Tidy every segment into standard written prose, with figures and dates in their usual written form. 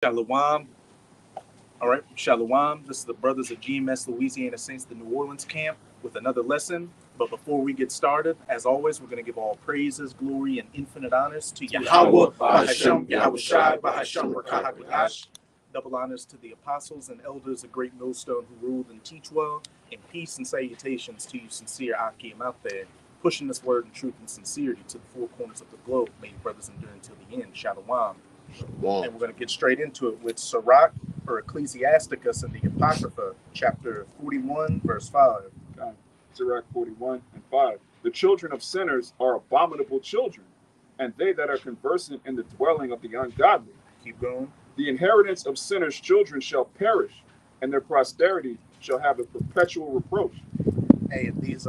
Shalom. All right, Shalom. This is the brothers of GmsLouisianaSaints, the New Orleans camp, with another lesson. But before we get started, as always, we're going to give all praises, glory, and infinite honors to Yahweh, Bahasham, Yahweh Shai, Bahasham, Rakahakadash. Double honors to the apostles and elders of Great Millstone who ruled and teach well, and peace and salutations to you, sincere Akim out there, pushing this word in truth and sincerity to the four corners of the globe. May you brothers endure until the end. Shalom. And we're going to get straight into it with Sirach or Ecclesiasticus in the Apocrypha, chapter 41, verse 5. Okay. Sirach 41 and 5. The children of sinners are abominable children, and they that are conversant in the dwelling of the ungodly. Keep going. The inheritance of sinners' children shall perish, and their posterity shall have a perpetual reproach. Hey, these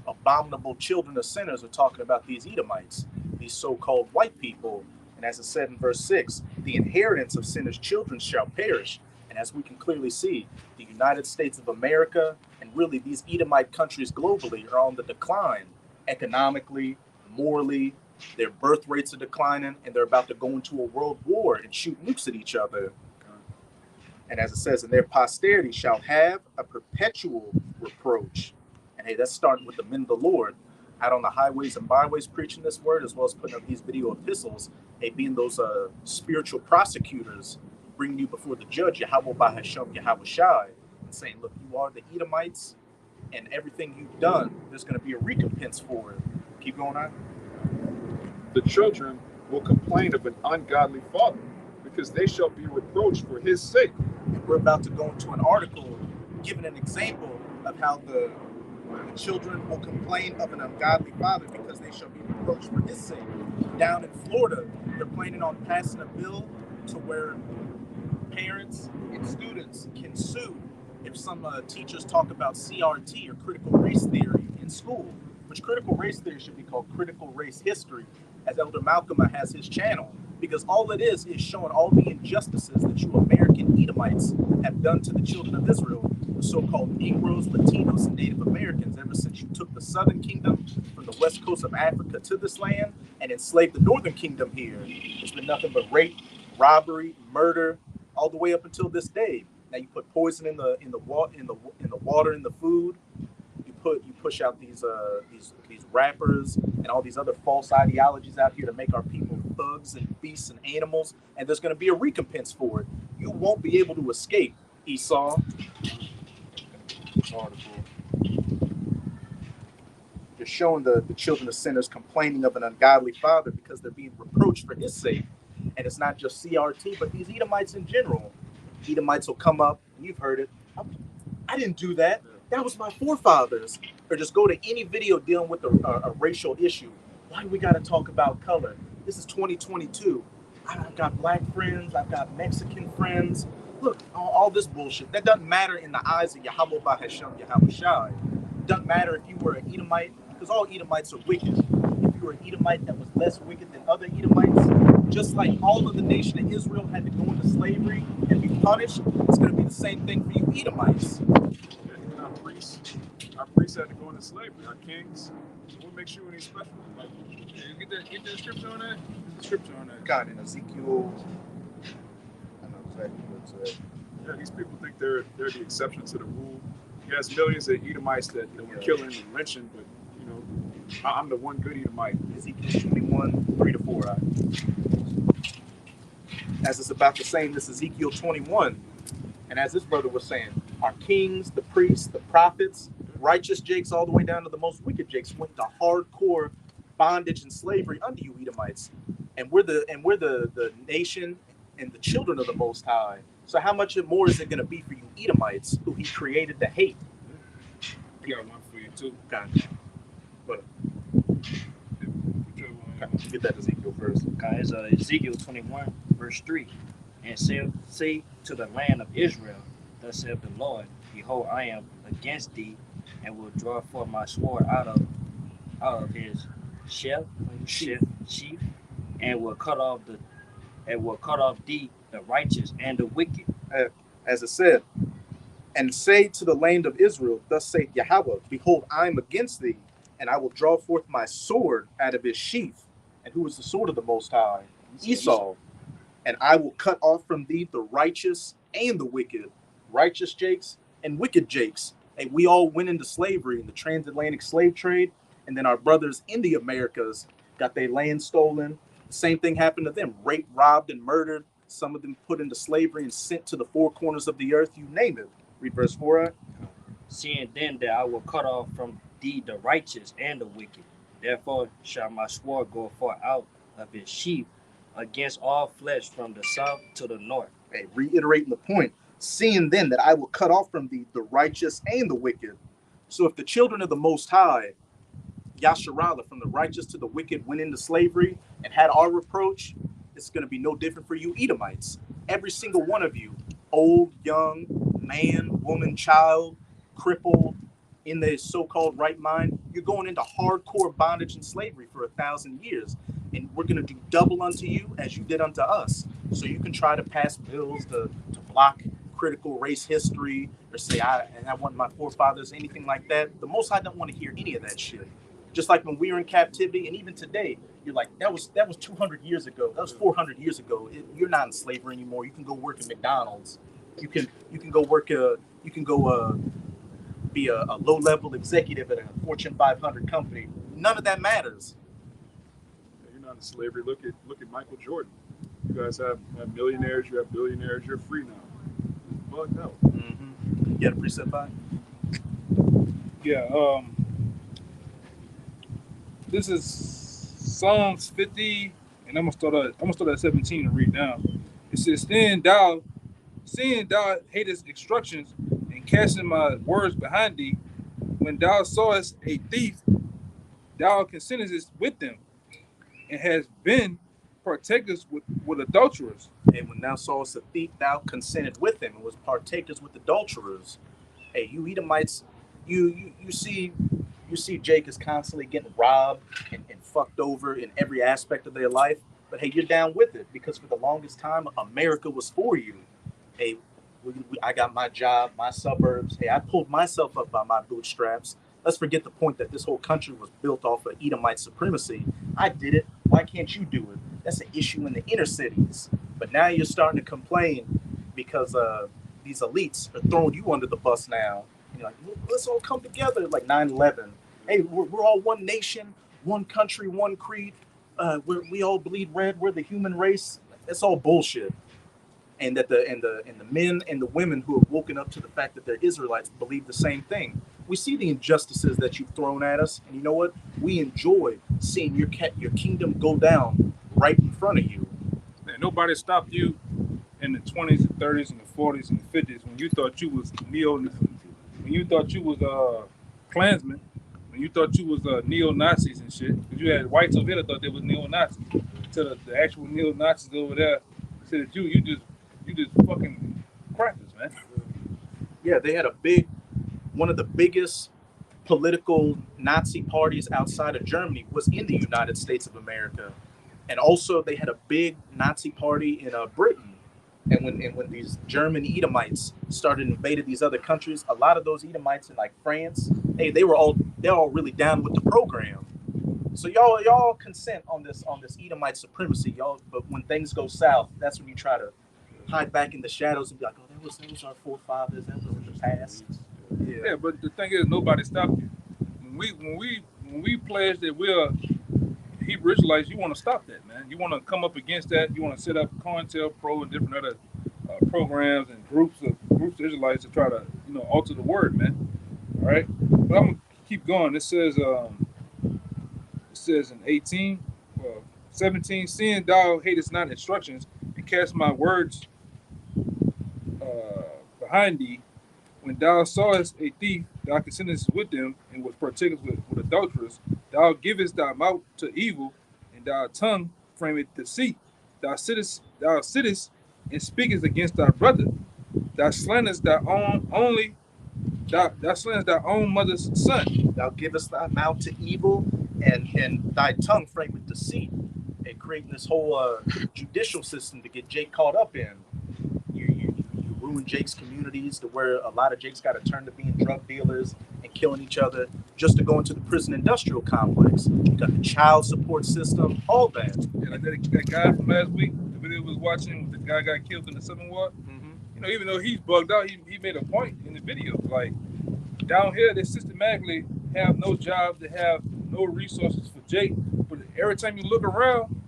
abominable children of sinners are talking about these Edomites, these so-called white people. And as it said in verse 6, the inheritance of sinners' children shall perish. And as we can clearly see, the United States of America and really these Edomite countries globally are on the decline economically, morally. Their birth rates are declining, and they're about to go into a world war and shoot nukes at each other. And as it says, and their posterity shall have a perpetual reproach. And hey, that's starting with the men of the Lord out on the highways and byways preaching this word, as well as putting up these video epistles, hey, being those spiritual prosecutors, bringing you before the judge, Yahweh Bahasham, Yahweh Shai, and saying, look, you are the Edomites, and everything you've done, there's going to be a recompense for it. Keep going on. The children will complain of an ungodly father, because they shall be reproached for his sake. And we're about to go into an article giving an example of how the children will complain of an ungodly father because they shall be reproached for his sake. Down in Florida, they're planning on passing a bill to where parents and students can sue if some teachers talk about CRT or critical race theory in school, which critical race theory should be called critical race history, as Elder Malcolm has his channel, because all it is showing all the injustices that you American Edomites have done to the children of Israel, the so-called Negroes, Latinos, and Native Americans, ever since you took the southern kingdom from the west coast of Africa to this land and enslaved the northern kingdom here. It's been nothing but rape, robbery, murder, all the way up until this day. Now you put poison in the water, in the food. You push out these rappers and all these other false ideologies out here to make our people thugs and beasts and animals, and there's going to be a recompense for it. You won't be able to escape, Esau. Article just showing the children of sinners complaining of an ungodly father because they're being reproached for his sake. And it's not just CRT, but these Edomites in general. Edomites will come up, and you've heard it. I didn't do that. That was my forefathers. Or just go to any video dealing with a racial issue. Why do we got to talk about color? This is 2022. I've got black friends. I've got Mexican friends. Look, all this bullshit. That doesn't matter in the eyes of Yahweh Bahasham, Yahweh Shai. Doesn't matter if you were an Edomite, because all Edomites are wicked. If you were an Edomite that was less wicked than other Edomites, just like all of the nation of Israel had to go into slavery and be punished, it's going to be the same thing for you Edomites. Our priests had to go into slavery. Our kings, what makes you any special? Like, you get that scripture on that? There's a scripture on that. God, in Ezekiel, I know exactly what it said. Yeah, these people think they're the exception to the rule. He has millions of Edomites that were killing and lynching, but you know, I'm the one good Edomite. Ezekiel 21, 3-4. Right? As it's about to say in this Ezekiel 21, and as this brother was saying, our kings, the priests, the prophets, righteous Jakes, all the way down to the most wicked Jakes, went to hardcore bondage and slavery under you Edomites, and we're the nation and the children of the Most High. So how much more is it going to be for you Edomites, who He created to hate? I got one for you too. God, what? Get that Ezekiel first. Okay, it's Ezekiel 21, verse 3. And say to the land of Israel, thus saith the Lord, behold, I am against thee, and will draw forth my sword out of his sheath, and will cut off thee, the righteous and the wicked. As it said, and say to the land of Israel, thus saith Yahweh, behold, I am against thee, and I will draw forth my sword out of his sheath. And who is the sword of the Most High? Esau. and I will cut off from thee the righteous and the wicked, righteous Jakes and wicked Jakes. And we all went into slavery in the transatlantic slave trade, and then our brothers in the Americas got their land stolen. The same thing happened to them: raped, robbed, and murdered. Some of them put into slavery and sent to the four corners of the earth. You name it. Read verse 4. Seeing then that I will cut off from thee the righteous and the wicked, therefore shall my sword go far out of his sheath against all flesh from the south to the north. Hey, reiterating the point. Seeing then that I will cut off from thee the righteous and the wicked. So if the children of the Most High, Yasharallah, from the righteous to the wicked, went into slavery and had our reproach, it's going to be no different for you Edomites. Every single one of you, old, young, man, woman, child, crippled, in the so-called right mind, you're going into hardcore bondage and slavery for 1,000 years. And we're going to do double unto you as you did unto us. So you can try to pass bills to block critical race history, or say I want my forefathers, anything like that. The Most High don't want to hear any of that shit. Just like when we were in captivity, and even today, you're like, that was 200 years ago. That was 400 years ago. You're not in slavery anymore. You can go work at McDonald's. You can go work. You can go be a low-level executive at a Fortune 500 company. None of that matters. You're not in slavery. Look at Michael Jordan. You guys have millionaires. You have billionaires. You're free now. Bugged out. Mm-hmm. You got a precept by? Yeah. This is Psalms 50, and I'm gonna start at 17 and read down. It says, seeing thou hatest instructions and casting my words behind thee, when thou sawest a thief, thou consentest with them, and hast been partakers with adulterers. And when thou sawest a thief, thou consented with him, and was partakers with adulterers. Hey, you Edomites, you see Jake is constantly getting robbed and fucked over in every aspect of their life. But hey, you're down with it, because for the longest time, America was for you. Hey, I got my job, my suburbs. Hey, I pulled myself up by my bootstraps. Let's forget the point that this whole country was built off of Edomite supremacy. I did it. Why can't you do it? That's an issue in the inner cities. But now you're starting to complain because these elites are throwing you under the bus now. You're like, let's all come together, like 9/11. Hey, we're all one nation, one country, one creed. We all bleed red. We're the human race. That's all bullshit. And that the men and the women who have woken up to the fact that they're Israelites believe the same thing. We see the injustices that you've thrown at us, and you know what? We enjoy seeing your kingdom go down right in front of you. And nobody stopped you in the 20s and 30s and the 40s and the 50s when you thought you was when you thought you was Klansmen, when you thought you was neo-Nazis and shit. Because you had whites over here that thought they was neo-Nazis. To the actual neo-Nazis over there said that you just fucking crackers, man. Yeah, they had one of the biggest political Nazi parties outside of Germany was in the United States of America. And also they had a big Nazi party in Britain. And when these German Edomites started invading these other countries, a lot of those Edomites in like France, hey, they're all really down with the program. So y'all consent on this Edomite supremacy, y'all. But when things go south, that's when you try to hide back in the shadows and be like, oh, that was our forefathers, that was the past. Yeah, but the thing is, nobody stopped you. When we pledge that we're Hebrew Israelites, you want to stop that, man. You want to come up against that. You want to set up COINTELPRO and different other programs and groups of Israelites to try to alter the word, man. All right, but I'm gonna keep going. It says in 17, seeing thou hatest not instructions and cast my words behind thee, when thou sawest a thief, thou consentest with them, and was partakers with adulterers. Thou givest thy mouth to evil, and thy tongue frameth deceit. Thou sittest and speakest against thy brother. Thou slanderest thy own mother's son. Thou givest thy mouth to evil, and thy tongue frameth deceit. And creating this whole judicial system to get Jake caught up in. You ruin Jake's communities to where a lot of Jakes got to turn to being drug dealers and killing each other just to go into the prison industrial complex. You got the child support system, all that. Yeah, like that guy from last week, the video was watching, the guy got killed in the Civil War. Mm-hmm. You know, even though he's bugged out, he made a point in the video. Like, down here, they systematically have no jobs, they have no resources for Jake. But every time you look around,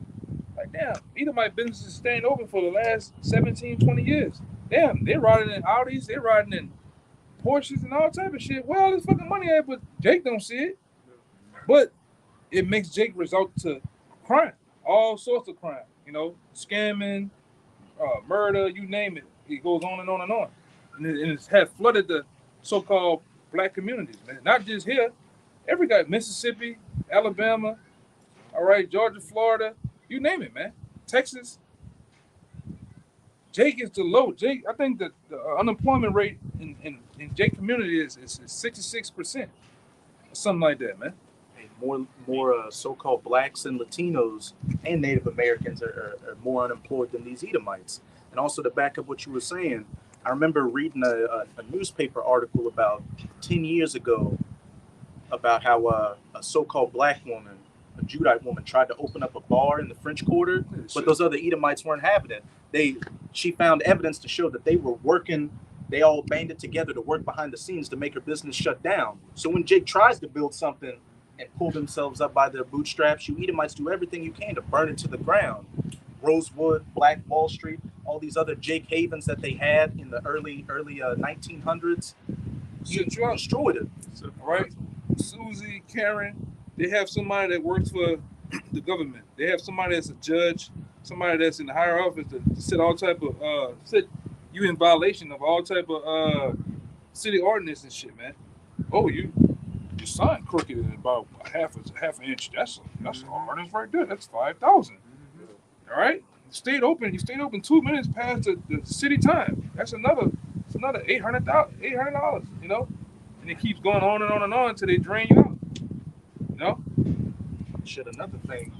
like, damn, Edomite business is staying open for the last 17, 20 years. Damn, they're riding in Audis, they're riding in Porsches and all type of shit. Where all this fucking money at? But Jake don't see it. But it makes Jake resort to crime, all sorts of crime. You know, scamming, murder, you name it. It goes on and on and on. And it has flooded the so-called black communities, man. Not just here. Every guy, Mississippi, Alabama, all right, Georgia, Florida, you name it, man. Texas. Jake is the low. Jake, I think that the unemployment rate in Jake community is 66%. Or something like that, man. More so-called blacks and Latinos and Native Americans are more unemployed than these Edomites. And also to back up what you were saying, I remember reading a newspaper article about 10 years ago about how a so-called black woman, a Judite woman, tried to open up a bar in the French Quarter, but those other Edomites weren't having it. She found evidence to show that they were working. They all banded together to work behind the scenes to make her business shut down. So when Jake tries to build something and pull themselves up by their bootstraps, you Edomites do everything you can to burn it to the ground. Rosewood, Black Wall Street, all these other Jake havens that they had in the early 1900s, you destroyed it. Right? Susie, Karen, they have somebody that works for the government. They have somebody that's a judge, somebody that's in the higher office to set all type of set you in violation of all type of city ordinance and shit, man. Oh, you signed crooked in about half an inch. That's an ordinance right there. That's 5,000. All right, you stayed open 2 minutes past the city time. That's another $800. You know, and it keeps going on and on and on until they drain you out. You know. Shit, another thing.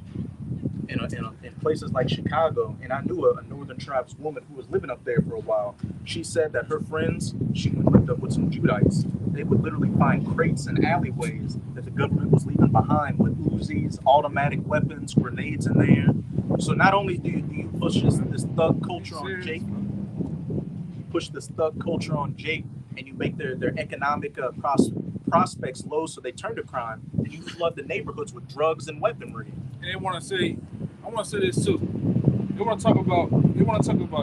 In places like Chicago, and I knew a Northern Tribes woman who was living up there for a while. She said that her friends, she lived up with some Judites, they would literally find crates and alleyways that the government was leaving behind with Uzis, automatic weapons, grenades in there. So not only do you push this thug culture on Jake, you push this thug culture on Jake, and you make their economic prospects low, so they turn to crime, and you flood the neighborhoods with drugs and weaponry. And they want to say, I want to say this too. They want to talk about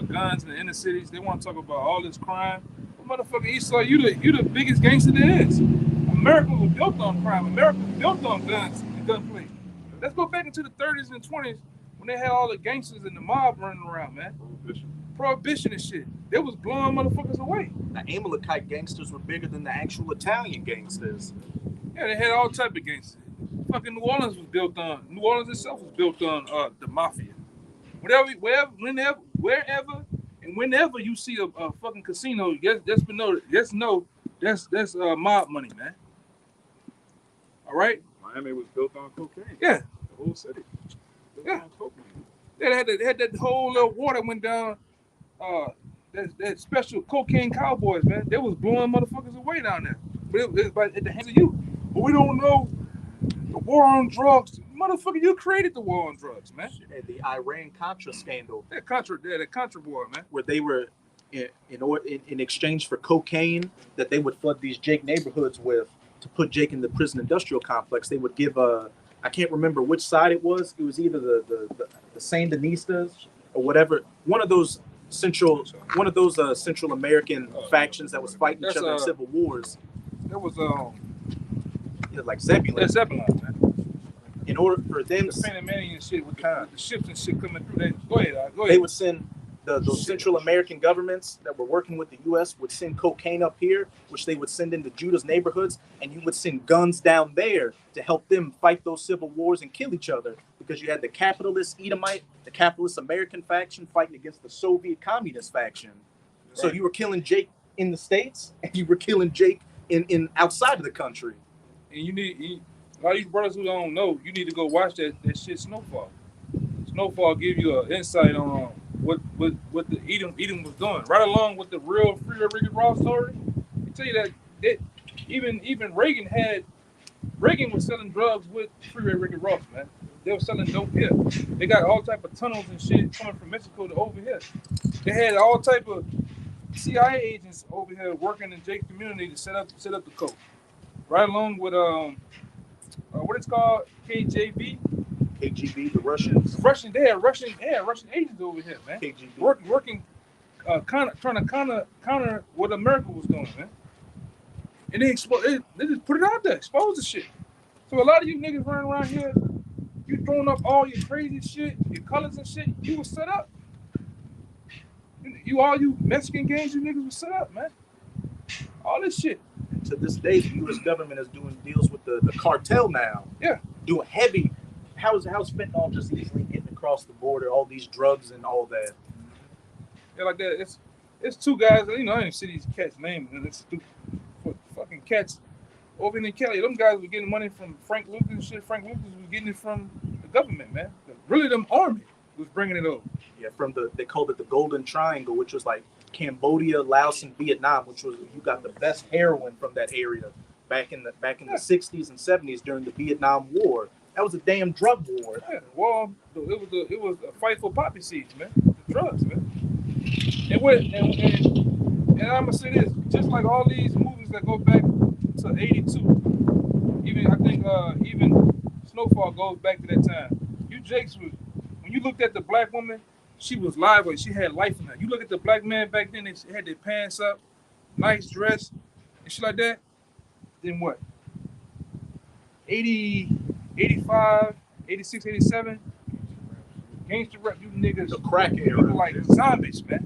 guns in the inner cities. They want to talk about all this crime. Well, motherfucker, Esau, you the biggest gangster there is. America was built on crime. America was built on guns and gunplay. Let's go back into the 30s and 20s when they had all the gangsters and the mob running around, man. Prohibition and shit. They was blowing motherfuckers away. The Amalekite gangsters were bigger than the actual Italian gangsters. Yeah, they had all type of gangsters. Fucking New Orleans itself was built on the mafia. Wherever, and whenever you see a fucking casino, just know that's mob money, man. All right. Miami was built on cocaine. Yeah. The whole city. Yeah. On cocaine. They had that whole little water went down. That special cocaine cowboys, man. They was blowing motherfuckers away down there. But it was at the hands of you. But we don't know the war on drugs. Motherfucker, you created the war on drugs, man. The Iran-Contra scandal. That Contra war, man. Where they were, in exchange for cocaine that they would flood these Jake neighborhoods with to put Jake in the prison industrial complex, they would give I can't remember which side it was. It was either the Sandinistas or whatever. One of those Central American factions that was fighting each other in civil wars. That was like Zebulon. Yeah, Zebulon, man. In order for them, the Panamanian shit with the ships and shit coming through. Go ahead. They would send those Central American governments that were working with the U.S. would send cocaine up here, which they would send into Judah's neighborhoods, and you would send guns down there to help them fight those civil wars and kill each other, because you had the capitalist Edomite, the capitalist American faction fighting against the Soviet communist faction. Right. So you were killing Jake in the States, and you were killing Jake in outside of the country. And a lot of these brothers who don't know, you need to go watch that shit Snowfall. Snowfall give you an insight on what the Edom was doing, right along with the real Freeway Ricky Ross story. I tell you that even Reagan was selling drugs with Freeway Ricky Ross, man. They were selling dope here. They got all type of tunnels and shit coming from Mexico to over here. They had all type of CIA agents over here working in Jake's community to set up the coke. Right along with what it's called, KJV. KGB, the Russians. They had Russian agents over here, man. KGB. Working trying to counter what America was doing, man. And they just put it out there, expose the shit. So a lot of you niggas running around here, you throwing up all your crazy shit, your colors and shit, you was set up. All you Mexican gangs, you niggas was set up, man. All this shit. And to this day, the U.S. government is doing deals with the cartel now. Yeah. Doing heavy. How's fentanyl just easily getting across the border? All these drugs and all that. Yeah, like that. It's two guys. You know, I didn't see these cats' names, and it's two fucking cats over in Cali. Them guys were getting money from Frank Lucas and shit. Frank Lucas was getting it from the government, man. Really, them army was bringing it over. Yeah, they called it the Golden Triangle, which was like Cambodia, Laos, and Vietnam, which was you got the best heroin from that area back in the 60s and 70s during the Vietnam War. That was a damn drug war. Yeah, well, it was a fight for poppy seeds, man. The drugs, man. And I'm gonna say this, just like all these movies that go back to '82, even I think even Snowfall goes back to that time. You Jakes was when you looked at the black woman, she was lively. She had life in her. You look at the black man back then, they had their pants up, nice dress, and shit like that. Then what? 80, 85, 86, 87. Gangster rap, you niggas. The crack era. You look like zombies, man.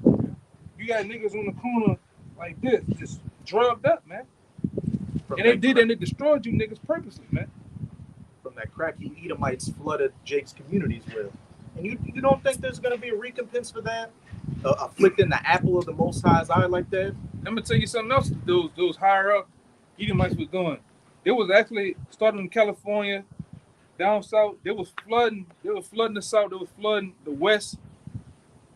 You got niggas on the corner like this, just drugged up, man. And they destroyed you niggas purposely, man. From that crack you Edomites flooded Jake's communities with. And you don't think there's going to be a recompense for that? Afflicting the apple of the Most High's eye like that? I'm going to tell you something else those higher up Edomites was doing. It was actually starting in California, down south. They was flooding the south. They was flooding the west.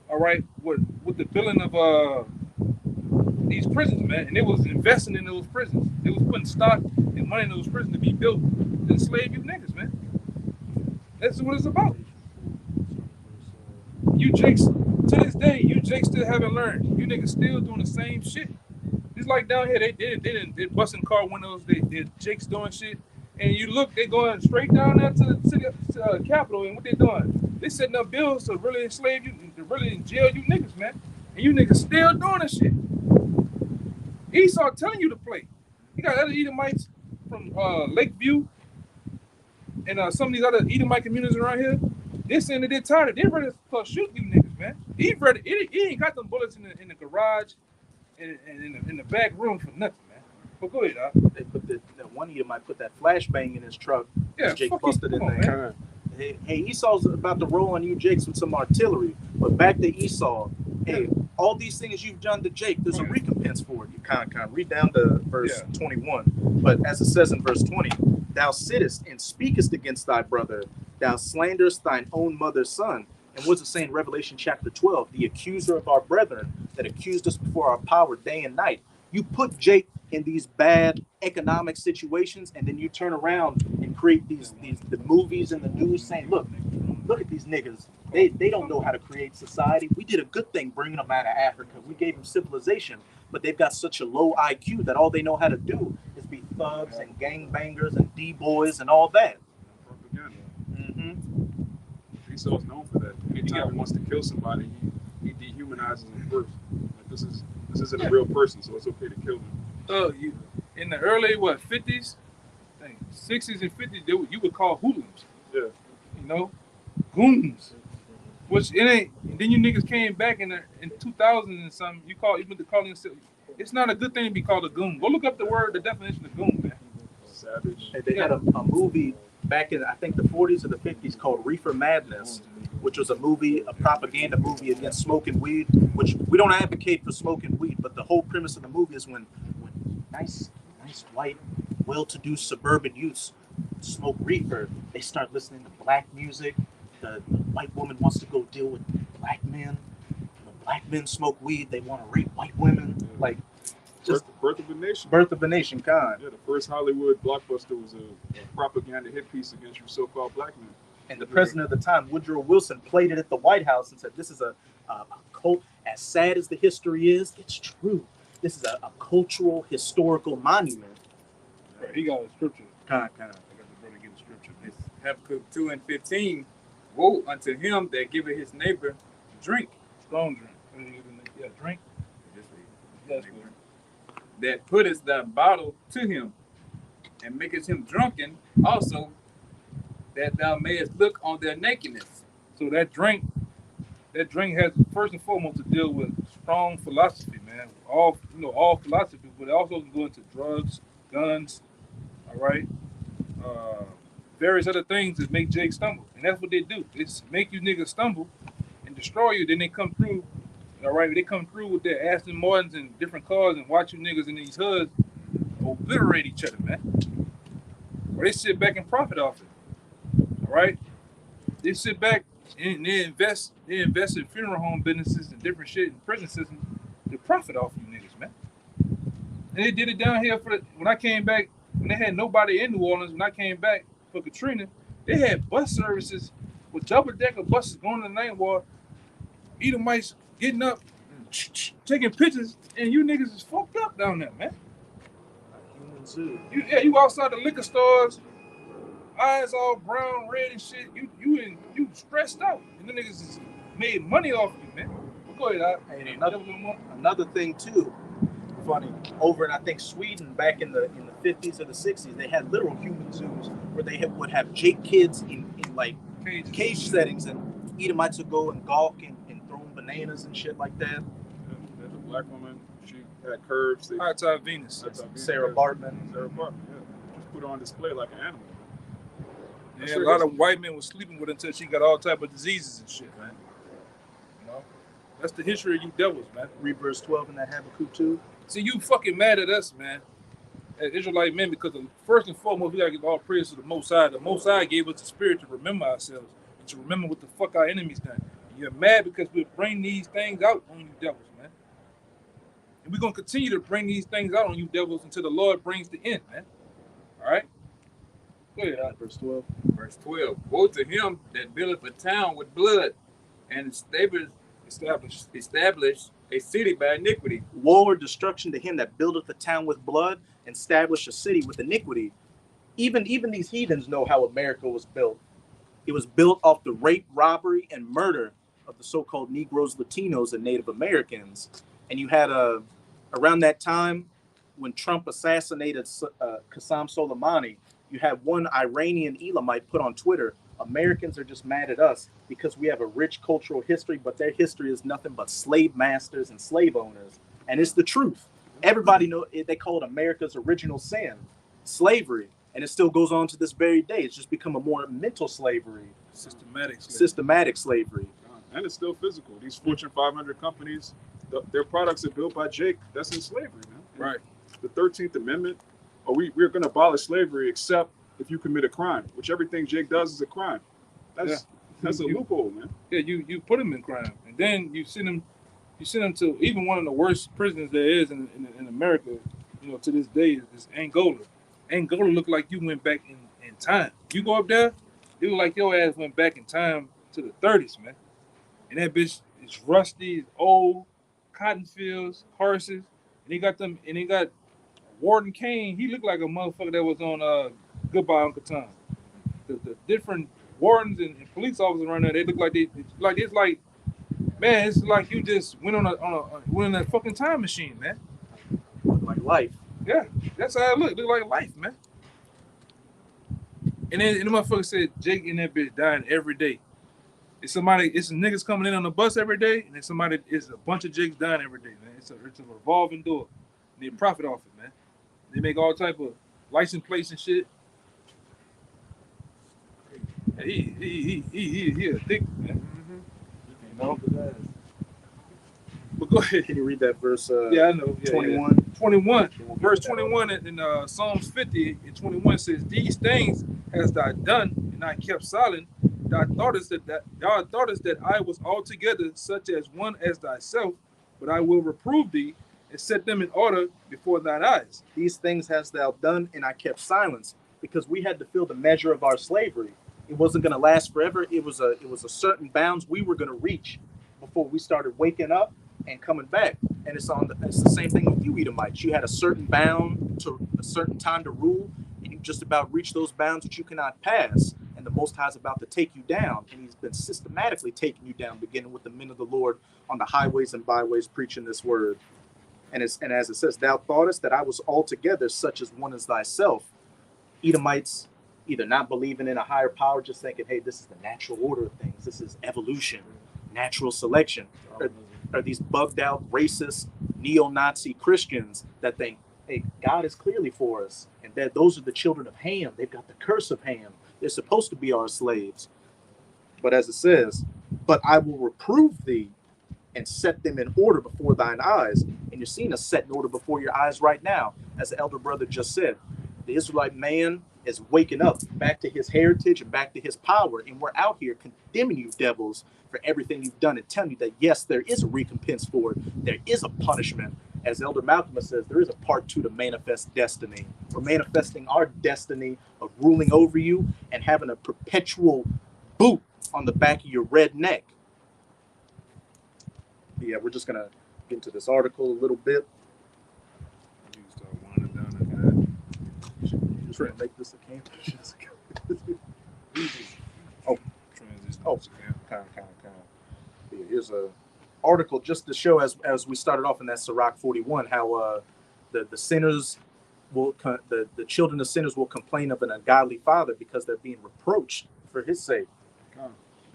All right, with the building of these prisons, man. And they was investing in those prisons. They was putting stock and money in those prisons to be built to enslave you niggas, man. That's what it's about. You Jakes, to this day, you Jakes still haven't learned. You niggas still doing the same shit. It's like down here, they busting car windows, they Jakes doing shit. And you look, they going straight down there to the city Capitol, and what they doing? They setting up bills to really enslave you, to really jail you niggas, man. And you niggas still doing this shit. Esau telling you to play. You got other Edomites from Lakeview and some of these other Edomite communities around here. They're saying that they're tired. They're ready to start shooting you niggas, man. He ain't got them bullets in the garage and in the back room for nothing, man. But go ahead, They put that one Edomite put that flashbang in his truck. Yeah, Jake fuck busted you. in Come there. on, Hey, Esau's about to roll on you, Jakes, with some artillery. But back to Esau. Hey, all these things you've done to Jake, there's a recompense for it. You kind of read down to verse 21. But as it says in verse 20, thou sittest and speakest against thy brother. Thou slanderest thine own mother's son. And what's it saying in Revelation chapter 12? The accuser of our brethren that accused us before our power day and night. You put Jake in these bad economic situations, and then you turn around and create the movies and the news saying, look at these niggas. They don't know how to create society. We did a good thing bringing them out of Africa. We gave them civilization, but they've got such a low IQ that all they know how to do is be thugs and gangbangers and D-boys and all that. Propaganda. Mm-hmm. Esau's known for that. Anytime he wants to kill somebody, he dehumanizes them first. Like this isn't a real person, so it's okay to kill them. You in the early 50s, 60s and 50s, you would call hoodlums. Yeah. You know, goons. Which it ain't. And then you niggas came back in 2000 and something. You went to calling yourself. It's not a good thing to be called a goon. Go look up the definition of goon, man. Savage. They had a movie back in, I think, the 40s or the 50s called Reefer Madness, which was a propaganda movie against smoking weed, which we don't advocate for smoking weed, but the whole premise of the movie is when nice white, well-to-do suburban youths smoke reefer, they start listening to black music. The white woman wants to go deal with black men. When black men smoke weed, they want to rape white women. Like, just Birth of a Nation. Birth of a Nation, kind. Yeah, the first Hollywood blockbuster was a propaganda hit piece against you so-called black men. And the president at the time, Woodrow Wilson, played it at the White House and said, this is a cult, as sad as the history is, it's true. This is a cultural, historical monument. Right, he got a scripture. Kind of. I got the brother give a scripture. It's Habakkuk 2:15. Woe unto him that giveth his neighbor drink. Strong drink. Yeah, drink. Just read. That's good. That putteth the bottle to him, and maketh him drunken, also that thou mayest look on their nakedness. So that drink has first and foremost to deal with strong philosophy, man. All philosophy, but it also can go into drugs, guns, all right, various other things that make Jake stumble, and that's what they do. It's make you niggas stumble and destroy you. Then they come through, all right. They come through with their Aston Martins and different cars and watch you niggas in these hoods obliterate each other, man. Or they sit back and profit off it, all right. They sit back and they invest in funeral home businesses and different shit in prison systems to profit off you niggas, man. And they did it down here when I came back, when they had nobody in New Orleans. When I came back for Katrina, they had bus services with double-decker buses going to the night war, Edomites getting up, taking pictures, and you niggas is fucked up down there, man. Human zoo. You outside the liquor stores, eyes all brown, red and shit. You stressed out, and the niggas is made money off you, man. Go ahead, And another thing too, funny, over in I think Sweden back in the 50s or the 60s, they had literal human zoos where they would have Jake kids in like cage settings, and Edomites would go and gawk and throw them bananas and shit like that. There's a black woman. She had curves. High Tide Venus. Sarah Bartman. Sarah Bartman, yeah. Just put her on display like an animal. Yeah, a lot of white men were sleeping with her until she got all type of diseases and shit, man. You know, that's the history of you devils, man. Read verse 12 in that Habakkuk 2. See, you fucking mad at us, man, as Israelite men, because first and foremost, we gotta give all praise to the Most High. The Most High gave us the spirit to remember ourselves and to remember what the fuck our enemies done. You're mad because we bring these things out on you devils, man. And we're gonna continue to bring these things out on you devils until the Lord brings the end, man. All right? Go ahead, Verse 12. Verse 12. Woe to him that buildeth a town with blood, and establish a city by iniquity. Woe or destruction to him that buildeth a town with blood and establish a city with iniquity. Even these heathens know how America was built. It was built off the rape, robbery, and murder of the so-called Negroes, Latinos, and Native Americans. And you had around that time when Trump assassinated Qasem Soleimani, you had one Iranian Elamite put on Twitter, Americans are just mad at us because we have a rich cultural history, but their history is nothing but slave masters and slave owners. And it's the truth. Everybody knows they call it America's original sin, slavery. And it still goes on to this very day. It's just become a more mental slavery. Systematic slavery. And it's still physical. These Fortune 500 companies, their products are built by Jake. That's in slavery, man. Right. The 13th Amendment, we're going to abolish slavery except if you commit a crime, which everything Jake does is a crime. That's a loophole, man. Yeah, you put him in crime, and then you send him to even one of the worst prisons there is in America. You know, to this day is Angola. Angola look like you went back in time. You go up there, it look like your ass went back in time to the 30s, man. And that bitch is rusty, it's old, cotton fields, horses, and they got Warden Kane. He looked like a motherfucker that was on Goodbye Uncle Tom. The different wardens and police officers around there, they look like it's like you just went on a fucking time machine, man. Like life. Yeah, that's how it look. Look like life, man. And then the motherfucker said Jake and that bitch dying every day. It's some niggas coming in on the bus every day, and then it's a bunch of Jakes dying every day, man. It's a revolving door. And they profit off it, man. They make all type of license plates and shit. He a dick, man. Mm-hmm. You know? But go ahead. Can you read that verse? Yeah, I know. Yeah, 21. Yeah. 21. Verse 21 in Psalms 50 and 21 says, "These things hast thou done, and I kept silent. Thou thoughtest that I was altogether such as one as thyself, but I will reprove thee and set them in order before thine eyes." These things hast thou done, and I kept silence, because we had to feel the measure of our slavery. It wasn't going to last forever. It was a certain bounds we were going to reach before we started waking up and coming back. And it's the same thing with you, Edomites. You had a certain bound to a certain time to rule, and you just about reached those bounds that you cannot pass. And the Most High is about to take you down, and He's been systematically taking you down, beginning with the men of the Lord on the highways and byways preaching this word. And as it says, thou thoughtest that I was altogether such as one as thyself. Edomites either not believing in a higher power, just thinking, hey, this is the natural order of things. This is evolution, natural selection. Are these bugged out, racist, neo-Nazi Christians that think, hey, God is clearly for us, and that those are the children of Ham. They've got the curse of Ham. They're supposed to be our slaves. But as it says, but I will reprove thee and set them in order before thine eyes. And you're seeing us set in order before your eyes right now. As the elder brother just said, the Israelite man is waking up back to his heritage and back to his power. And we're out here condemning you devils for everything you've done and telling you that, yes, there is a recompense for it. There is a punishment. As Elder Malcolm says, there is a part 2 to manifest destiny. We're manifesting our destiny of ruling over you and having a perpetual boot on the back of your red neck. Yeah, we're just going to get into this article a little bit. You start winding down at Just trying to make this a campus. transition. Oh, kind of. Yeah, here's a article just to show, as we started off in that Sirach 41, how the sinners will, the children of sinners will complain of an ungodly father because they're being reproached for his sake.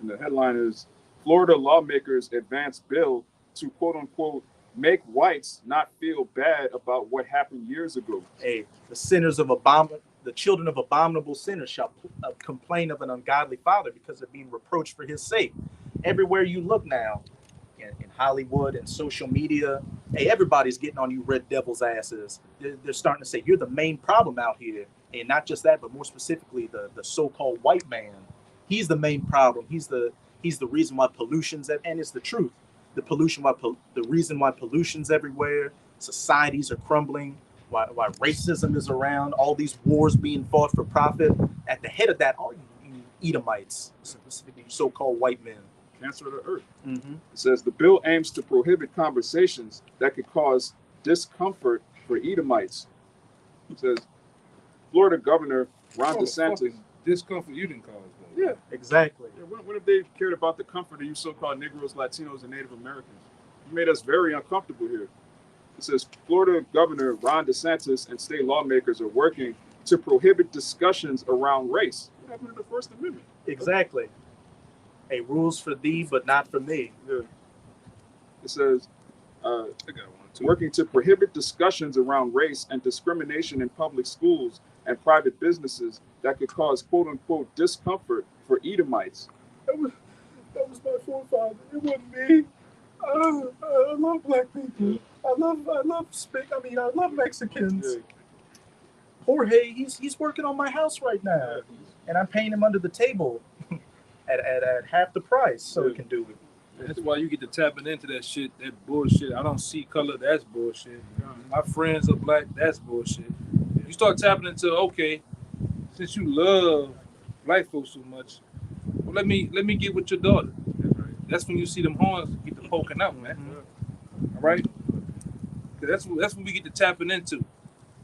And the headline is, Florida lawmakers advance bill to quote unquote make whites not feel bad about what happened years ago. Hey, the children of abominable sinners shall complain of an ungodly father because they're being reproached for his sake. Everywhere you look now, in Hollywood and social media, hey, everybody's getting on you red devils' asses. They're starting to say you're the main problem out here. And not just that, but more specifically, the so-called white man. He's the main problem. He's the reason why pollution's, and it's the truth. The reason why pollution's everywhere, societies are crumbling, why racism is around, all these wars being fought for profit. At the head of that, all you Edomites, specifically so-called white men. Cancer of the earth. Mm-hmm. It says the bill aims to prohibit conversations that could cause discomfort for Edomites. It says Florida Governor Ron DeSantis. Discomfort you didn't cause, though. Yeah, Exactly. Yeah, when have they cared about the comfort of you so-called Negroes, Latinos, and Native Americans? You made us very uncomfortable here. It says Florida Governor Ron DeSantis and state lawmakers are working to prohibit discussions around race. What happened to the First Amendment? Exactly. Hey, rules for thee, but not for me. Yeah. It says I got one too. working to prohibit discussions around race and discrimination in public schools and private businesses that could cause quote-unquote discomfort for Edomites. That was my forefather. It wasn't me. I love black people. I love Mexicans. Yeah. Jorge, he's working on my house right now, and I'm paying him under the table at half the price, so he can do it. That's why you get to tapping into that shit, that bullshit. I don't see color, that's bullshit. My friends are black, that's bullshit. You start tapping into, okay, since you love black folks so much, well, let me get with your daughter. That's when you see them horns get to poking out, man. Mm-hmm. All right? That's what we get to tapping into.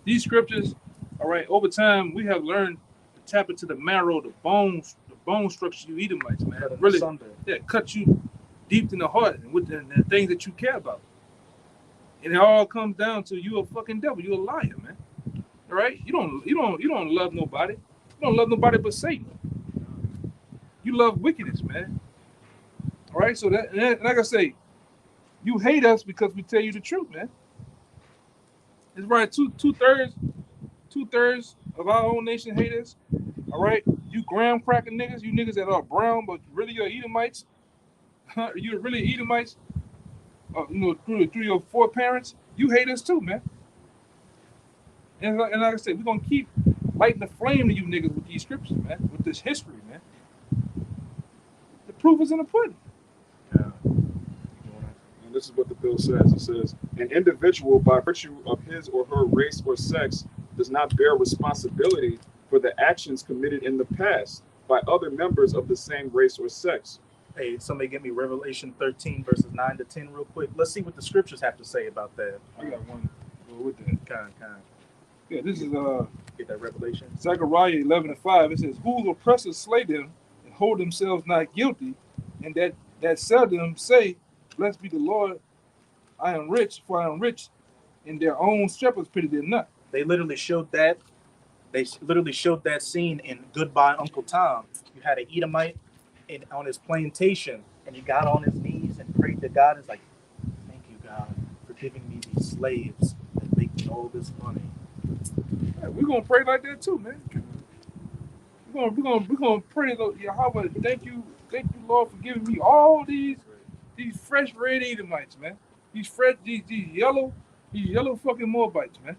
These scriptures, all right, over time, we have learned to tap into the marrow, the bone structure you Edomites, man. Really, yeah, cut you deep in the heart and with the things that you care about. And it all comes down to you a fucking devil. You a liar, man. All right? You don't love nobody. You don't love nobody but Satan. You love wickedness, man. All right? So that, and like I say, you hate us because we tell you the truth, man. It's right. Two-thirds of our own nation hate us. All right? You graham cracking niggas, you niggas that are brown, but really you're Edomites. You're really Edomites. Through your foreparents, you hate us too, man. And like I said, we're gonna keep lighting the flame to you niggas with these scriptures, man, with this history, man. The proof is in the pudding. Yeah. And this is what the bill says. It says, an individual by virtue of his or her race or sex does not bear responsibility for the actions committed in the past by other members of the same race or sex. Hey, somebody get me Revelation 13 verses 9 to 10 real quick. Let's see what the scriptures have to say about that. I got one with that. Kind. Yeah, this is Get that Revelation. Zechariah 11:5. It says, "Whose oppressors slay them and hold themselves not guilty, and that seldom say, Blessed be the Lord, I am rich, for I am rich, and their own shepherds pity them not." They literally showed that. They literally showed that scene in Goodbye Uncle Tom. You had an Edomite on his plantation, and he got on his knees and prayed to God. It's like, thank you, God, for giving me these slaves that make me all this money. Yeah, we're gonna pray like that too, man. We're gonna pray, Yahweh. Thank you, Lord, for giving me all these fresh red Edomites, man. These yellow fucking Moabites, man.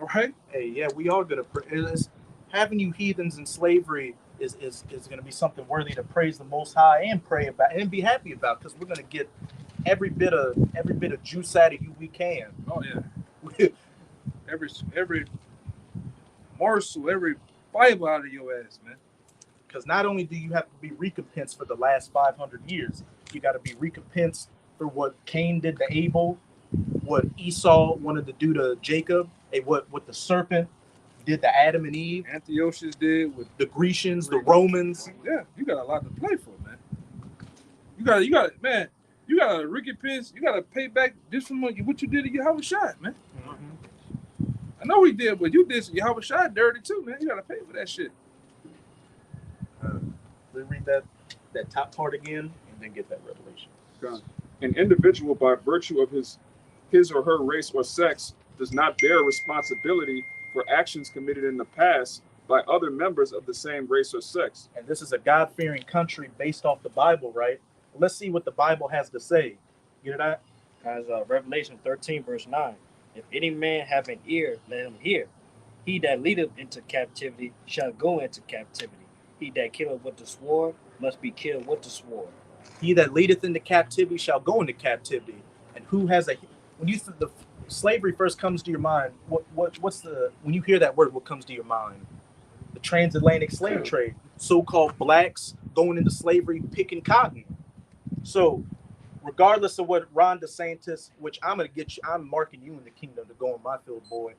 All right. Hey, yeah, we are gonna pray. Having you heathens in slavery is gonna be something worthy to praise the Most High and pray about and be happy about, because we're gonna get every bit of juice out of you we can. Oh yeah. every morsel, every fiber out of your ass, man. Because not only do you have to be recompensed for the last 500 years, you got to be recompensed for what Cain did to Abel, what Esau wanted to do to Jacob, and what the serpent did to Adam and Eve. Antiochus did with the Grecians, the Romans. Yeah, you got a lot to play for, man. You got man. You got a recompense. You got to pay back this from what you did to Yahweh Shai, man. Mm-hmm. I know he did, but you did Yahweh Shai dirty too, man. You got to pay for that shit. Let me read that top part again, and then get that revelation. God. An individual, by virtue of his or her race or sex, does not bear responsibility for actions committed in the past by other members of the same race or sex. And this is a God-fearing country based off the Bible, right? Let's see what the Bible has to say. Get it out? Guys, Revelation 13, verse 9. If any man have an ear, let him hear. He that leadeth into captivity shall go into captivity. He that killeth with the sword must be killed with the sword. He that leadeth into captivity shall go into captivity. And who has when the slavery first comes to your mind, what's when you hear that word, what comes to your mind? The transatlantic slave trade, so-called blacks going into slavery, picking cotton. So regardless of what Ron DeSantis, which I'm marking you in the kingdom to go on my field, boy.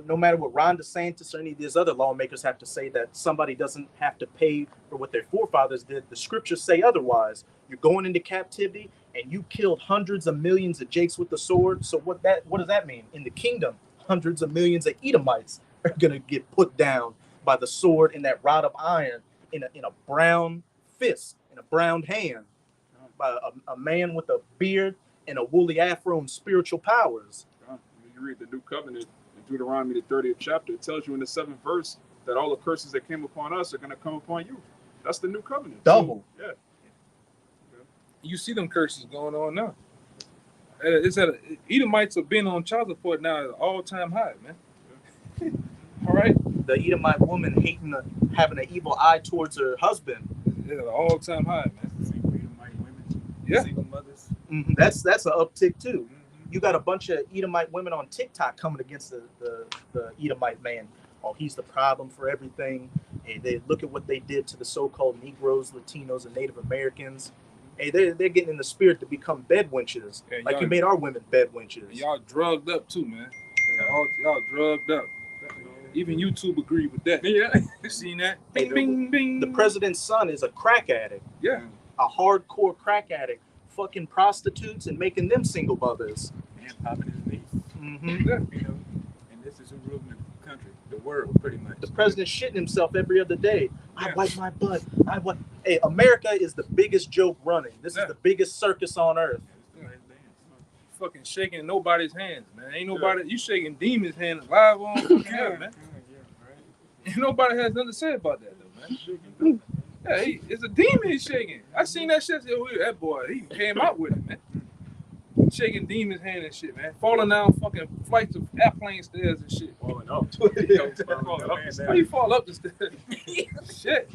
No matter what Ron DeSantis or any of these other lawmakers have to say, that somebody doesn't have to pay for what their forefathers did, the scriptures say otherwise. You're going into captivity and you killed hundreds of millions of Jakes with the sword. So what does that mean? In the kingdom, hundreds of millions of Edomites are going to get put down by the sword and that rod of iron in a brown fist, in a brown hand, by a man with a beard and a woolly afro and spiritual powers. You read the New Covenant, Deuteronomy, the 30th chapter, it tells you in the 7th verse that all the curses that came upon us are going to come upon you. That's the new covenant. Double. So, yeah. You see them curses going on now. Edomites have been on child support now at an all-time high, man. Yeah. All right. The Edomite woman having an evil eye towards her husband. At an all-time high, man. Edomite women. Yeah. Single mothers. Mm-hmm. That's an uptick too. You got a bunch of Edomite women on TikTok coming against the Edomite man. Oh, he's the problem for everything. And they look at what they did to the so-called Negroes, Latinos, and Native Americans. Hey, they're getting in the spirit to become bed wenches. Yeah, like you made our women bed wenches. Y'all drugged up too, man. Y'all drugged up. Even YouTube agreed with that. Yeah. You seen that? Hey, bing, bing. The president's son is a crack addict. Yeah. A hardcore crack addict. Fucking prostitutes and making them single mothers. And popping his knees. Mm-hmm. Yeah. You know, and this is who ruling the country, the world, pretty much. The president shitting himself every other day. Yeah. I wipe my butt. Hey, America is the biggest joke running. This is the biggest circus on earth. Fucking shaking nobody's hands, man. Ain't nobody. You shaking demons' hands live on fucking air, man. Right. Nobody has nothing to say about that, though, man. Yeah, it's a demon he's shaking. I seen that shit. That boy, he came out with it, man. Shaking demon's hand and shit, man. Falling down fucking flights of airplane stairs and shit. Falling up. How you fall up the stairs? Shit.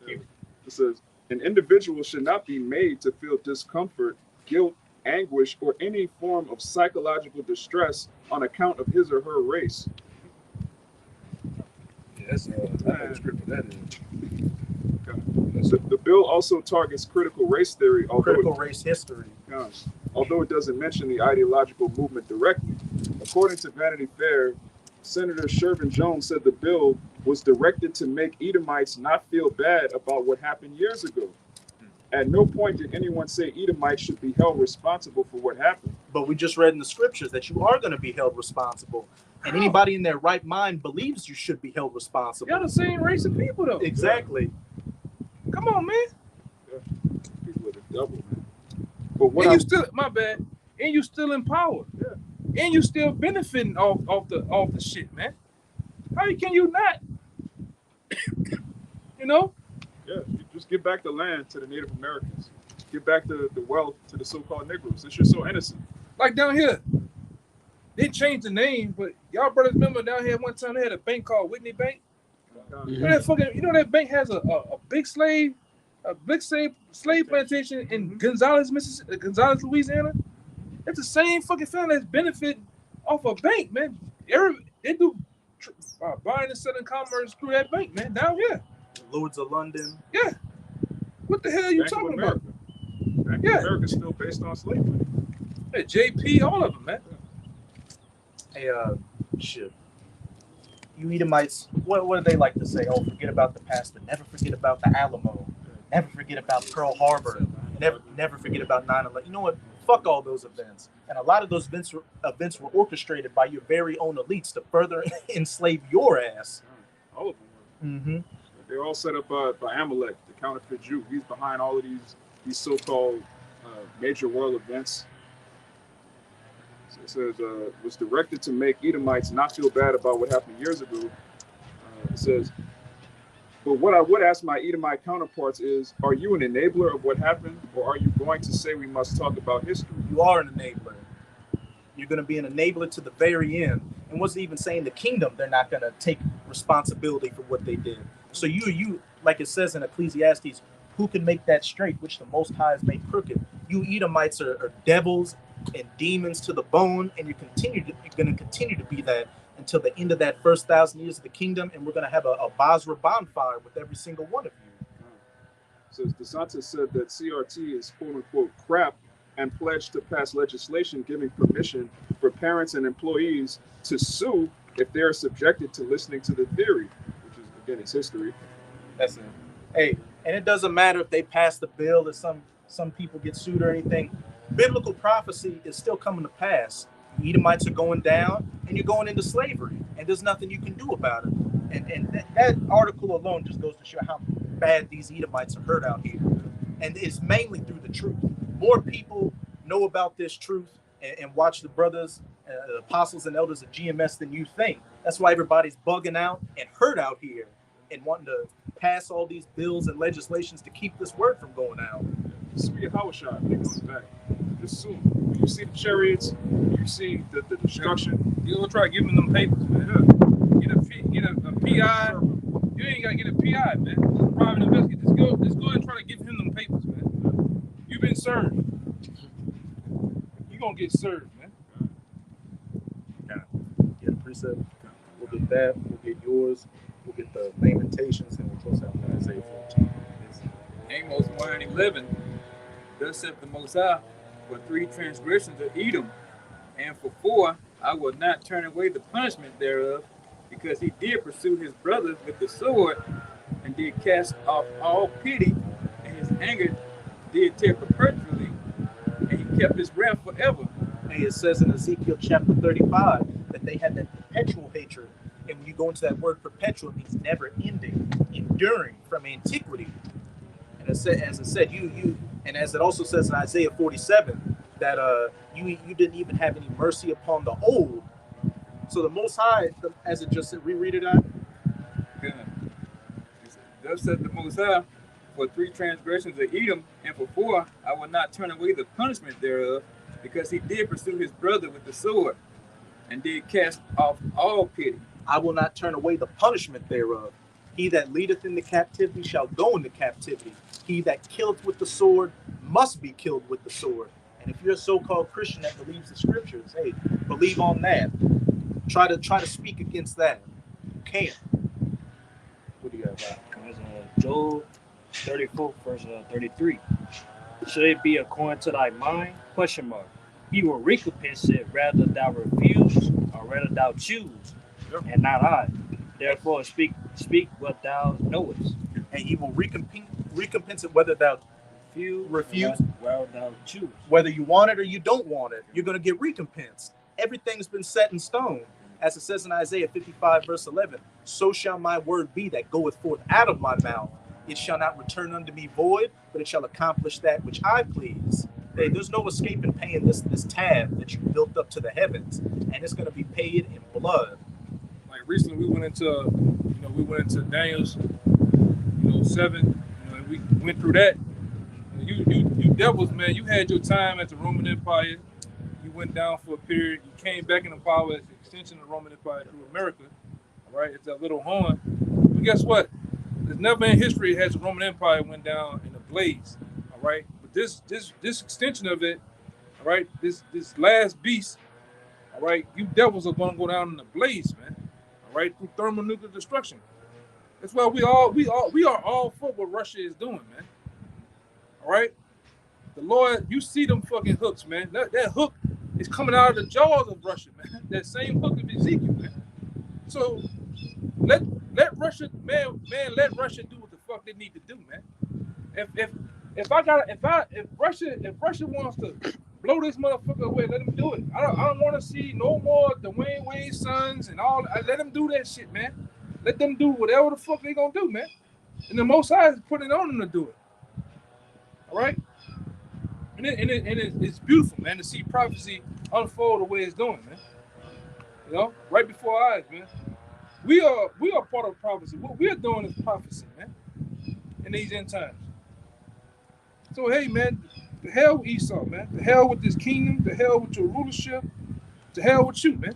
It says, an individual should not be made to feel discomfort, guilt, anguish, or any form of psychological distress on account of his or her race. That's I know the script for that is. The bill also targets critical race theory, Critical race history. although it doesn't mention the ideological movement directly. According to Vanity Fair, Senator Shervin Jones said the bill was directed to make Edomites not feel bad about what happened years ago. At no point did anyone say Edomites should be held responsible for what happened. But we just read in the scriptures that you are going to be held responsible. And anybody in their right mind believes you should be held responsible. Y'all the same race of people, though. Exactly. Come on, man. Yeah. People are the devil, man. But what And you still, my bad. And you still in power. Yeah. And you still benefiting off the shit, man. How can you not? You know? Yeah, you just give back the land to the Native Americans. Give back the wealth to the so-called Negroes. Since you're so innocent. Like down here, they changed the name, but y'all brothers remember down here one time they had a bank called Whitney Bank? You know that bank has a big slave plantation in Gonzales, Mississippi, Gonzales, Louisiana. It's the same fucking family that's benefiting off a bank, man. They do buying and selling commerce through that bank, man. Down here, Lords of London. yeah. What the hell are you talking about? Bank of America is still based on slavery. Hey, JP, all of them, man. Hey, shit. You Edomites, what do they like to say? Oh, forget about the past, but never forget about the Alamo. Never forget about Pearl Harbor. Never forget about 9/11. You know what? Fuck all those events. And a lot of those events were orchestrated by your very own elites to further enslave your ass. All of them were. Mm-hmm. They're all set up by Amalek, the counterfeit Jew. He's behind all of these so-called major world events. It says, was directed to make Edomites not feel bad about what happened years ago. It says, but what I would ask my Edomite counterparts is, are you an enabler of what happened, or are you going to say we must talk about history? You are an enabler. You're going to be an enabler to the very end. And what's even saying the kingdom, they're not going to take responsibility for what they did. So you, like it says in Ecclesiastes, who can make that straight, which the Most High has made crooked? You Edomites are devils and demons to the bone, and you're going to continue to be that until the end of that first 1,000 years of the kingdom, and we're going to have a Basra bonfire with every single one of you. So DeSantis said that CRT is quote-unquote crap and pledged to pass legislation giving permission for parents and employees to sue if they're subjected to listening to the theory, which is, again, it's history. That's it. Hey, and it doesn't matter if they pass the bill or some people get sued or anything. Biblical prophecy is still coming to pass. Edomites are going down, and you're going into slavery, and there's nothing you can do about it. And that article alone just goes to show how bad these Edomites are hurt out here. And it's mainly through the truth. More people know about this truth and watch the brothers, the apostles and elders of GMS than you think. That's why everybody's bugging out and hurt out here and wanting to pass all these bills and legislations to keep this word from going out. Sweet Hawashai, he comes back. Just soon. You see the chariots, you see the destruction. You gonna try giving them papers, man. Get a PI. You ain't gotta get a PI, man. Private investigator. Just go and try to give him them papers, man. You've been served. You gonna get served, man. Get a precept. We'll get that. We'll get yours. We'll get the Lamentations, and we'll close out with Isaiah 14. Amos 1:11. Thus saith the Most High, for 3 transgressions of Edom, and for 4 I will not turn away the punishment thereof, because he did pursue his brothers with the sword, and did cast off all pity, and his anger did tear perpetually, and he kept his wrath forever. And it says in Ezekiel chapter 35 that they had that perpetual hatred. And when you go into that word perpetual, it means never ending, enduring from antiquity. And as it said, you, and as it also says in Isaiah 47, that you didn't even have any mercy upon the old. So the Most High, as it just said, reread it out. Good. Thus saith the Most High, for 3 transgressions of Edom, and for 4 I will not turn away the punishment thereof, because he did pursue his brother with the sword, and did cast off all pity. I will not turn away the punishment thereof. He that leadeth into captivity shall go into captivity. He that killeth with the sword must be killed with the sword. And if you're a so-called Christian that believes the scriptures, hey, believe on that. Try to speak against that. You can't. you at, Bob? Because Job 34, verse 33. Should it be according to thy mind? Question mark. He will recompense it rather thou refuse or rather thou choose, Yep. and not I. Therefore speak what thou knowest. And he will recompense it whether thou refuse, Rather thou choose. whether you want it or you don't want it. You're going to get recompensed. Everything's been set in stone. As it says in Isaiah 55, verse 11, so shall my word be that goeth forth out of my mouth. It shall not return unto me void, but it shall accomplish that which I please. Hey, there's no escaping paying this tab that you built up to the heavens, and it's going to be paid in blood. Like recently, we went into Daniel's, 7. And we went through that. You devils, man. You had your time at the Roman Empire. You went down for a period. You came back into power as an extension of the Roman Empire through America. All right, it's that little horn. But guess what? There's never in history has the Roman Empire went down in a blaze. All right, but this extension of it, all right, this last beast, all right, you devils are gonna go down in a blaze, man. All right, through thermonuclear destruction. That's why we are all for what Russia is doing, man. All right, the Lord, you see them fucking hooks, man. That hook is coming out of the jaws of Russia, man. That same hook of Ezekiel, man. So let Russia, man, let Russia do what the fuck they need to do, man. If Russia wants to blow this motherfucker away, let them do it. I don't want to see no more Dwayne Wade's sons and all. Let them do that shit, man. Let them do whatever the fuck they gonna do, man. And the Most High is putting it on them to do it. All right. And it's beautiful, man, to see prophecy unfold the way it's doing, man. You know, right before our eyes, man. We are part of prophecy. What we're doing is prophecy, man, in these end times. So hey, man, the hell with Esau, man. The hell with this kingdom. The hell with your rulership. The hell with you, man.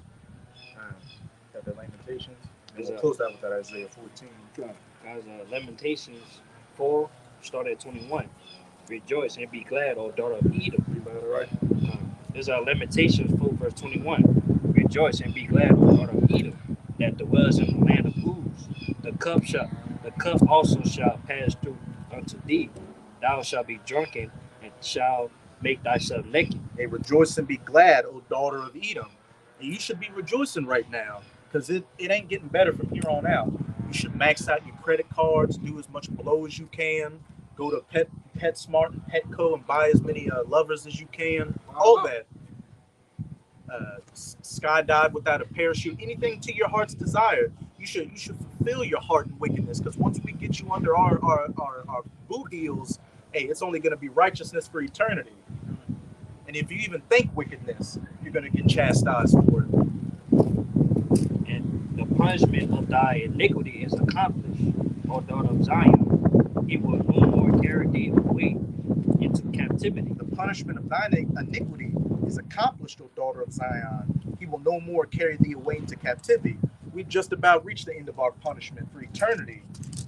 Got the Lamentations. Is We'll close out with that Isaiah 14. Guys, Lamentations 4, start at 21. Rejoice and be glad, O daughter of Edom. Right. There's Lamentations 4, verse 21. Rejoice and be glad, O daughter of Edom, that dwells in the land of Uz. The cup also shall pass through unto thee. Thou shalt be drunken and shalt make thyself naked. Hey, rejoice and be glad, O daughter of Edom. And you should be rejoicing right now, because it ain't getting better from here on out. You should max out your credit cards, do as much blow as you can, go to PetSmart and Petco and buy as many lovers as you can. All that. Skydive without a parachute, anything to your heart's desire. You should fulfill your heart in wickedness, because once we get you under our boot heels, hey, it's only going to be righteousness for eternity. And if you even think wickedness, you're going to get chastised for it. And the punishment of thy iniquity is accomplished, O daughter of Zion. He will no more carry thee away into captivity. The punishment of thine iniquity is accomplished, O daughter of Zion. He will no more carry thee away into captivity. We just about reached the end of our punishment for eternity.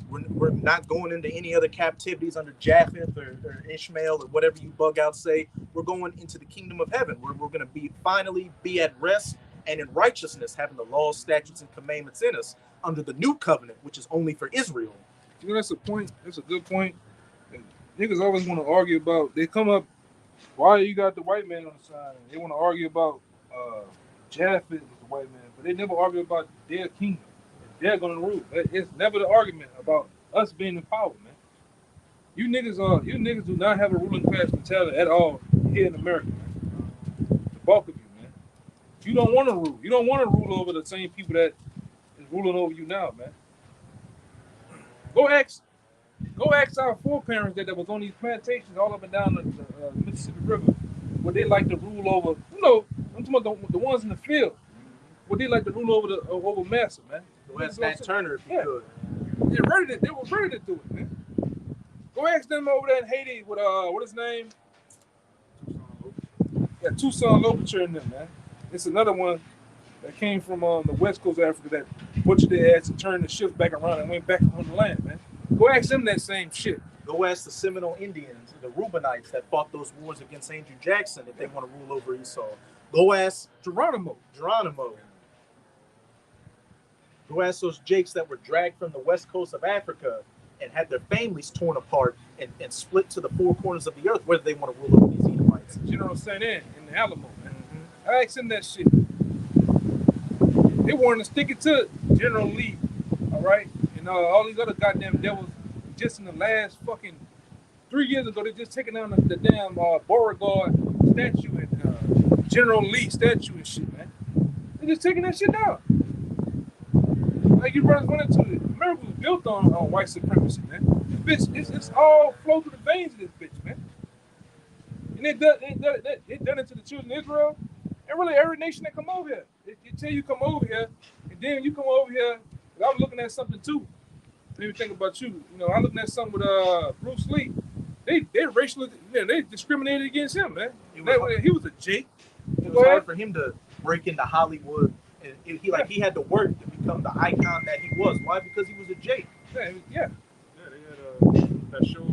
We're not going into any other captivities under Japheth or Ishmael or whatever you bug out say. We're going into the kingdom of heaven, where we're going to finally be at rest and in righteousness, having the laws, statutes, and commandments in us under the new covenant, which is only for Israel. You know, that's a point. That's a good point. And niggas always want to argue about. They come up. Why you got the white man on the side? And they want to argue about Japheth is the white man, but they never argue about their kingdom. They're gonna rule. It's never the argument about us being in power, man. You niggas do not have a ruling class mentality at all here in America, man. The bulk of you, man. You don't want to rule. You don't want to rule over the same people that is ruling over you now, man. Go ask our foreparents that was on these plantations all up and down the Mississippi River, what they like to rule over. You know, I'm talking about the ones in the field. What they like to rule over massa, man. Go ask Nat Turner if you could. They were ready to do it, man. Go ask them over there in Haiti with what his name? Yeah, Tucson Louverture in them, man. It's another one that came from the west coast of Africa that butchered their ass and turned the ships back around and went back on the land, man. Go ask them that same shit. Go ask the Seminole Indians, the Reubenites that fought those wars against Andrew Jackson if they want to rule over Esau. Go ask Geronimo. Go ask those Jakes that were dragged from the west coast of Africa and had their families torn apart and split to the four corners of the earth, whether they want to rule over these Edomites. You know what I'm saying? In the Alamo, man. I asked him that shit. They wanted to stick it to General Lee, all right? And all these other goddamn devils just in the last fucking 3 years ago, they just taking down the damn Beauregard statue and General Lee statue and shit, man. They just taking that shit down. Like you brothers went into it. America was built on white supremacy, man. This bitch, it's all flow through the veins of this bitch, man. And they done it to the children of Israel, and really every nation that come over here. They tell you come over here, and then you come over here. I was looking at something too. Made me think about you. You know, I'm looking at something with Bruce Lee. They racially, they discriminated against him, man. He was a Jake. It was hard for him to break into Hollywood, and he had to work to become the icon that he was. Why? Because he was a Jake. Yeah. They had that show,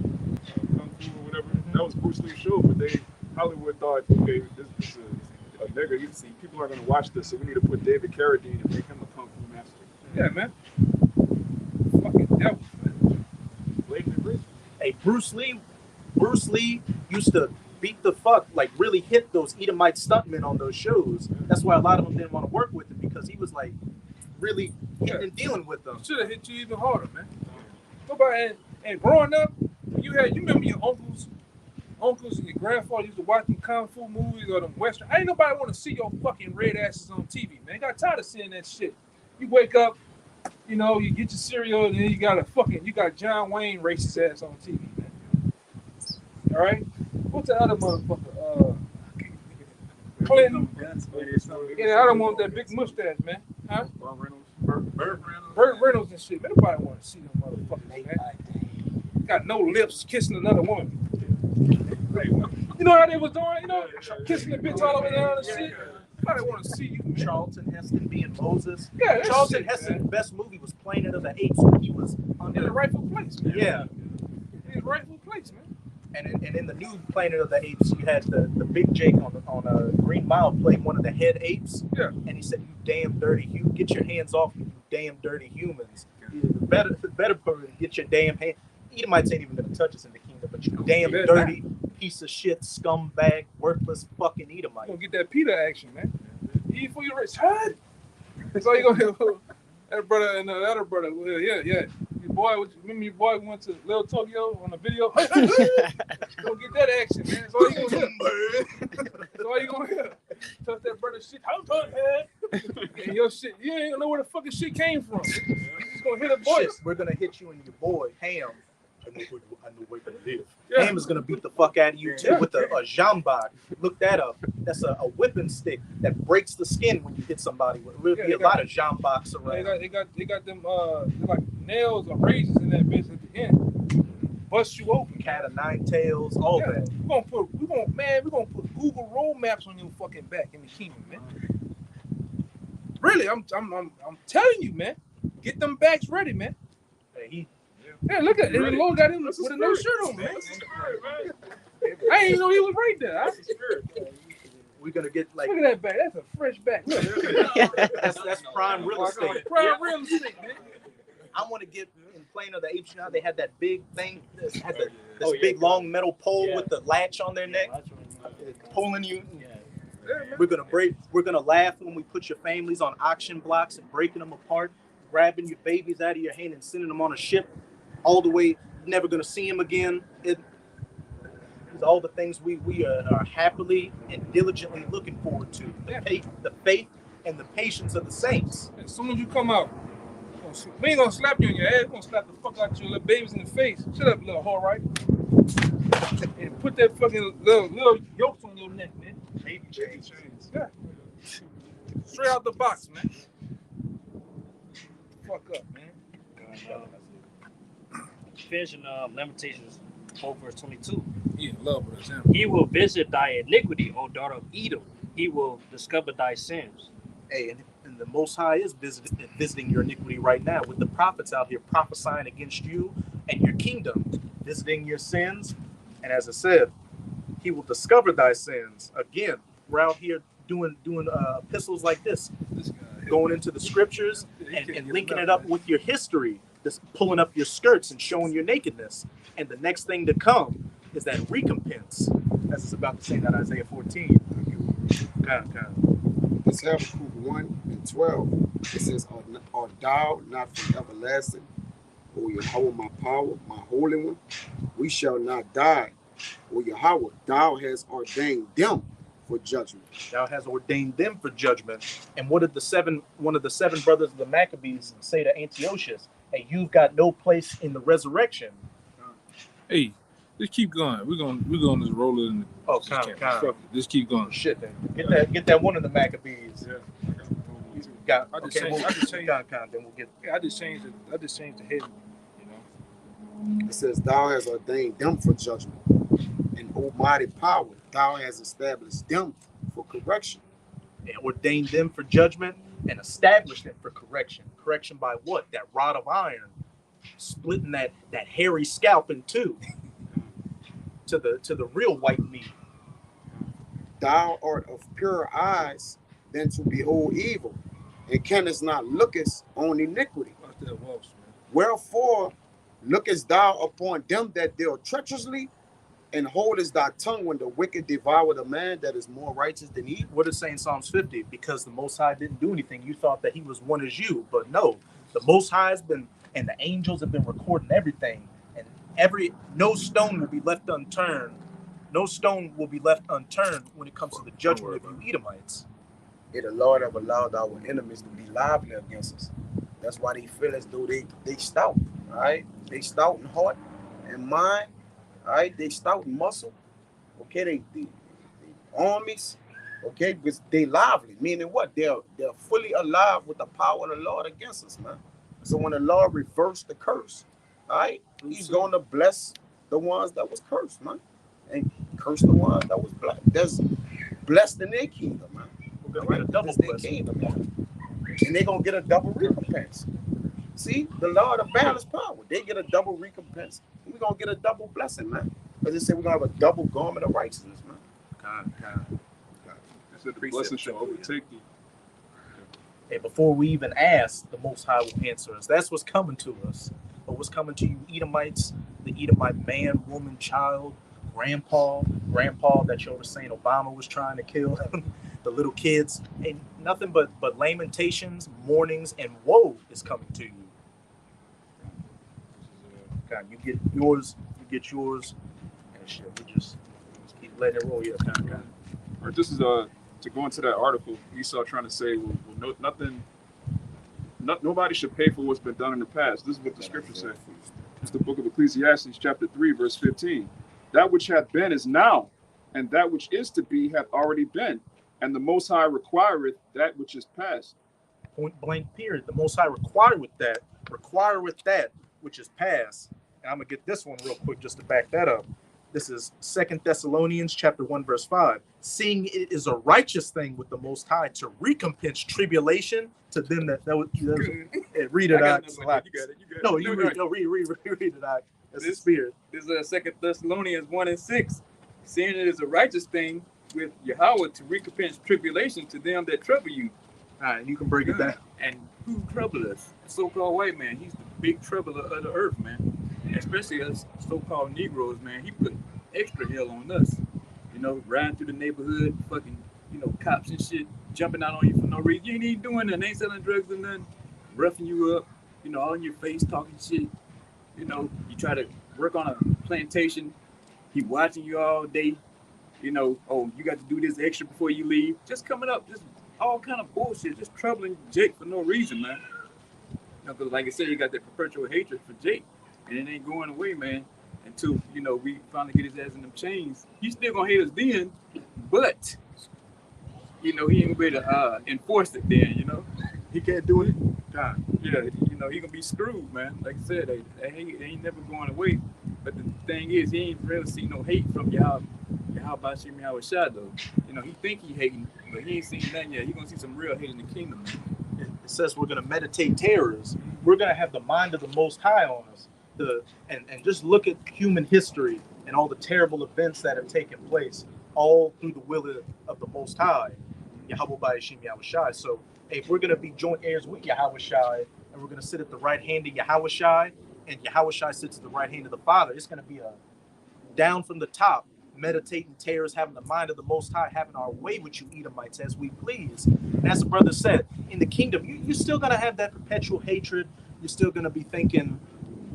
Kung Fu or whatever. That was Bruce Lee's show, but Hollywood thought, okay, this is a nigga. You see, people are gonna watch this, so we need to put David Carradine and make him a Kung Fu master. Yeah, man. Fucking devils, man. Hey, Bruce Lee used to beat the fuck, like really hit those Edomite stuntmen on those shows. That's why a lot of them didn't want to work with him, because he was like really hitting and dealing with them. Should have hit you even harder, man. Nobody, and growing up, you remember your uncles and your grandfather used to watch them Kung Fu movies or them Western. Ain't nobody want to see your fucking red asses on TV, man. Got tired of seeing that shit. You wake up, you get your cereal, and then you got John Wayne racist ass on TV, man. All right? What's the other motherfucker? Clinton. Yeah, the other one with that big mustache, man. Huh? Burt Reynolds and shit. Man, nobody want to see them motherfuckers, man. Got no lips kissing another woman. You know how they was doing? Kissing the bitch all over there and shit. Nobody want to see you, man. Charlton Heston being Moses. Yeah, Charlton Heston's best movie was Planet of the Apes when he was in the rightful place, man. Yeah. In his rightful place, man. And in the new Planet of the Apes, you had the big Jake on Green Mile play one of the head apes. Yeah. And he said, "You damn dirty human, get your hands off me, you damn dirty humans. The better part, get your damn hand." Edomites ain't even gonna touch us in the kingdom, but you damn dirty piece of shit, scumbag, worthless fucking Edomite. You gonna get that Peter action, man. Eat for your rich head. That's all you gonna do. That brother and the other brother, yeah. Your boy, remember your boy went to Little Tokyo on the video? Go get that action, man. That's all you gonna hear. That's all you gonna hear. Touch that brother's shit. How touch head? And your shit, you ain't gonna know where the fucking shit came from. You just gonna hit a voice. Shit, we're gonna hit you and your boy, Ham. I know where to live. Yeah. Ham is gonna beat the fuck out of you too with a jambak. Look that up. That's a whipping stick that breaks the skin when you hit somebody with. There'll be a lot of jambaks around. They got them like nails or razors in that bitch at the end. Bust you open. Cat of nine tails, all that. We're gonna put Google road maps on your fucking back in the kingdom, man. Really, I'm telling you, man. Get them backs ready, man. Hey, Yeah, look at it. The Lord got him with a no shirt on, man. I didn't even know he was right there. we're gonna get like. Look at that back. That's a fresh back. That's prime real estate. Prime real estate, man. I want to get in Planet of the Apes. They had that big thing. This big long metal pole with the latch on their neck, pulling you. We're gonna laugh when we put your families on auction blocks and breaking them apart, grabbing your babies out of your hand and sending them on a ship all the way. Never gonna see them again. These are all the things we are happily and diligently looking forward to. The faith and the patience of the saints. As soon as you come out, we ain't gonna slap you in your ass. We're gonna slap the fuck out your little babies in the face. Shut up, little whore, right? And put that fucking little yolks on your neck, man. Baby chains. Yeah. Straight out the box, man. Fuck up, man. Finishing Lamentations 4 verse 22. Yeah, love with us. He will visit thy iniquity, O daughter of Edom. He will discover thy sins. Hey, and the Most High is visiting your iniquity right now with the prophets out here prophesying against you and your kingdom, visiting your sins. And as I said, he will discover thy sins. Again, we're out here doing epistles like this. This guy going into the scriptures and linking it up with your history, just pulling up your skirts and showing your nakedness. And the next thing to come is that recompense, as it's about to say in Isaiah 14. This Habakkuk 1:12. It says, Art thou not from everlasting, O Yahweh, my power, my holy one? We shall not die. O Yahweh, thou hast ordained them for judgment. Thou hast ordained them for judgment. And what did one of the seven brothers of the Maccabees say to Antiochus? Hey, you've got no place in the resurrection. Hey, just keep going. We're gonna just roll it in the just keep going. Shit, then get that one of the Maccabees. Yeah. I just changed the heading, you know. It says, Thou hast ordained them for judgment, and almighty power, thou hast established them for correction. And ordained them for judgment and established them for correction. Correction by what? That rod of iron, splitting that hairy scalp in two to the real white meat. Thou art of purer eyes than to behold evil, and canst not lookest on iniquity. Wherefore lookest thou upon them that deal treacherously, and holdest thy tongue when the wicked devour the man that is more righteous than he? What is saying Psalms 50? Because the Most High didn't do anything, you thought that he was one as you. But no, the Most High has been, and the angels have been recording everything. And no stone will be left unturned. No stone will be left unturned when it comes to the judgment of you Edomites. The Lord have allowed our enemies to be lively against us. That's why they feel as though they stout, all right? They stout in heart and mind, all right? They stout in muscle, okay? They armies, okay? Because they lively, meaning what? They're fully alive with the power of the Lord against us, man. So when the Lord reversed the curse, all right, he's going to bless the ones that was cursed, man, and curse the ones that was blessed. That's blessed in their kingdom, man. We're going to get a double blessing. And they're going to get a double recompense. See, the Lord of balance power. They get a double recompense. We're going to get a double blessing, man. As they say, we're going to have a double garment of righteousness, man. God. They said the blessing shall overtake thee. And before we even ask, the Most High will answer us. That's what's coming to us. But what's coming to you Edomites, the Edomite man, woman, child, grandpa that you were saying Obama was trying to kill, the little kids, and nothing but lamentations, mournings, and woe is coming to you. God, you get yours, and shit. We just keep letting it roll. Yeah, kind. All right, this is to go into that article. Esau trying to say, nobody should pay for what's been done in the past. This is what the scripture says. It's the book of Ecclesiastes, chapter 3, verse 15. That which hath been is now, and that which is to be hath already been. And the Most High requireth that which is past. Point blank period. The Most High requireth that which is past. And I'm going to get this one real quick just to back that up. This is 2 Thessalonians chapter 1, verse 5. Seeing it is a righteous thing with the Most High to recompense tribulation to them that read it out. You got it. No, you read it out. That's the spirit. This is 2 Thessalonians 1:6. Seeing it is a righteous thing with Yahweh to recompense tribulation to them that trouble you. All right, you can break it down. And who troubled us? The so-called white man. He's the big troubler of the earth, man. Especially us so-called Negroes, man. He put extra hell on us. You know, riding through the neighborhood, fucking, cops and shit, jumping out on you for no reason. You ain't even doing nothing. Ain't selling drugs or nothing. Roughing you up, all in your face, talking shit. You try to work on a plantation. He watching you all day. Oh, you got to do this extra before you leave. Just coming up, just all kind of bullshit, just troubling Jake for no reason, man. Because like I said, you got that perpetual hatred for Jake, and it ain't going away, man, until, we finally get his ass in them chains. He's still going to hate us then, but, he ain't going to be able to enforce it then, He can't do it. God. Yeah, he going to be screwed, man. Like I said, they ain't never going away. But the thing is, he ain't really seen no hate from Yahweh Bashim Yahweh Shah, though. He think he hating, but he ain't seen nothing yet. He gonna see some real hate in the kingdom, man. It says we're gonna meditate terrors. We're gonna have the mind of the Most High on us. And just look at human history and all the terrible events that have taken place, all through the will of the Most High. Yahweh Ba'ashim Yahushai. So, hey, if we're going to be joint heirs with Yahushai, and we're going to sit at the right hand of Yahushai, and Yahushai sits at the right hand of the Father, it's going to be a down from the top, meditating tears, having the mind of the Most High, having our way with you, Edomites, as we please. And as the brother said, in the kingdom, you're still going to have that perpetual hatred. You're still going to be thinking,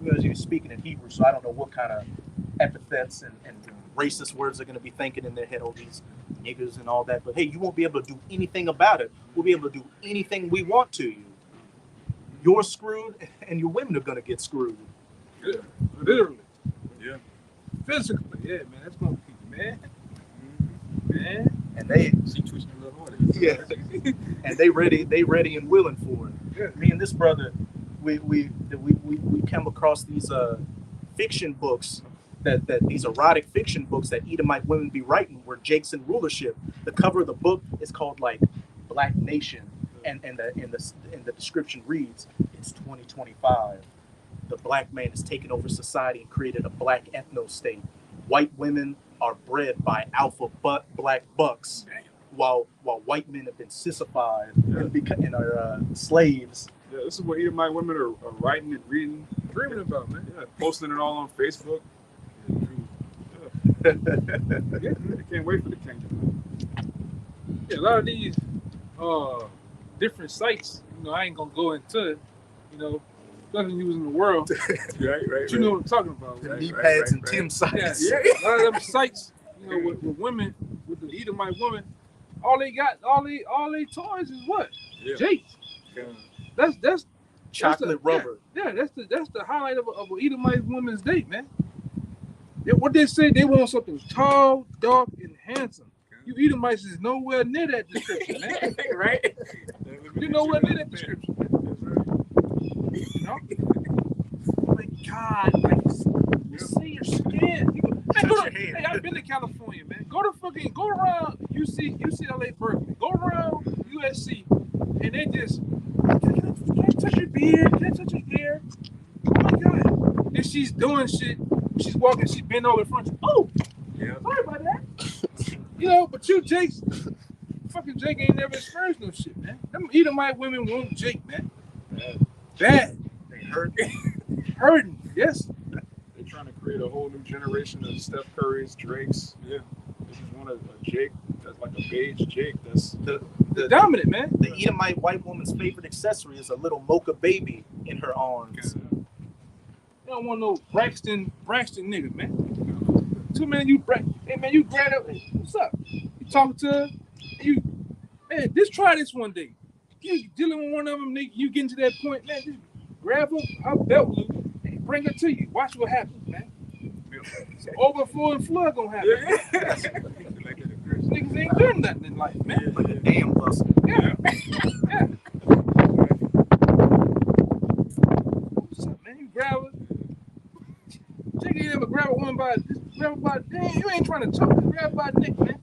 you're speaking in Hebrew, so I don't know what kind of epithets and racist words they're going to be thinking in their head, all these niggers and all that. But hey, you won't be able to do anything about it. We'll be able to do anything we want to you. You're screwed, and your women are going to get screwed. Yeah, literally. Yeah. Physically, yeah, man. That's going to be, man. And they, She twitching a little harder. yeah, and they ready and willing for it. Yeah. Me and this brother, we come across these fiction books that these erotic fiction books that Edomite women be writing, where Jake's in rulership. The cover of the book is called like Black Nation, and the description reads, it's 2025. The black man has taken over society and created a black ethno-state. White women are bred by alpha black bucks, while white men have been sissified and are slaves. Yeah, this is what Edomite women are writing and reading, Dreaming about, man. yeah, posting it all on Facebook. Yeah. They can't wait for the kingdom. Yeah, a lot of these different sites, I ain't gonna go into it, nothing used in the world. Right. But you know what I'm talking about. The Right? knee pads and Tim sites. Yeah. A lot of them sites, with women, with the Edomite women, all they toys is what? Yeah. Jake. That's Chocolate rubber. Yeah, that's the highlight of an Edomite woman's date, man. What they say, they want something tall, dark, and handsome. You Edomites is nowhere near that description, man. Right? You're nowhere near that description. Oh my God, like you see your skin. Hey, I've been to California, man. Go around UCLA Berkeley. Go around USC, and they just can't touch your beard, can't touch your hair. Oh my God. And she's doing shit. She's walking, she bent over in front. Oh, yeah. Sorry about that. But you, Jake, fucking Jake ain't never experienced no shit, man. Them Edomite women want Jake, man. Bad. They hurt. Hurting, yes. They're trying to create a whole new generation of Steph Curry's, Drake's. Yeah. This is one of a Jake that's like a beige Jake. That's the dominant, man. The Edomite white woman's favorite accessory is a little mocha baby in her arms. You don't want no Braxton nigga, man. Too many you hey man, you grab up. Hey, what's up? You talking to her? Man, just try this one day. You dealing with one of them, nigga, you getting to that point, man, just grab her belt loop and bring her to you. Watch what happens, man. So overflow and flood gonna happen. Yeah. Niggas ain't doing nothing in life, man. Like a damn bustle. Yeah. Yeah. What's up, man? You grab her. Jake ain't ever grab a woman by damn, you ain't trying to choke her, grab by the neck, man.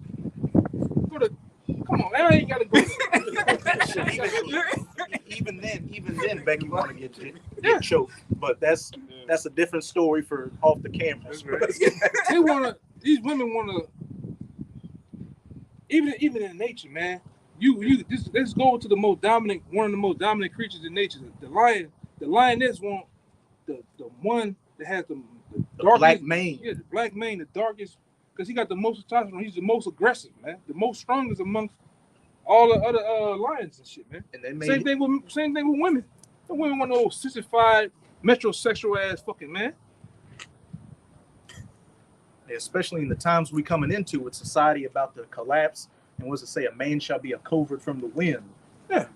Come on, I ain't gotta go. Even then, Becky want to get choked, but that's a different story for off the cameras. These women wanna, even in nature, man. Let's go to one of the most dominant creatures in nature. The lion. The lioness want the one that has the darkest black mane. Yeah, the black mane, the darkest, because he got the most testosterone. He's the most aggressive, man. The most strongest amongst all the other lions and shit, man. And they made same thing with women. The women want no sissified, metrosexual ass fucking man. Especially in the times we coming into with society about to collapse. And what's it say? A man shall be a covert from the wind. Yeah,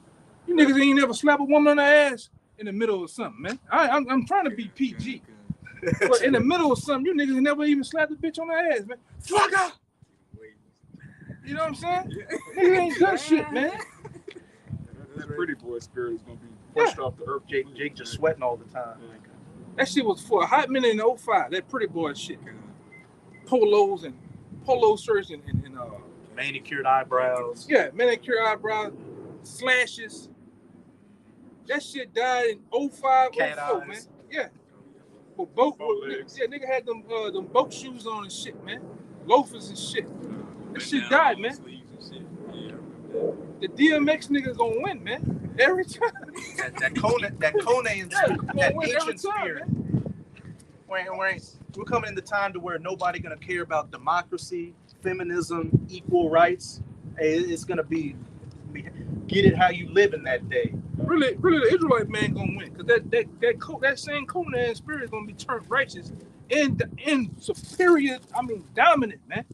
you niggas ain't never slap a woman on the ass in the middle of something, man. I'm trying to be PG. But in the middle of something, you niggas never even slapped a bitch on the ass, man. Fuck up. You know what I'm saying? Niggas ain't done shit, man. That pretty boy spirit is gonna be pushed off the earth. Jake just sweating all the time. That shit was for a hot minute in 05. That pretty boy shit. Polos and polo shirts and manicured eyebrows. Yeah, manicured eyebrows, slashes. That shit died in 05, Cat 04, eyes. man. Yeah. For boat legs. Yeah, nigga had them boat shoes on and shit, man. Loafers and shit. That shit died, man. Yeah. the DMX niggas gonna win, man. Every time. That Conan that ancient spirit. We're coming in the time to where nobody gonna care about democracy, feminism, equal rights. Hey, it's gonna be get it how you live in that day. Really, the Israelite man gonna win, cause that same Conan spirit is gonna be turned righteous and superior. I mean, dominant, man.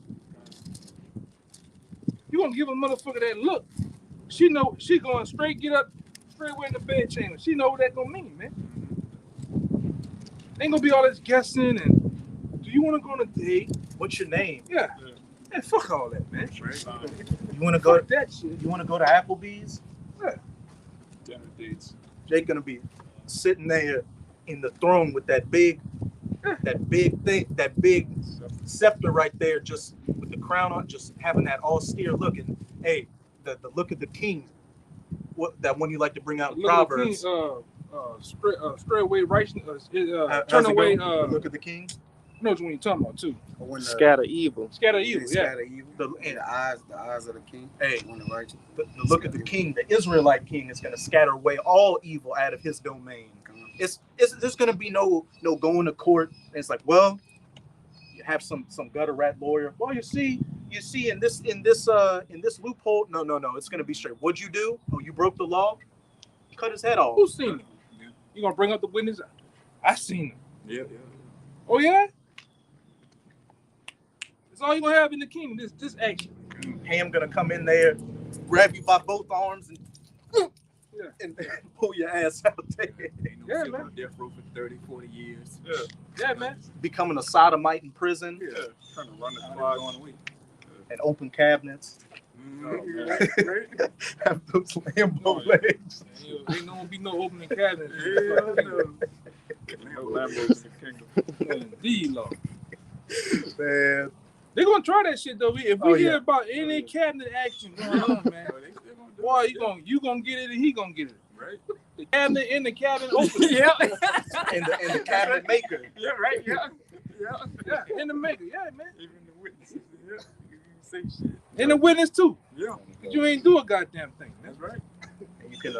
You gonna give a motherfucker that look? She know she going straight get up, straight away in the bed chamber. She know what that gonna mean, man. Ain't gonna be all this guessing and do you want to go on a date? What's your name? Yeah. Man, fuck all that, man. You want to go Fuck that shit. You want to go to Applebee's? Yeah. Dinner dates. Jake gonna be sitting there in the throne with that big scepter right there, just with the crown on, just having that austere look. And hey, the look of the king, that one you like to bring out in Proverbs. Straight away righteousness. Turn away. Look at the king. Knows what you're talking about too. Scatter evil. Scatter evil. Yeah. Scatter evil. The eyes of the king. Hey, When the righteous. the look of the king, the Israelite king, is going to scatter away all evil out of his domain. There's going to be no going to court. It's like, well, you have some gutter rat lawyer. Well, you see in this loophole. No. It's going to be straight. What'd you do? Oh, you broke the law. Cut his head off. Who's seen him? You gonna bring up the witness? I seen him. Yeah. Oh yeah. That's all you gonna have in the kingdom. This action. Ham gonna come in there, grab you by both arms, and pull your ass out there. Yeah, Sit man. on death row for 30, 40 years. Yeah, man. Becoming a sodomite in prison. Yeah. Trying to run the Going clock. a week. And open cabinets. Right. Have those Lambo legs. Ain't gonna be no opening cabinet. Lambos in the kingdom. Indeed, Lord. Man. They gonna try that shit though. If we hear Yeah. about any cabinet action going on, man, boy, you gonna get it and he gonna get it. Right. The cabinet in the cabinet open. Yeah. And the cabinet maker. Yeah, right. Yeah. Yeah, in the maker. Yeah, man. Even the witnesses. Yeah. You can say shit. And the witness too. Yeah. But you ain't do a goddamn thing, man. That's right. And you can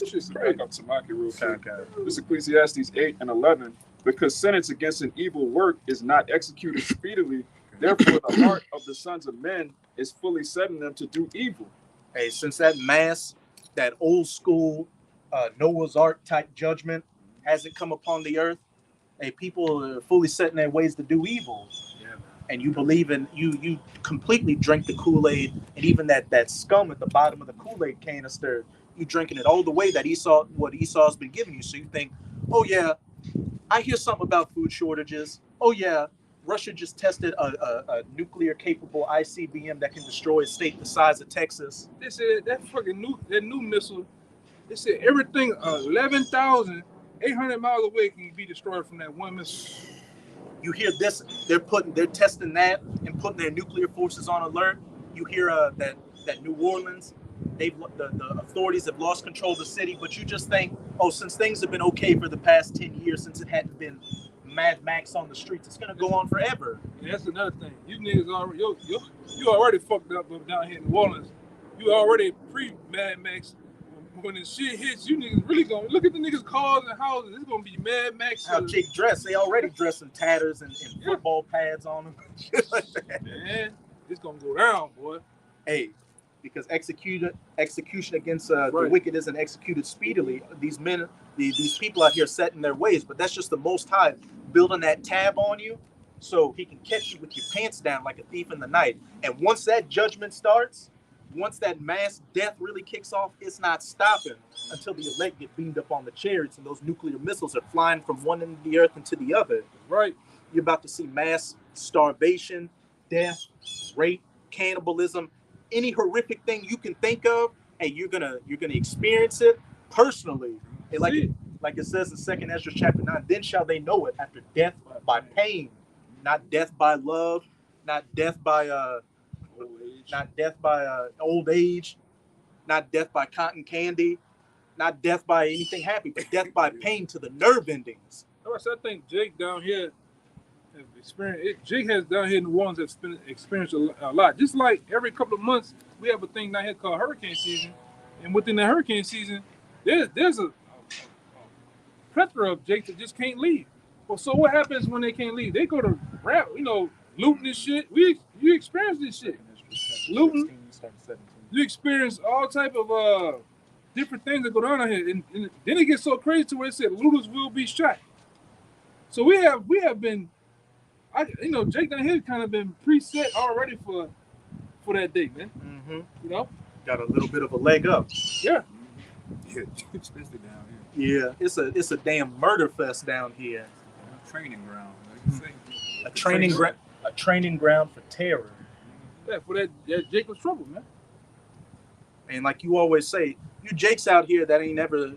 Just back up to Maki real quick. Okay. This is Ecclesiastes 8 and 11. Because sentence against an evil work is not executed speedily, therefore the heart of the sons of men is fully set in them to do evil. Hey, since that old school Noah's Ark type judgment hasn't come upon the earth, hey, people are fully set in their ways to do evil. Yeah, man. And you believe in you completely drink the Kool-Aid, and even that scum at the bottom of the Kool-Aid canister, you drinking it all the way that Esau's been giving you. So you think, oh yeah, I hear something about food shortages. Oh yeah, Russia just tested a nuclear capable ICBM that can destroy a state the size of Texas. They said that new missile. They said everything 11,800 miles away can be destroyed from that one missile. You hear this? They're testing that and putting their nuclear forces on alert. You hear that New Orleans, the authorities have lost control of the city, but you just think, oh, since things have been okay for the past 10 years, since it hadn't been Mad Max on the streets, it's gonna go on forever. And that's another thing. You niggas already you already fucked up down here in New Orleans. You already pre-Mad Max. When the shit hits, you niggas really gonna look at the niggas' cars and houses. It's gonna be Mad Max. How Jake dress? They already dress in tatters and football pads on them. Shit like that. Man, it's gonna go down, boy. Hey, because execution against the wicked isn't executed speedily. These men, these people out here set in their ways, but that's just the Most High building that tab on you, so He can catch you with your pants down like a thief in the night. And once that judgment starts, once that mass death really kicks off, it's not stopping until the elect get beamed up on the chariots and those nuclear missiles are flying from one end of the earth into the other. Right. You're about to see mass starvation, death, rape, cannibalism, any horrific thing you can think of. Hey, you're gonna experience it personally. And like it says in 2 Ezra chapter 9, then shall they know it after death by pain, not death by love, not death by old age, not death by cotton candy, not death by anything happy, but death by pain to the nerve endings. I think Jake down here has experienced it. Jake has down here in New Orleans has experienced a lot. Just like every couple of months, we have a thing down here called hurricane season, and within the hurricane season, there's a plethora of jakes that just can't leave. Well, so what happens when they can't leave? They go to looting this shit. You experience this shit, looting. You experience all type of different things that go down out here, and then it gets so crazy to where it said looters will be shot. So we have been, Jake down here kind of been preset already for that day, man. Mm-hmm. You know, got a little bit of a leg up. yeah. Yeah, especially down Yeah, here. it's a damn murder fest down here. Training ground, like you say. A training ground for terror. Yeah, for that Jacob's trouble, man. And like you always say, you Jakes out here that ain't never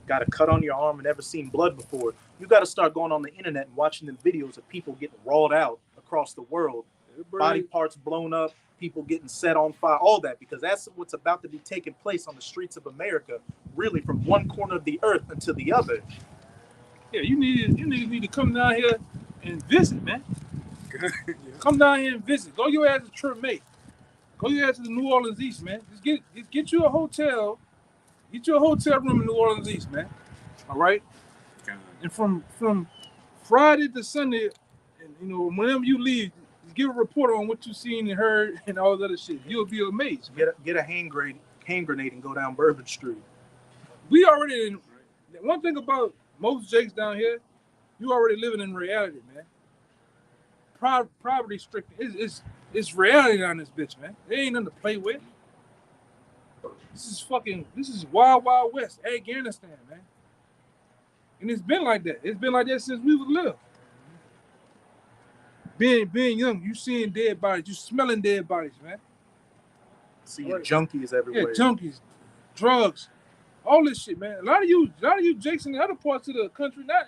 got a cut on your arm and never seen blood before, you got to start going on the internet and watching the videos of people getting rawed out across the world, body parts blown up, people getting set on fire, all that, because that's what's about to be taking place on the streets of America, really from one corner of the earth until the other. Yeah, you need to come down here and visit, man. Yeah. Come down here and visit. Go your ass to Tremay. Go your ass to the New Orleans East, man. Just get you a hotel. Get you a hotel room in New Orleans East, man. All right. And from Friday to Sunday, and whenever you leave, just give a report on what you seen and heard and all that other shit. You'll be amazed. Get a hand grenade and go down Bourbon Street. We already. One thing about most Jakes down here, you already living in reality, man. Poverty stricken. It's reality on this bitch, man. There ain't nothing to play with. This is wild west, Afghanistan, man. And it's been like that. It's been like that since we was little. Being young, you seeing dead bodies, you smelling dead bodies, man. Seeing junkies everywhere. Yeah, junkies, drugs, all this shit, man. A lot of you Jakes in the other parts of the country, not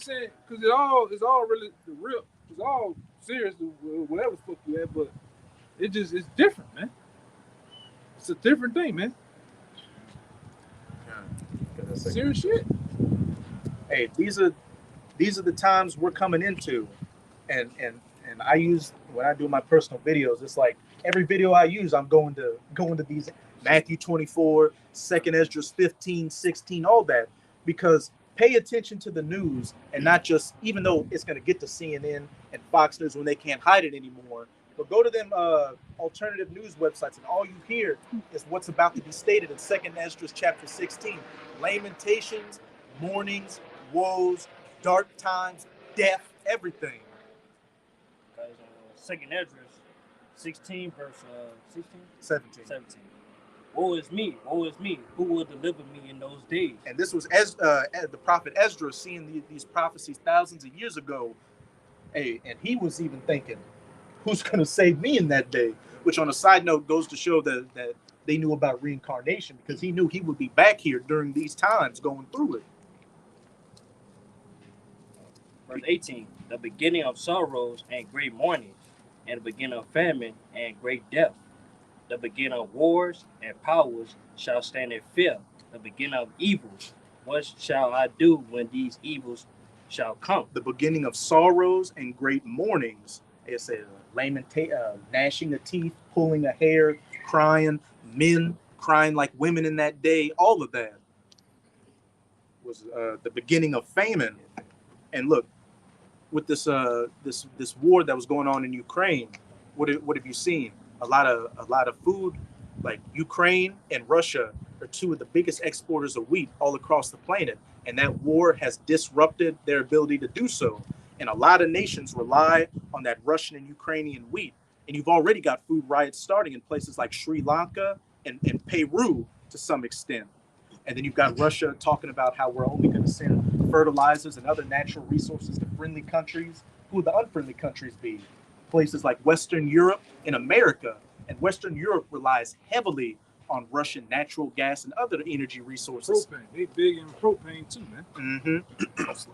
saying because it's all really the real. It's all serious, whatever the fuck you at, but it's different, man. It's a different thing, man. Yeah. Serious shit. Hey, these are the times we're coming into, and I use when I do my personal videos. It's like every video I use, I'm going to these Matthew 24, 2nd Esdras 15, 16, all that, because pay attention to the news and not just, even though it's going to get to CNN and Fox News when they can't hide it anymore, but go to them alternative news websites and all you hear is what's about to be stated in 2nd Esdras chapter 16. Lamentations, mournings, woes, dark times, death, everything. Because 2nd Esdras 16 verse 17. Woe is me, who will deliver me in those days? And this was the prophet Ezra seeing these prophecies thousands of years ago. Hey, and he was even thinking, who's going to save me in that day? Which on a side note goes to show that they knew about reincarnation, because he knew he would be back here during these times going through it. Verse 18, the beginning of sorrows and great mourning, and the beginning of famine and great death. The beginning of wars and powers shall stand in fear. The beginning of evils. What shall I do when these evils shall come? The beginning of sorrows and great mournings. It says gnashing of teeth, pulling a hair, crying, men crying like women in that day. All of that was the beginning of famine. And look, with this war that was going on in Ukraine, what have you seen? A lot of food, like Ukraine and Russia are two of the biggest exporters of wheat all across the planet, and that war has disrupted their ability to do so. And a lot of nations rely on that Russian and Ukrainian wheat, and you've already got food riots starting in places like Sri Lanka and Peru to some extent. And then you've got Russia talking about how we're only going to send fertilizers and other natural resources to friendly countries. Who would the unfriendly countries be? Places like Western Europe and America. And Western Europe relies heavily on Russian natural gas and other energy resources. Propane. They big in propane too, man. Mm-hmm. What's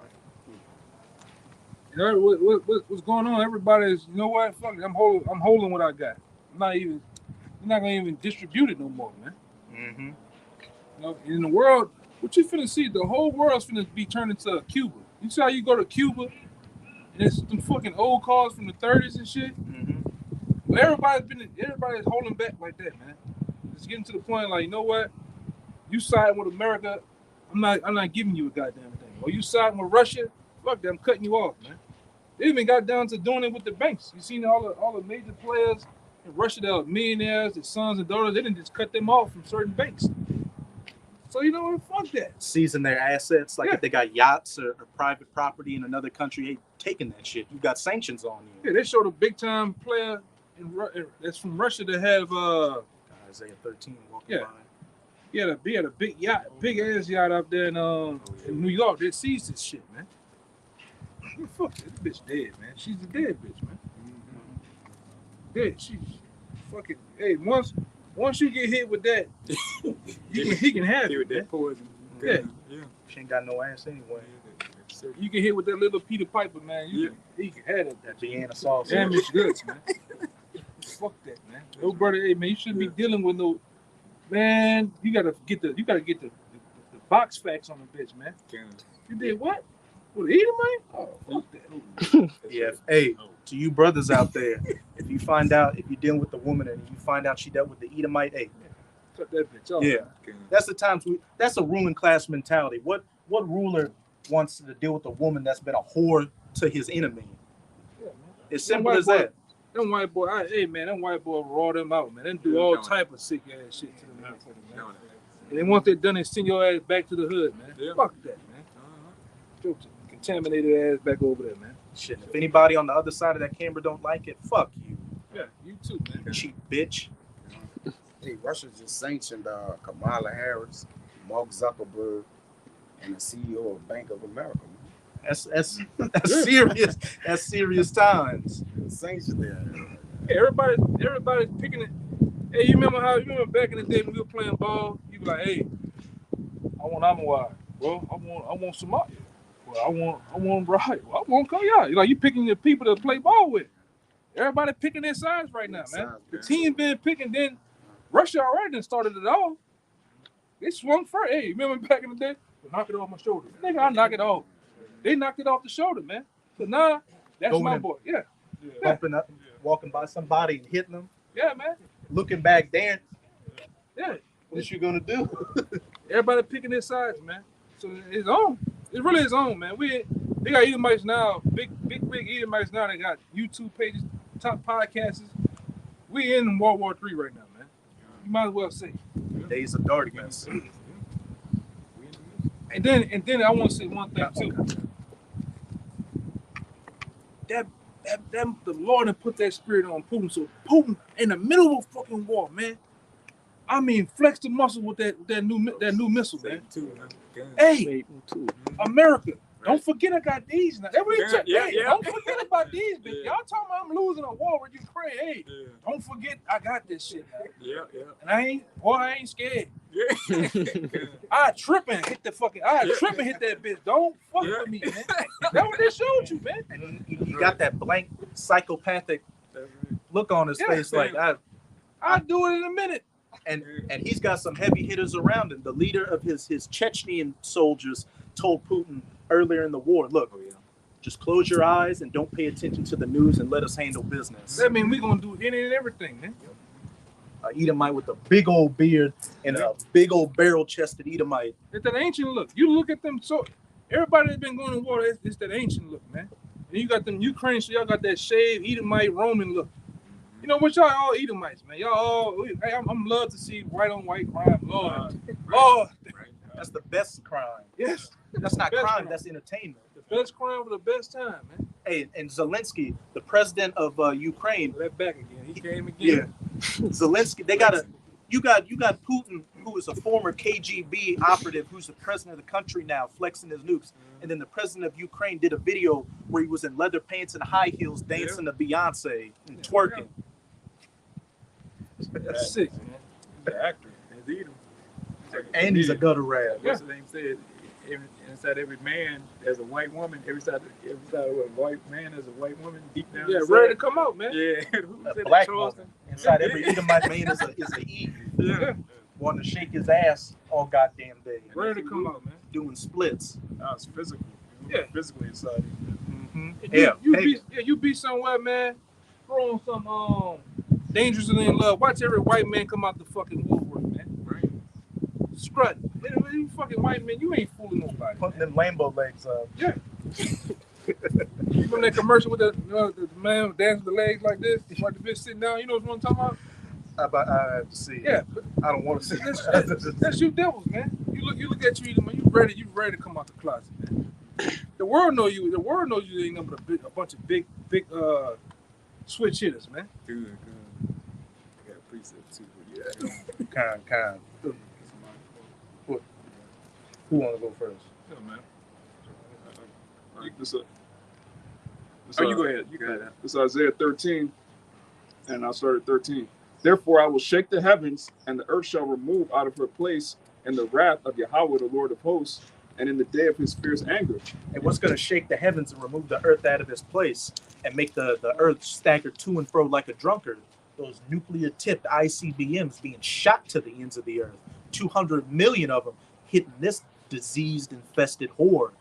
going on? Everybody's, you know what? Fuck it. I'm holding what I got. I'm not gonna even distribute it no more, man. Mm-hmm. In the world, what you finna see? The whole world's finna be turned into Cuba. You see how you go to Cuba and it's some fucking old cars from the 30s and shit? Mm-hmm. But everybody's holding back like that, man. It's getting to the point like, you know what? You siding with America, I'm not giving you a goddamn thing. Or you siding with Russia, fuck that, I'm cutting you off, man. They even got down to doing it with the banks. You seen all the major players in Russia that are millionaires, their sons and daughters, they didn't just cut them off from certain banks. So you know what? Fuck that. Seizing their assets, like Yeah. if they got yachts or private property in another country, they taking that shit. You got sanctions on you. Yeah, they showed a big time player that's from Russia that have Isaiah 13 walking Yeah. by. he had a big yacht, big ass yacht out there in New York. They seized this shit, man. Fuck that bitch dead, man. She's a dead bitch, man. Dead. She's fucking. Hey, once you get hit with that, he can have Here it. with that Man. poison. Yeah. Yeah. She ain't got no ass anyway. You get hit with that little Peter Piper, man. He can have it. That Vienna sauce. Damaged goods, man. Fuck that, man. No brother, hey man, you shouldn't be dealing with no man. You gotta get the box facts on the bitch, man. You did what? With Edomite? Oh, fuck that. Yeah. Hey, to you brothers out there, if you're dealing with the woman and you find out she dealt with the Edomite, hey, Cut that bitch off. yeah, that's the times that's a ruling class mentality. What ruler wants to deal with a woman that's been a whore to his enemy? Yeah, man. It's simple as that. Them white boy, them white boy raw them out, man. They do all type of sick ass shit to them motherfuckers, man. And then once they're done, they send your ass back to the hood, man. Yeah. Fuck that, man. Your contaminated ass back over there, man. Shit. If anybody on the other side of that camera don't like it, fuck you, Yeah, you too, man. cheap bitch. Hey, Russia just sanctioned Kamala Harris, Mark Zuckerberg, and the CEO of Bank of America. That's serious. That's serious times. Sanctioned there. Hey, everybody's picking it. Hey, you remember back in the day when we were playing ball? You be like, hey, I want Amawai. Well, I want Somalia. Well, I want Rahai. Well, I want Koya. Like you picking the people to play ball with. Everybody picking their sides right now, man. The team been picking. Then Russia already done started it off. They swung first. Hey, remember back in the day? Knock it off my shoulder. Nigga, I knock it off. They knocked it off the shoulder, man. So now that's Going my in. boy. Yeah. Bumping up, walking by somebody and hitting them, Yeah, man. looking back, Dan. Yeah. What you gonna do? Everybody picking their sides, man. So it's on. It really is on, man. They got Edomites now, big Edomites now. They got YouTube pages, top podcasts. We in World War III right now, man. You might as well say. Days of darkness. And then I want to say one thing too. That the Lord had put that spirit on Putin. So Putin in the middle of a fucking war, man. I mean, flex the muscle with that new missile, man. Hey, America, don't forget I got these now. Don't forget about these, bitch. Y'all talking about I'm losing a war with Ukraine. Hey, don't forget I got this shit now. And I ain't scared. I trip and hit that bitch. Don't fuck with me, man. That's what they showed you, man. And you got that blank psychopathic look on his face, like I'll do it in a minute. and he's got some heavy hitters around him. The leader of his Chechenian soldiers told Putin earlier in the war, look, just close your eyes and don't pay attention to the news and let us handle business. That means we're gonna do any and everything, man. Edomite with a big old beard and a big old barrel-chested Edomite. It's that ancient look. You look at them, so everybody that's been going to war, it's that ancient look, man. And you got them Ukraine, so y'all got that shaved Edomite Roman look. You know what, y'all all Edomites, man. Y'all all, hey, I'm love to see white on white crime. Lord, That's the best crime. yes, That's not Best crime, crime. that's entertainment. the best crime for the best time, man. Hey, and Zelensky, the president of Ukraine, Let back again. He came yeah, again. Zelensky, you got Putin, who is a former KGB operative, who's the president of the country now, flexing his nukes. And then the president of Ukraine did a video where he was in leather pants and high heels dancing to Beyonce and twerking. That's sick, man. He's an actor. He's Edom. And he's a gutter rat. What's the name said? Inside every man, there's a white woman. Every side of a white man, there's a white woman deep down. Yeah, inside. ready to come out, man. Yeah. Who A said black that? Charleston? woman. Inside every Edomite man is a Eve. Yeah. Wanting to shake his ass all goddamn day. Ready to come out, man. Doing splits. It's physical. Yeah. Physically inside. Mm-hmm. You be somewhere, man. Throw on some dangerously in love. Watch every white man come out the fucking woodwork, man. Right. Strut. You fucking white man, you ain't fooling nobody. Putting them Lambo legs up. Yeah. You remember that commercial with the man dancing with the legs like this? While the bitch sitting down, you know what I'm talking about? I have to see. Yeah. I don't want to see. That's you devils, man. You look at you ready to come out the closet, man. The world knows you ain't nothing but a bunch of big switch hitters, man. Good. I got a precept too. Yeah. Kind. Who want to go first? Yeah, man. This You go ahead. You got it. This is Isaiah 13, and I'll start at 13. Therefore I will shake the heavens, and the earth shall remove out of her place in the wrath of Yahweh, the Lord of hosts, and in the day of his fierce anger. And what's going to shake the heavens and remove the earth out of its place and make the earth stagger to and fro like a drunkard? Those nuclear-tipped ICBMs being shot to the ends of the earth. 200 million of them hitting this diseased-infested horde,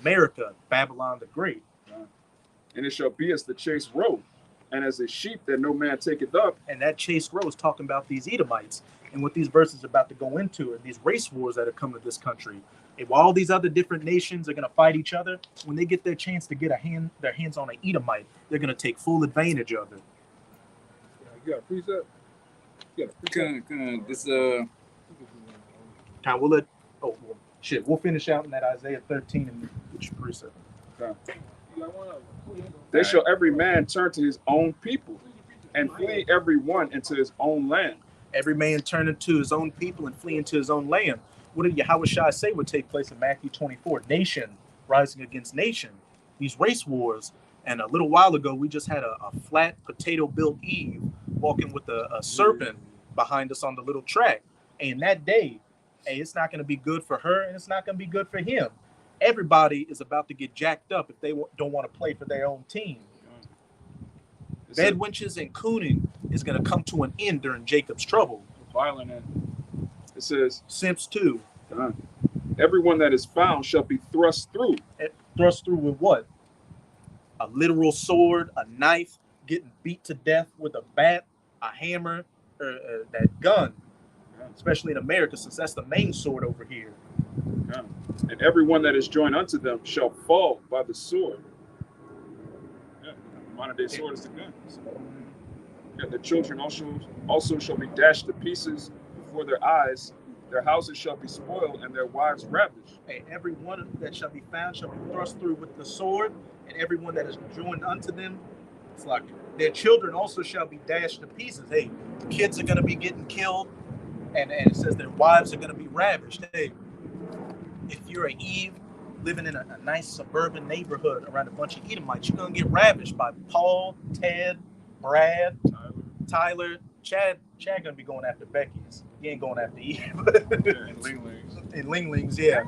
America, Babylon the Great. And it shall be as the chased roe, and as a sheep that no man taketh up. And that chased row is talking about these Edomites. And what these verses are about to go into are these race wars that are coming to this country. And while all these other different nations are going to fight each other, when they get their chance to get their hands on an Edomite, they're going to take full advantage of it. You got a precept? This Time we'll we'll finish out in that Isaiah 13 and get your precept. Then shall every man turn to his own people, and flee every one into his own land. Every man turn into his own people and flee into his own land. What did Yahweh Shai say would take place in Matthew 24? Nation rising against nation. These race wars. And a little while ago, we just had a flat potato-built Eve walking with a serpent behind us on the little track. And that day, it's not going to be good for her, and it's not going to be good for him. Everybody is about to get jacked up if they don't want to play for their own team. Bedwinches and cooning is going to come to an end during Jacob's trouble. Violent end. It says, Simps too. everyone that is found shall be thrust through. Thrust through with what? A literal sword, a knife, getting beat to death with a bat, a hammer, or that gun. Especially in America, since that's the main sword over here. And everyone that is joined unto them shall fall by the sword. Modern day sword is the gun. And the children also shall be dashed to pieces before their eyes. Their houses shall be spoiled, and their wives ravished. Hey, everyone that shall be found shall be thrust through with the sword, and everyone that is joined unto them, it's like their children also shall be dashed to pieces. Hey, kids are going to be getting killed, and it says their wives are going to be ravished. Hey, if you're an Eve living in a nice suburban neighborhood around a bunch of Edomites, you're going to get ravished by Paul, Ted, Brad, Tyler, Chad going to be going after Becky's. He ain't going after Eve. And Linglings. And Linglings, yeah.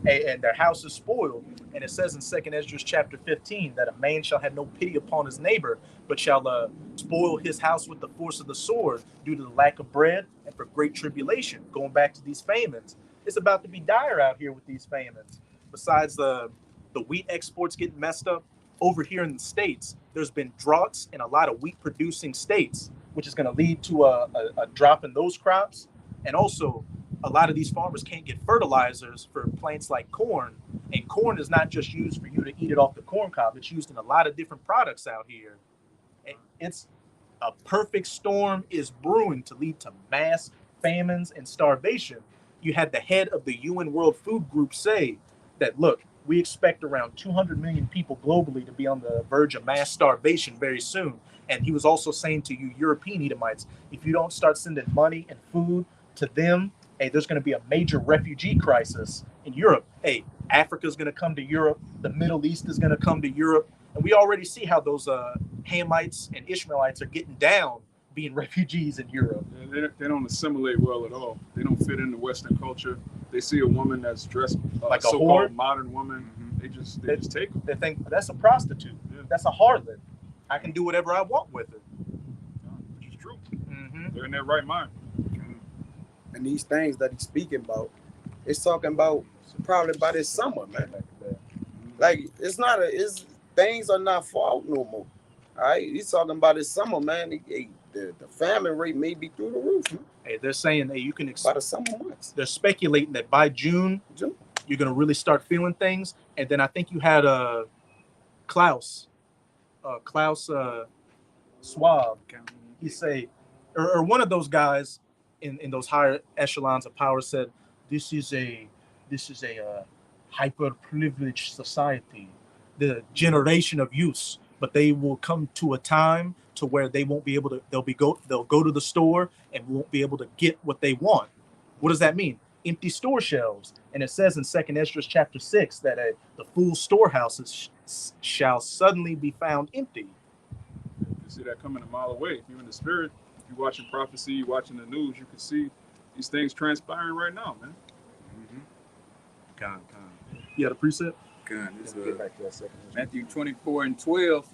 And their house is spoiled. And it says in 2 Ezra chapter 15 that a man shall have no pity upon his neighbor, but shall spoil his house with the force of the sword due to the lack of bread and for great tribulation. Going back to these famines. It's about to be dire out here with these famines. Besides the wheat exports getting messed up, over here in the States, there's been droughts in a lot of wheat producing states, which is going to lead to a drop in those crops. And also, a lot of these farmers can't get fertilizers for plants like corn. And corn is not just used for you to eat it off the corn cob. It's used in a lot of different products out here. It's a perfect storm is brewing to lead to mass famines and starvation. You had the head of the UN World Food Group say that, look, we expect around 200 million people globally to be on the verge of mass starvation very soon. And he was also saying to you European Edomites, if you don't start sending money and food to them, hey, there's going to be a major refugee crisis in Europe. Hey, Africa's going to come to Europe. The Middle East is going to come to Europe. And we already see how those Hamites and Ishmaelites are getting down being refugees in Europe. Yeah, they don't assimilate well at all. They don't fit into Western culture. They see a woman that's dressed like a so-called whore? modern woman. They just take them. They think that's a prostitute. Yeah. That's a harlot. I can do whatever I want with it. Which is true. Mm-hmm. They're in their right mind. And these things that he's speaking about, it's talking about probably by this summer, man. Like it's things are not far out no more. All right, he's talking about this summer, man. The famine rate may be through the roof, man. Hey, they're saying that you can By the summer months. they're speculating that by June you're gonna really start feeling things. And then I think you had Klaus Schwab. He say, or one of those guys in those higher echelons of power said, this is a hyper privileged society, the generation of use, but they will come to a time to where they won't be able to. They'll go to the store and won't be able to get what they want. What does that mean? Empty store shelves. And it says in 2nd Ezra chapter 6 that the full storehouses shall suddenly be found empty. You see that coming a mile away. If you're in the spirit, if you're watching prophecy, you're watching the news, you can see these things transpiring right now, man. Con. You had a precept? Con. It's Get back to that second. Matthew 24:12.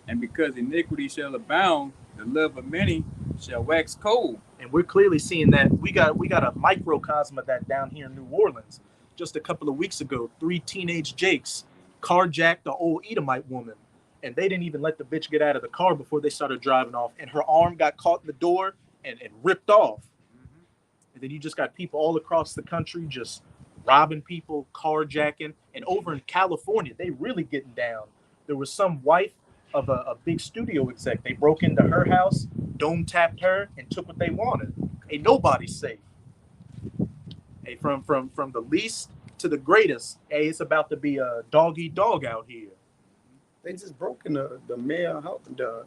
And because iniquity shall abound, the love of many shall wax cold. And we're clearly seeing that. We got a microcosm of that down here in New Orleans. Just a couple of weeks ago, 3 teenage Jakes carjacked the old Edomite woman, and they didn't even let the bitch get out of the car before they started driving off, and her arm got caught in the door and ripped off. And then you just got people all across the country just robbing people, carjacking. And over in California, they really getting down. There was some wife of a big studio exec. They broke into her house, dome tapped her, and took what they wanted. Ain't nobody safe. Hey, from the least to the greatest, hey, it's about to be a dog eat dog out here. They just broke in the mayor house,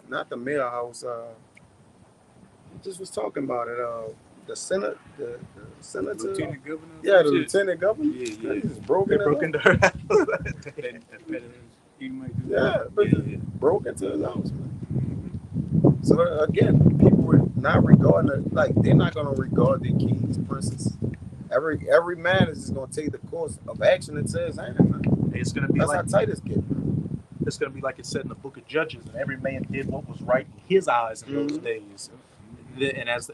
not the mayor house. We just was talking about it. The Senate, the senator, Lieutenant governor. yeah, the lieutenant governor. Yeah. They just broke They broke into her house. Broke into his house, man. So again, people were not regarding it, like they're not gonna regard their kings, princes. Every man is just gonna take the course of action it says, man. It's gonna be That's like how tight it's getting. It's gonna be like it said in the book of Judges, and every man did what was right in his eyes in those days. And as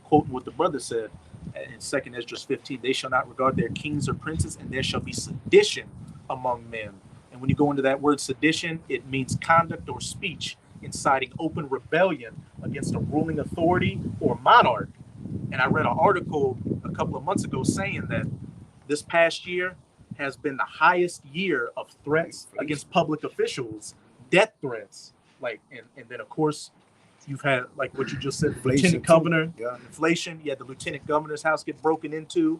quoting what the brother said in 2nd Ezra 15, they shall not regard their kings or princes, and there shall be sedition among men. And when you go into that word sedition, it means conduct or speech inciting open rebellion against a ruling authority or monarch. And I read an article a couple of months ago saying that this past year has been the highest year of threats against public officials, death threats. Like, and then of course, you've had, like what you just said, the lieutenant governor, inflation. You had the lieutenant governor's house get broken into.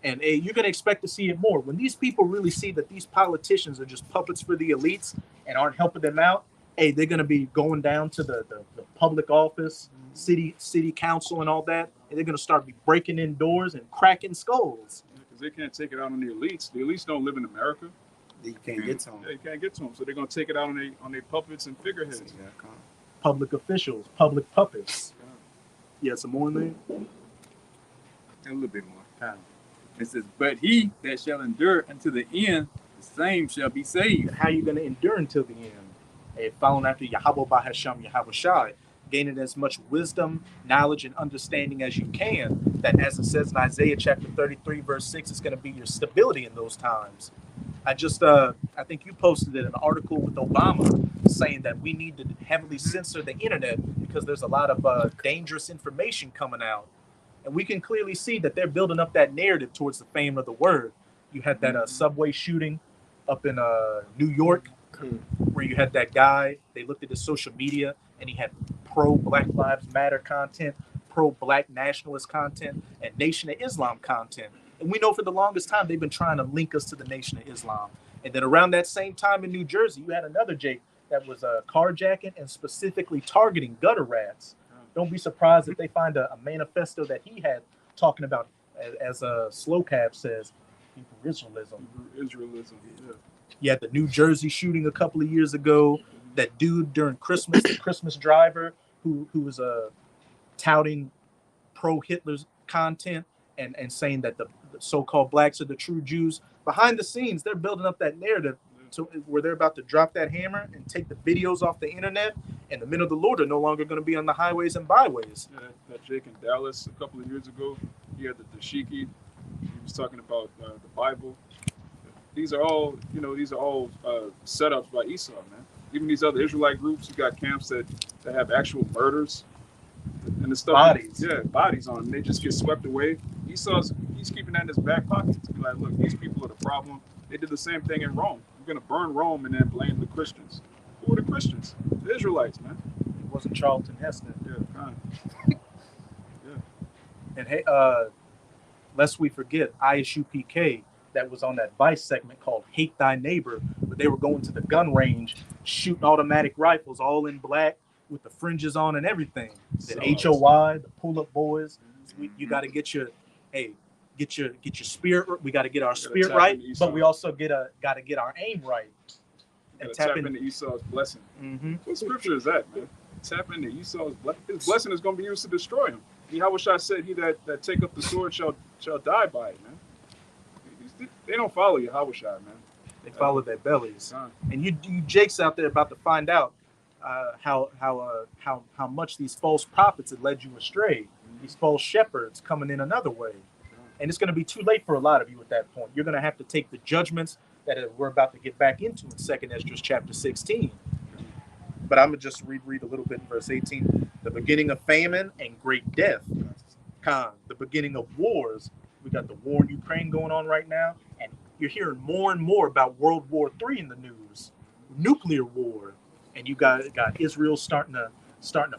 And you're going to expect to see it more. When these people really see that these politicians are just puppets for the elites and aren't helping them out, they're going to be going down to the public office, city council and all that. And they're going to start breaking in doors and cracking skulls. Because they can't take it out on the elites. The elites don't live in America. You can't get to them. Yeah, you can't get to them. So they're going to take it out on their puppets and figureheads. Public officials, public puppets. Yeah, some more in there? A little bit more. It says, but he that shall endure unto the end, the same shall be saved. And how are you going to endure until the end? Following after Yahweh Bahasham Yahweh Shai, gaining as much wisdom, knowledge, and understanding as you can, that as it says in Isaiah chapter 33, verse 6, it's going to be your stability in those times. I think you posted it, an article with Obama saying that we need to heavily censor the internet because there's a lot of dangerous information coming out. And we can clearly see that they're building up that narrative towards the fame of the word. You had that subway shooting up in New York, where you had that guy, they looked at his social media, and he had pro-Black Lives Matter content, pro-Black nationalist content, and Nation of Islam content. And we know for the longest time, they've been trying to link us to the Nation of Islam. And then around that same time in New Jersey, you had another Jake that was carjacking and specifically targeting gutter rats. Don't be surprised if they find a manifesto that he had talking about, as Slow Cab says, Israelism. Israelism, yeah. You had the New Jersey shooting a couple of years ago. That dude during Christmas, the Christmas driver, who was touting pro-Hitler's content and saying that the so-called blacks are the true Jews. Behind the scenes, they're building up that narrative to where they're about to drop that hammer and take the videos off the internet, and the men of the Lord are no longer going to be on the highways and byways. Yeah, that Jake in Dallas a couple of years ago, he had the dashiki. He was talking about the Bible. These are all setups by Esau, man. even these other Israelite groups, you got camps that have actual murders and the stuff. Bodies. Bodies on them. They just get swept away. He's keeping that in his back pocket to be like, look, these people are the problem. They did the same thing in Rome. We're gonna burn Rome and then blame the Christians. Who are the Christians? The Israelites, man. It wasn't Charlton Heston. Yeah. And hey, lest we forget, ISUPK, that was on that Vice segment called Hate Thy Neighbor, where they were going to the gun range, shooting automatic rifles, all in black, with the fringes on and everything. The HOY, the pull-up boys. You got to get your spirit. We got to get our spirit right, but we also got to get our aim right. And tap into Esau's blessing. Mm-hmm. What scripture is that, man? Tap into Esau's blessing. His blessing is going to be used to destroy him. Yahushua said, "He that take up the sword shall die by it." Man, they don't follow Yahushua, man. They follow their bellies. And you Jakes out there about to find out how much these false prophets had led you astray. These false shepherds coming in another way, and it's going to be too late for a lot of you at that point. You're going to have to take the judgments that we're about to get back into in 2nd Esdras chapter 16. But I'm going to just read a little bit in verse 18. The beginning of famine and great death. The beginning of wars. We got the war in Ukraine going on right now. And you're hearing more and more about World War III in the news. Nuclear war. And you got Israel starting to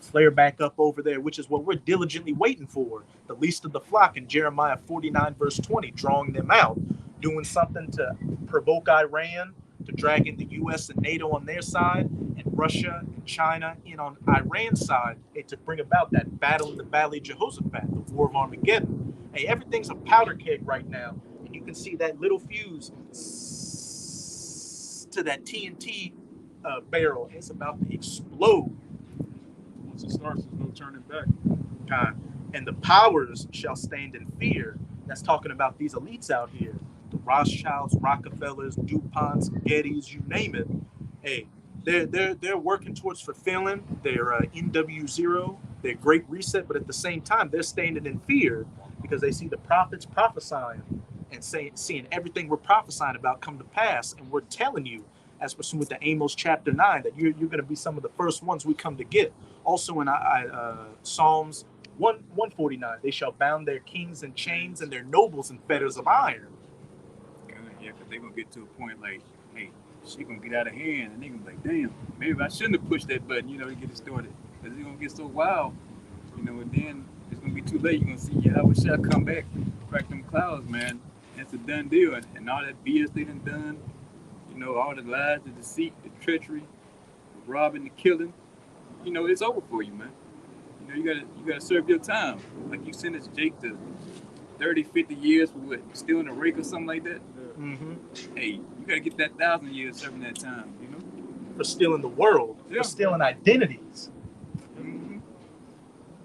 flare back up over there, which is what we're diligently waiting for. The least of the flock in Jeremiah 49, verse 20, drawing them out. Doing something to provoke Iran, to drag in the U.S. and NATO on their side, and Russia and China in on Iran's side, and to bring about that battle in the Valley of Jehoshaphat, the War of Armageddon. Hey, everything's a powder keg right now, and you can see that little fuse to that TNT barrel. It's about to explode. Once it starts, there's no turning back. And the powers shall stand in fear. That's talking about these elites out here. The Rothschilds, Rockefellers, DuPonts, Gettys, you name it. Hey, they're working towards fulfilling their NW0, their Great Reset, but at the same time, they're standing in fear because they see the prophets prophesying and seeing everything we're prophesying about come to pass. And we're telling you, as pursuant with the Amos chapter 9, that you're going to be some of the first ones we come to get. Also in Psalms 149, they shall bound their kings in chains and their nobles in fetters of iron. Yeah, because they're going to get to a point like, hey, shit going to get out of hand. And they're going to be like, damn, maybe I shouldn't have pushed that button, to get it started. Because it's going to get so wild, and then it's going to be too late. You're going to see Yahushua come back, crack them clouds, man. It's a done deal. And all that BS they done, all the lies, the deceit, the treachery, the robbing, the killing, it's over for you, man. You gotta serve your time. Like you sentenced Jake to 30, 50 years for what? Stealing a rake or something like that? Mm-hmm. Hey, you gotta get that 1,000 years serving that time, For stealing the world. Yeah. For stealing identities. Mm-hmm.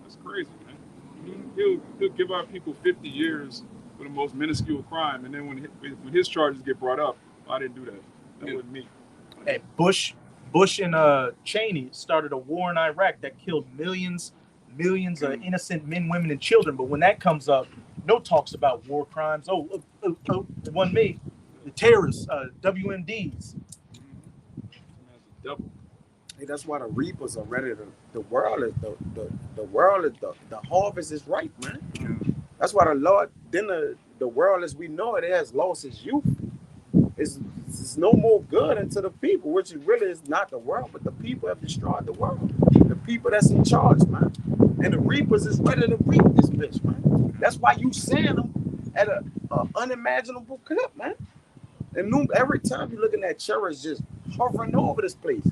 That's crazy, man. He'll give our people 50 years for the most minuscule crime, and then when his charges get brought up, I didn't do that. That wasn't me. Hey, Bush and Cheney started a war in Iraq that killed millions of innocent men, women, and children. But when that comes up, no talks about war crimes. It wasn't me. The terrorists, WMDs. Hey, that's why the reapers are ready to. The world is the harvest is ripe, man. Yeah. That's why the Lord. Then the world as we know it has lost its youth. It's no more good unto the people, which really is not the world, but the people have destroyed the world. The people that's in charge, man. And the reapers is ready to reap this bitch, man. That's why you send them at a unimaginable clip, man. And every time you're looking at cherries just hovering over this place.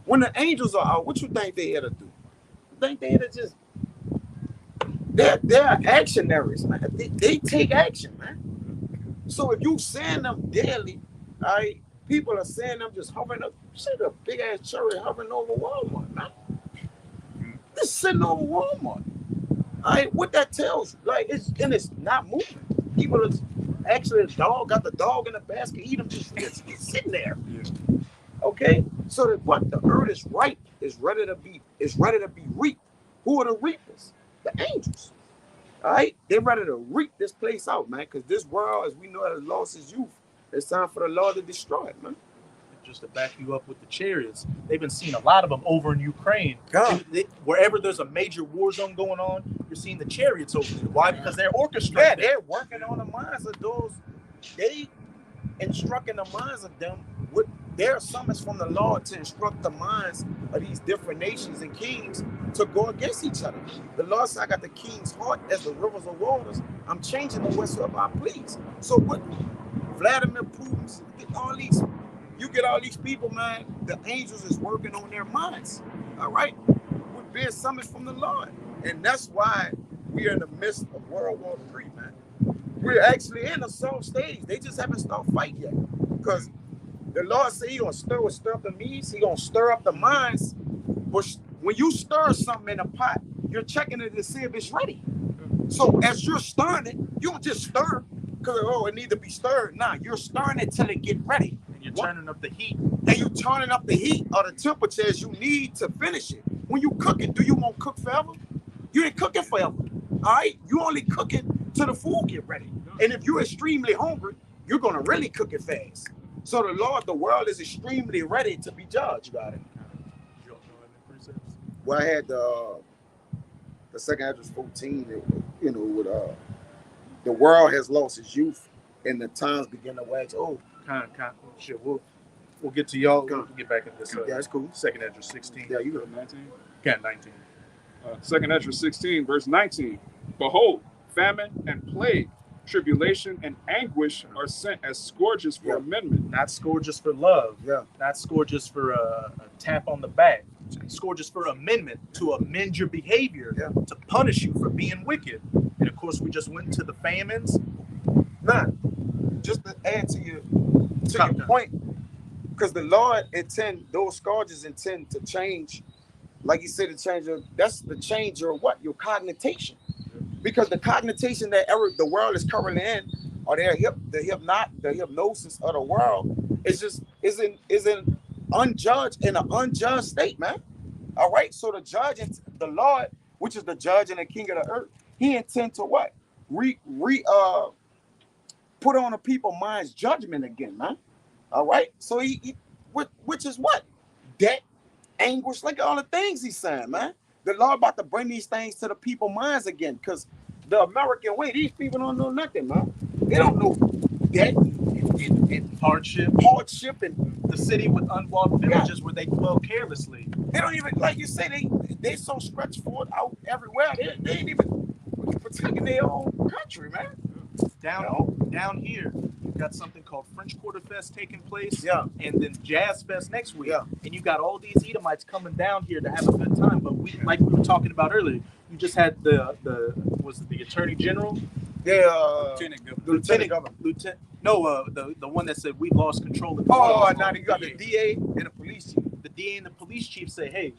When the angels are out, what you think they here to do? You think they here to just... They're actionaries, man. They take action, man. So if you send them daily, all right, people are saying them just hovering up. Shit, a big ass cherry hovering over Walmart, man. Just sitting over Walmart. All right, what that tells you, it's not moving. People are actually got the dog in the basket, eat them just sitting there. Yeah. Okay, so that what the earth is ripe, is ready to be reaped. Who are the reapers? The angels. All right, they're ready to reap this place out, man. Because this world, as we know, has lost its youth. It's time for the Lord to destroy it, man. just to back you up with the chariots, they've been seeing a lot of them over in Ukraine. Wherever there's a major war zone going on, you're seeing the chariots over there. Why? Because they're orchestrating. Yeah, they're working on the minds of those. They instructing the minds of them with their summons from the Lord to instruct the minds of these different nations and kings to go against each other. The Lord said, I got the king's heart as the rivers of waters. I'm changing the whatsoever I please. So what Vladimir Putin's, you get all these people, man, the angels is working on their minds. All right? We're being summoned from the Lord. And that's why we are in the midst of World War III, man. We're actually in the soft stage. They just haven't started fight yet. Because the Lord said He's gonna stir up the meats, He's gonna stir up the minds. But when you stir something in a pot, you're checking it to see if it's ready. So as you're stirring it, you don't just stir because it needs to be stirred. Nah, you're stirring it till it get ready. And you're turning up the heat. And you're turning up the heat or the temperature as you need to finish it. When you cook it, do you want to cook forever? You ain't cooking forever. All right? You only cook it till the food get ready. And if you're extremely hungry, you're gonna really cook it fast. So the world is extremely ready to be judged. Got it? Well, I had the second address 14. With the world has lost its youth, and the times begin to wax old. Shit, we'll get to y'all. We'll get back at this. Yeah, that's cool. Second address 16. Yeah, you got 19. Yeah, 19. Second address 16, verse 19. Behold, famine and plague, tribulation and anguish are sent as scourges for amendment. Not scourges for love. Yeah. Not scourges for a tap on the back. Scourges for amendment, to amend your behavior, to punish you for being wicked. And of course, we just went into the famines. Nah, just to add to your point, because the Lord those scourges intend to change, like you said, that's the change your what? Your cognition. Because the cognition that the world is currently in, or the hypnosis of the world, is in unjudged, in an unjudged state, man. All right. So the judge, the Lord, which is the judge and the king of the earth, He intends to what? Put on the people's minds judgment again, man. All right. So which is what? Debt, anguish, like all the things He's saying, man. The Lord about to bring these things to the people's minds again, because the American way, these people don't know nothing, man. They don't know debt and hardship, and the city with unwalled villages where they dwell carelessly. They don't even, like you say, they so stretched forward out everywhere. They ain't even protecting their own country, man. Down here, you've got something called French Quarter Fest taking place, and then Jazz Fest next week. And you got all these Edomites coming down here to have a good time. But like we were talking about earlier, you just had the Attorney General? Lieutenant Governor. The one that said we lost control of the now you got the DA and the police chief. The DA and the police chief say, hey,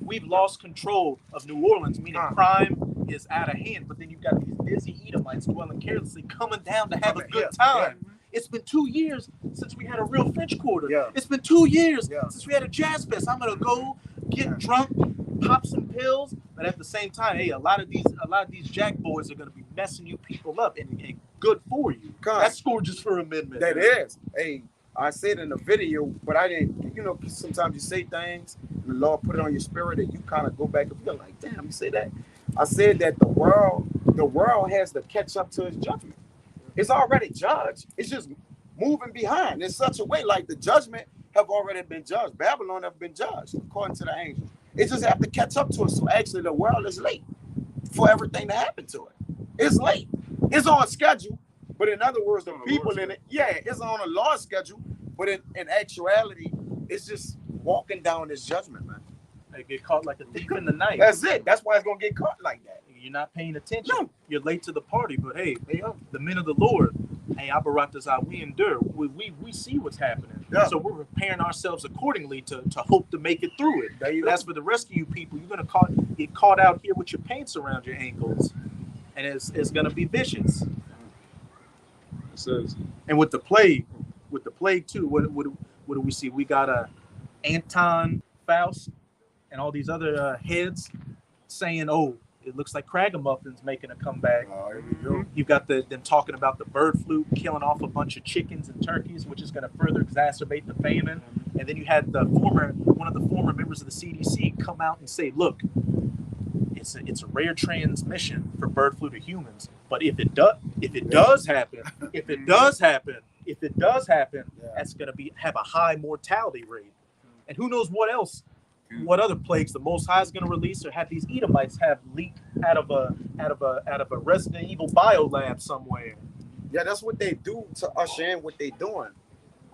we've lost control of New Orleans, meaning crime is out of hand. But then you've got these busy Edomites dwelling carelessly coming down to have a good time. It's been 2 years since we had a real French Quarter. It's been 2 years since we had a Jazz Fest. I'm gonna go get drunk, pop some pills, but at the same time, hey, a lot of these jack boys are gonna be messing you people up, and good for you. That's scourges for amendment. That is. Hey, I said in the video, but I didn't. Sometimes you say things, and the Lord put it on your spirit, and you kind of go back and feel like, damn, you say that. I said that the world has to catch up to His judgment. It's already judged. It's just moving behind in such a way, like the judgment have already been judged. Babylon have been judged according to the angels. It just have to catch up to it. So actually, the world is late for everything to happen to it. It's late. It's on schedule, but in other words, the people in it, it's on a Lord's schedule, but in actuality, it's just walking down this judgment, man. They get caught like a thief in the night. That's it. That's why it's gonna get caught like that. You're not paying attention. No. You're late to the party, but hey, the men of the Lord, hey, Abaratazah, we endure. We see what's happening. So we're preparing ourselves accordingly to hope to make it through it. But as for the rest of you people, you're gonna get caught out here with your pants around your ankles, and it's gonna be vicious. It says, and with the plague too, what do we see? We got Anton Faust and all these other heads saying, oh, it looks like Cragamuffins making a comeback. Oh, here we go. You've got them talking about the bird flu killing off a bunch of chickens and turkeys, which is going to further exacerbate the famine. And then you had one of the former members of the CDC come out and say, look, it's a rare transmission for bird flu to humans, but if it does happen, that's going to have a high mortality rate. And who knows what else, what other plagues the Most High is going to release, or have these Edomites have leaked out of a Resident Evil biolab somewhere. Yeah, that's what they do to usher in what they doing.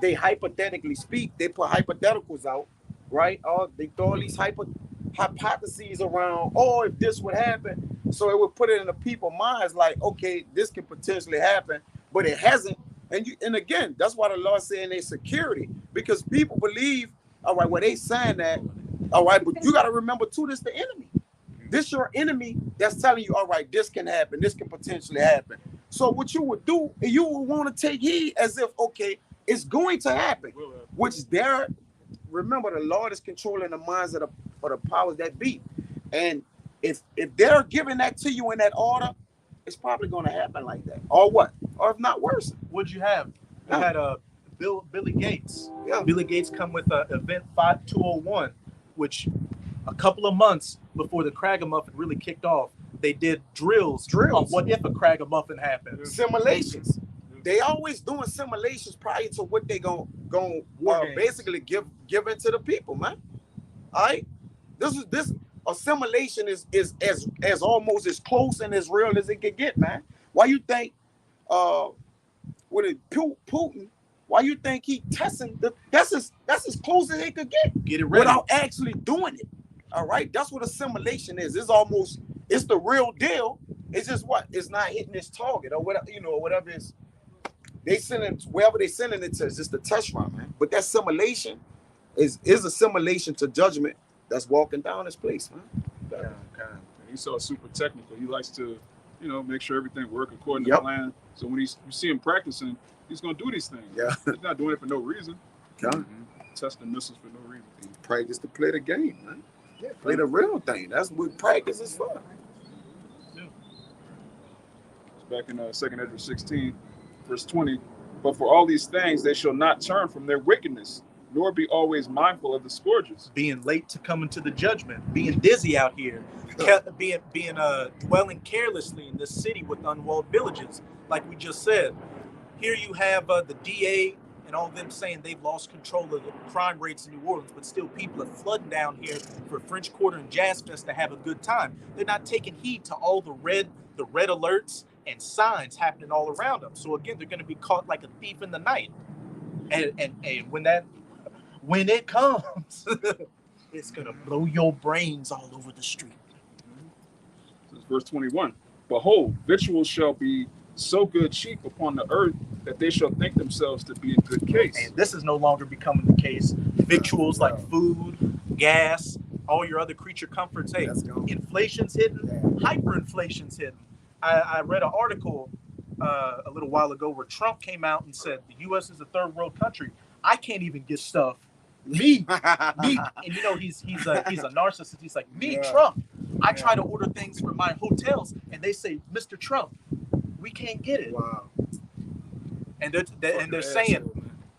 They hypothetically speak. They put hypotheticals out, right? They throw all these hypotheses around. Oh, if this would happen, so it would put it in the people's minds like, okay, this can potentially happen, but it hasn't. And again, that's why the Lord saying they security, because people believe, all right, well, they saying that, all right, but you got to remember too, this the enemy. This your enemy that's telling you, all right, this can happen, this can potentially happen. So what you would do, you would want to take heed as if, okay, it's going to happen, which remember, the Lord is controlling the minds of the powers that be. And if they're giving that to you in that order, it's probably going to happen like that. Or what? Or if not worse. What'd you have? You had Billy Gates. Yeah. Billy Gates come with Event 5201, which a couple of months before the Cragamuffin really kicked off, they did drills on what if a Cragamuffin happened. Simulations. They always doing simulations prior to what they gonna basically give into the people, man. All right, a simulation is as almost as close and as real as it can get, man. Why you think Putin? Why you think he testing that's as close as it could get it ready without actually doing it? All right, that's what a simulation is. It's the real deal. It's just it's not hitting its target or whatever, whatever is. They sending wherever they sending it to is just a test run, man. But that simulation is a simulation to judgment that's walking down this place, man. He's so super technical. He likes to, make sure everything works according to plan. So when you see him practicing, he's gonna do these things. Yeah. He's not doing it for no reason. Testing missiles for no reason. He practice to play the game, man. Yeah, play the real thing. That's what practice is for. Yeah. It's back in 2nd Ezra 16. Verse 20, but for all these things they shall not turn from their wickedness, nor be always mindful of the scourges. Being late to come into the judgment, being dizzy out here, dwelling carelessly in this city with unwalled villages, like we just said. Here you have the DA and all of them saying they've lost control of the crime rates in New Orleans, but still people are flooding down here for French Quarter and Jazz Fest to have a good time. They're not taking heed to all the red alerts and signs happening all around them. So again, they're going to be caught like a thief in the night. And when it comes, it's going to blow your brains all over the street. This is verse 21. Behold, victuals shall be so good cheap upon the earth that they shall think themselves to be in good case. And this is no longer becoming the case. Victuals like food, gas, all your other creature comforts. Hey, inflation's hitting, hyperinflation's hitting. I read an article a little while ago where Trump came out and said the U.S. is a third world country. I can't even get stuff. Me, and he's a narcissist. He's like Trump. I try to order things for my hotels, and they say, Mr. Trump, we can't get it. Wow. And they're saying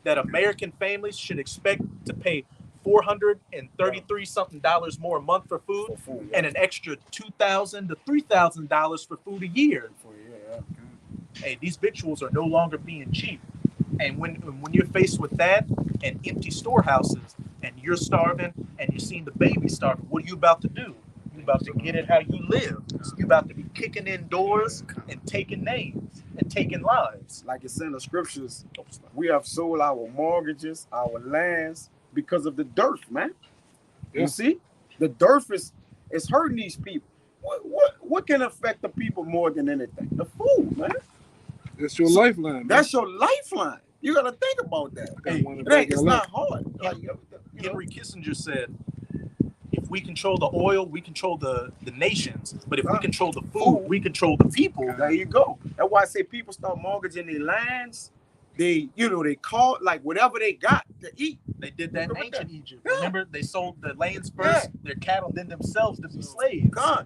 that American families should expect to pay $433 something more a month for food, and an extra $2,000 to $3,000 for food a year. Hey, these victuals are no longer being cheap, and when you're faced with that and empty storehouses, and you're starving, and you're seeing the baby starving, what are you about to do? You about to get it how you live. You about to be kicking in doors and taking names and taking lives. Like it's in the scriptures, we have sold our mortgages, our lands, because of the dearth, man. You see, the dearth is hurting these people. What can affect the people more than anything? The food, man. That's your lifeline. Man. That's your lifeline. You gotta think about that. Hey, it's not hard. Henry Kissinger said, if we control the oil, we control the nations. But if we control the food, we control the people. There you go. That's why I say people start mortgaging their lands. They call like whatever they got to eat. They did that in ancient Egypt. Remember, they sold the lands first, their cattle, then themselves to be slaves. God,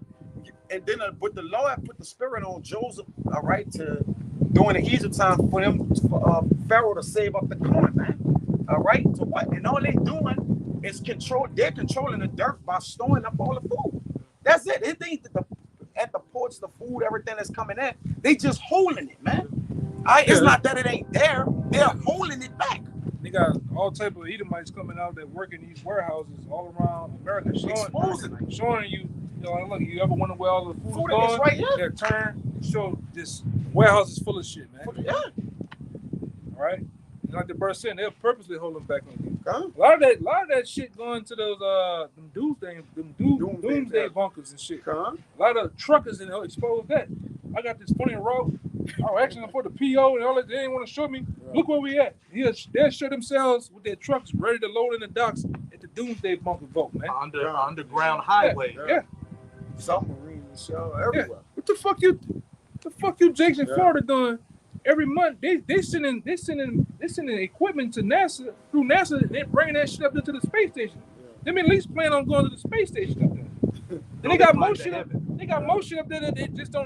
And then, but the Lord put the spirit on Joseph, all right, to during the Egypt time for him, for Pharaoh to save up the corn, man. All right, so what? And all they doing is they're controlling the dirt by storing up all the food. That's it. It ain't at the ports, the food, everything that's coming in, they just holding it, man. It's not that it ain't there. They're holding it back. They got all type of Edomites coming out that work in these warehouses all around America, showing you, look, you ever wonder where all the food is going? Is right here. They turn, show this warehouse is full of shit, man. Yeah. All right. And like the bird said, they'll purposely hold them back on you. Huh? A lot of that shit going to those doomsday bunkers and shit. Huh? A lot of truckers and they'll expose that. I got this funny route. I was asking for the PO and all that. They didn't want to show me. Yeah. Look where we at. They'll show themselves with their trucks ready to load in the docks at the doomsday bunker vault, man. Underground highway. Yeah. Submarines, show everywhere. Yeah. What the fuck you Jakes in Florida doing? Every month they sending equipment to NASA through NASA and they bringing that shit up there to the space station. Yeah. They at least plan on going to the space station up there. And they got more shit up. They got more shit up there that they just show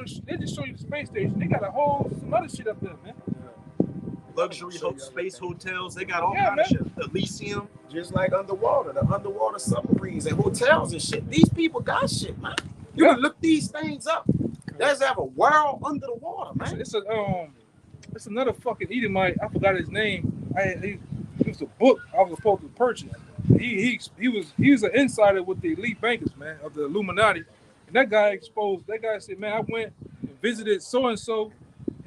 you the space station. They got some other shit up there, man. Luxury space hotels. They got all kind of shit. Elysium. Just like the underwater submarines and hotels and shit. These people got shit, man. You can look these things up. There's a world under the water, man. It's another fucking Edomite. I forgot his name. It was a book I was supposed to purchase. He was an insider with the elite bankers, man, of the Illuminati. And that guy said, man, I went and visited so and so,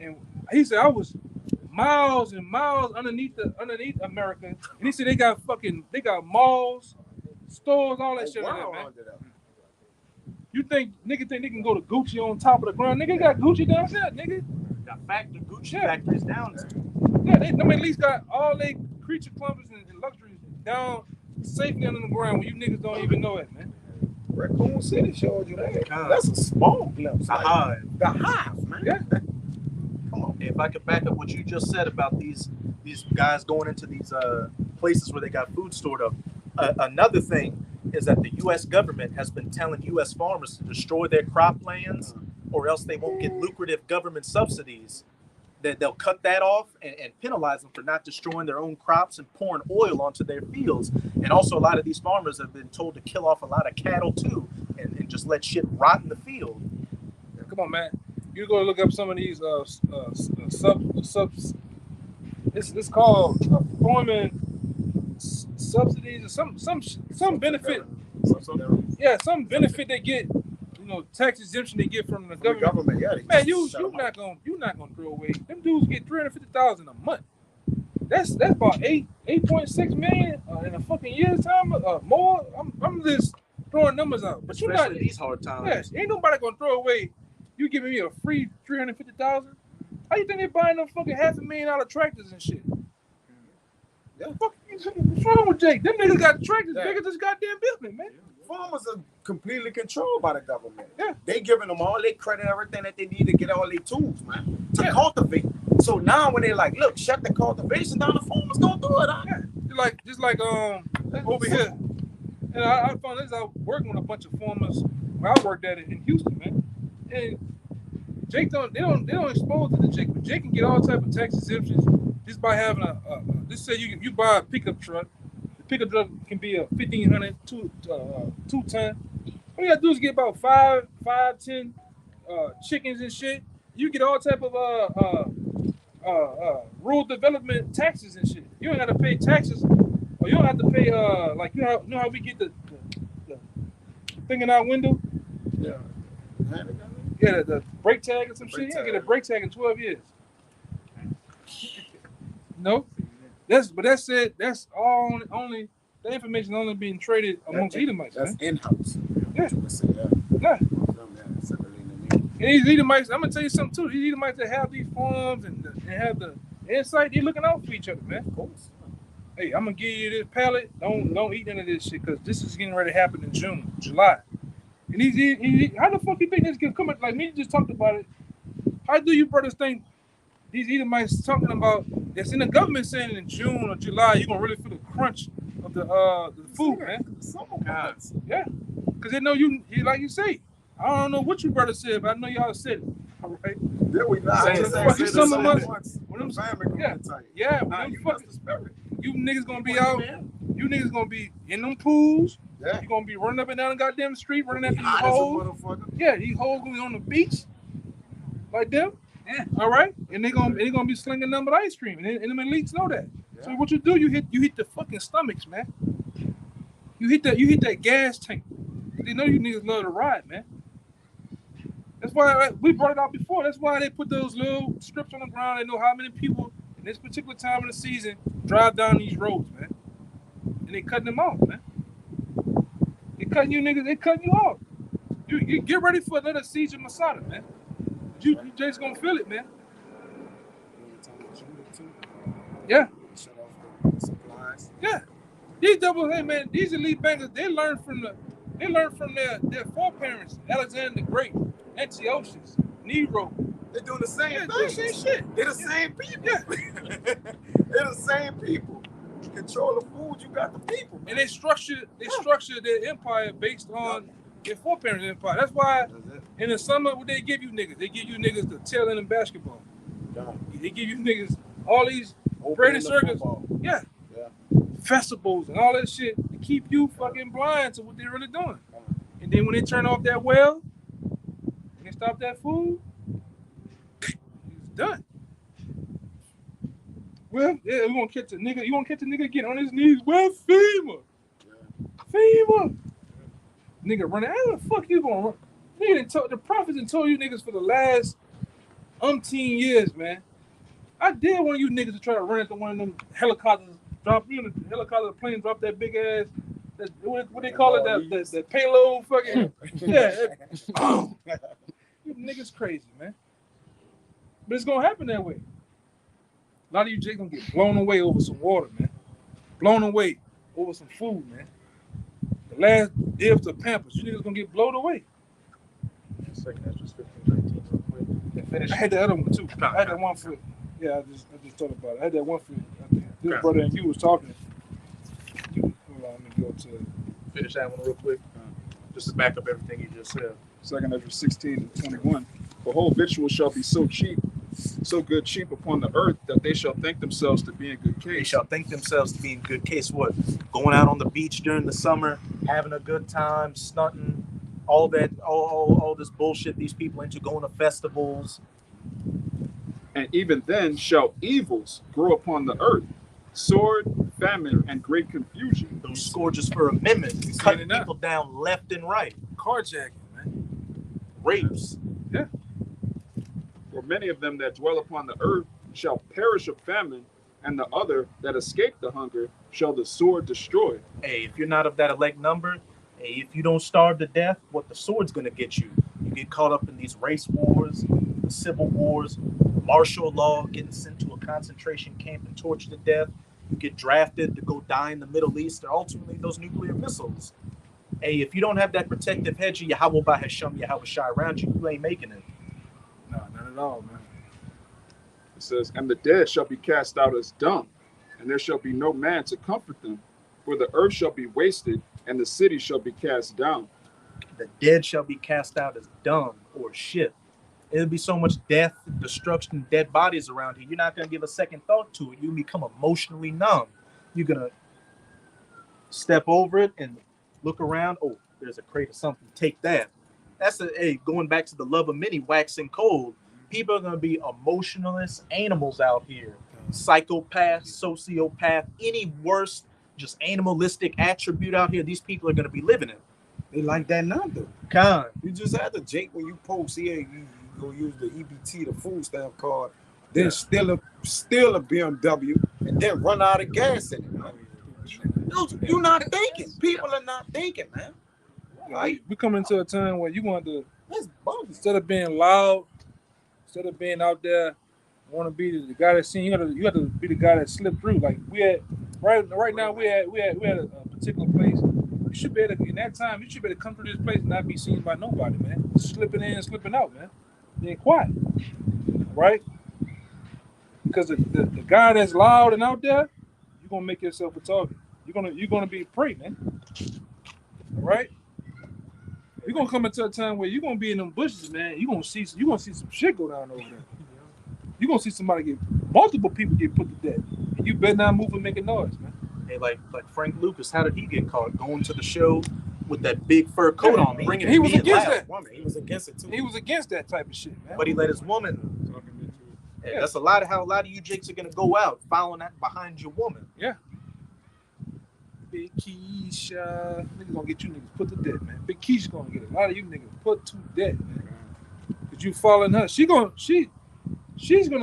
and he said I was miles and miles underneath America. And he said they got malls, stores, all that shit like that, man. You think nigga think they can go to Gucci on top of the ground? Nigga got Gucci down there, nigga. The Gucci factories down there. Yeah, they at least got all they creature clumpers and luxuries down safely under the ground where you niggas don't even know it, man. Raccoon City showed you that. That's a small glimpse. The hive, man. Yeah. Come on. If I could back up what you just said about these guys going into these places where they got food stored up. Another thing is that the U.S. government has been telling U.S. farmers to destroy their croplands or else they won't get lucrative government subsidies. That they'll cut that off and penalize them for not destroying their own crops and pouring oil onto their fields. And also a lot of these farmers have been told to kill off a lot of cattle too and just let shit rot in the field. Yeah, come on, man. You go look up some of these subs. It's called farming subsidies or some benefit. Yeah, some benefit they get. Tax exemption they get from the government. Yeah, man, you're not gonna throw away. Them dudes get $350,000 a month. That's about 8.6 million in a fucking year's time. More. I'm just throwing numbers out. But you're not these hard times. Yeah, ain't nobody gonna throw away. You giving me a free $350,000? How you think they buying them fucking $500,000 tractors and shit? Yeah. What's wrong with Jake? Them niggas got tractors bigger than this goddamn building, man. Farmers are completely controlled by the government. Yeah. They giving them all their credit, everything that they need to get all their tools, man, to cultivate. So now when they're like, look, shut the cultivation down, the farmers gonna do it. Yeah. Just like over here. And I found this out working with a bunch of farmers where I worked at it in Houston, man. And Jake they don't expose it to Jake, but Jake can get all type of tax exemptions just by having let's say you buy a pickup truck. Pickup truck can be a 1,500 2-ton. All you gotta do is get about 10 chickens and shit. You get all type of rural development taxes and shit. You don't have to pay taxes, or you don't have to pay like you know how we get the thing in our window. Yeah. Yeah, the brake tag or some shit. You get a brake tag in 12 years. No. That's it. That's all only the information only being traded amongst Edomites. That's in-house. Yeah. Yeah. And these Edomites, I'm gonna tell you something too. These Edomites that have these farms and have the insight, they're looking out for each other, man. Of course. Hey, I'm gonna give you this pallet. Don't eat none of this shit because this is getting ready to happen in July. And how the fuck you think this can come? Like me just talked about it. How do you brothers think these Edomites talking about? It's in the government saying in June or July you're gonna really feel the crunch of the food, man. Yeah, because they know you like you say, I don't know what you brother said, but I know y'all said it. All right. Then we not. Same- Just same- said some the of same us- ones. when them- The family gonna yeah. get tight. Yeah, Nah, when you them got fucking, the spirit. you niggas gonna be out. You niggas gonna be in them pools. Yeah. You gonna be running up and down the goddamn street, running after these Hot as a hoes. motherfucker. Yeah, these hoes gonna be on the beach like them. Yeah. All right, and they gonna be slinging nothing but ice cream, and them elites know that. So Yeah. what you do? You hit the fucking stomachs, man. You hit that gas tank. They know you niggas love to ride, man. That's why we brought it out before. That's why they put those little strips on the ground. They know how many people in this particular time of the season drive down these roads, man. And they cutting them off, man. They cutting you niggas. They cutting you off. You get ready for another siege of Masada, man. You just gonna feel it, man. Yeah. Shut off the supplies. Yeah. These double, hey man, these elite bankers, they learn from their foreparents, Alexander the Great, Antiochus, Nero. They're doing the same Yeah, thing. the same shit. They're the same people. Yeah. They're the same people. You control the food, you got the people. And they structure their empire based on their foreparents' empire. That's why in the summer, what they give you niggas? They give you niggas the tail end of basketball. They give you niggas all these Brady circus. Yeah. Festivals and all that shit to keep you fucking blind to what they're really doing. And then when they turn off that well, when they stop that food, it's done. Well, yeah, we're gonna catch a nigga. You gonna catch a nigga getting on his knees? Well, FEMA. FEMA. Nigga running. How the fuck you gonna run? Nigga, the prophets done told you niggas for the last umpteen years, man. I dare one of you niggas to try to run into one of them helicopters. Drop you in the helicopter plane, drop that big ass, what they call it, that payload fucking, yeah. You niggas crazy, man. But it's gonna happen that way. A lot of you just gonna get blown away over some water, man. Blown away over some food, man. The last ifs of Pampers, you niggas gonna get blown away. Second, that's just 15, 19 real quick. Finish. I had the other one too. I had that one for, yeah, I just thought about it. I had that one for, this brother and you was talking. Hold on, let me go to. Finish that one real quick. Just to back up everything you just said. 2nd Ezra 16:21. Behold, victuals shall be so good cheap upon the earth that they shall think themselves to be in good They case. shall think themselves to be in good case. What? Going out on the beach during the summer, having a good time, stunting, all that, all this bullshit these people into, going to festivals. And even then shall evils grow upon the earth, sword, famine, and great confusion. Those scourges for amendment, cutting people down left and right, Carjacking, man. rapes. For many of them that dwell upon the earth shall perish of famine, and the other that escape the hunger shall the sword destroy. Hey, if you're not of that elect number, hey, if you don't starve to death, what the sword's gonna get you? You get caught up in these race wars, the civil wars, martial law, getting sent to a concentration camp and tortured to death. You get drafted to go die in the Middle East, or ultimately those nuclear missiles. Hey, if you don't have that protective hedge of Yahweh by Hashem, Yahweh Shai around you, you ain't making it. No, not at all, man. It says, and the dead shall be cast out as dung, and there shall be no man to comfort them. For the earth shall be wasted, and the city shall be cast down. The dead shall be cast out as dung or shit. It'll be so much death, destruction, dead bodies around here. You're not going to give a second thought to it. You become emotionally numb. You're going to step over it and look around. Oh, there's a crate of something. Take that. That's going back to the love of many, waxing cold. People are going to be emotionless animals out here. Psychopath, sociopath, any worse, just animalistic attribute out here. These people are going to be living it. They like that now, though. Con. You just had to Jake when you post here, you go use the EBT, the food stamp card, then steal a BMW, and then run out of gas in it. Man. You're not thinking. People are not thinking, man. Right? We come into a time where you want to, That's bugging. instead of being loud, instead of being out there, want to be the guy that's seen. You got to be the guy that slipped through. Like we had right now, we had a particular place. You should be able to, in that time, you should be able to come through this place and not be seen by nobody, man. Slipping in and slipping out, man. Being quiet, right? Because the guy that's loud and out there, you're gonna make yourself a target. You're gonna be prey, man. All right? You're gonna come into a time where you're gonna be in them bushes, man. You're gonna see some shit go down over there. You're gonna see multiple people get put to death. And you better not move and make a noise, man. Hey, like Frank Lucas, how did he get caught going to the show with that big fur coat on, bringing he was being against loud? that. Woman, he was against it too. He was against that type of shit, man. But he let his woman. Yeah, that's how a lot of you jakes are gonna go out following that behind your woman. Yeah. Big Keisha, niggas gonna get you niggas put to death, man. Big Keisha gonna get a lot of you niggas put to death, man. Cause you following her, she's gonna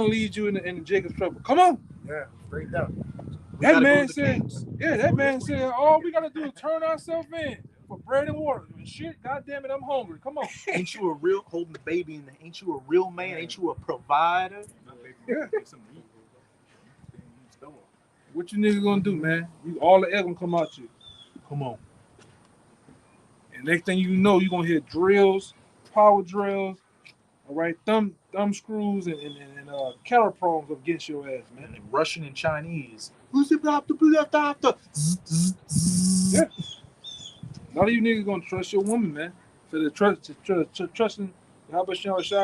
lead you in the Jacob's trouble. Come on. Yeah, straight down. That man said, all we gotta do is turn ourselves in for bread and water. And shit, goddamn it, I'm hungry. Come on. Ain't you a real holding the baby in the, ain't you a real man? Ain't you a provider? Yeah. What you niggas gonna do, man? All the air gonna come out you. Come on. And next thing you know, you're gonna hear drills, power drills, all right, thumb screws and cattle prongs against your ass, man. And Russian and Chinese. Yeah. A lot of you niggas gonna trust your woman, man. So the trusting Yahweh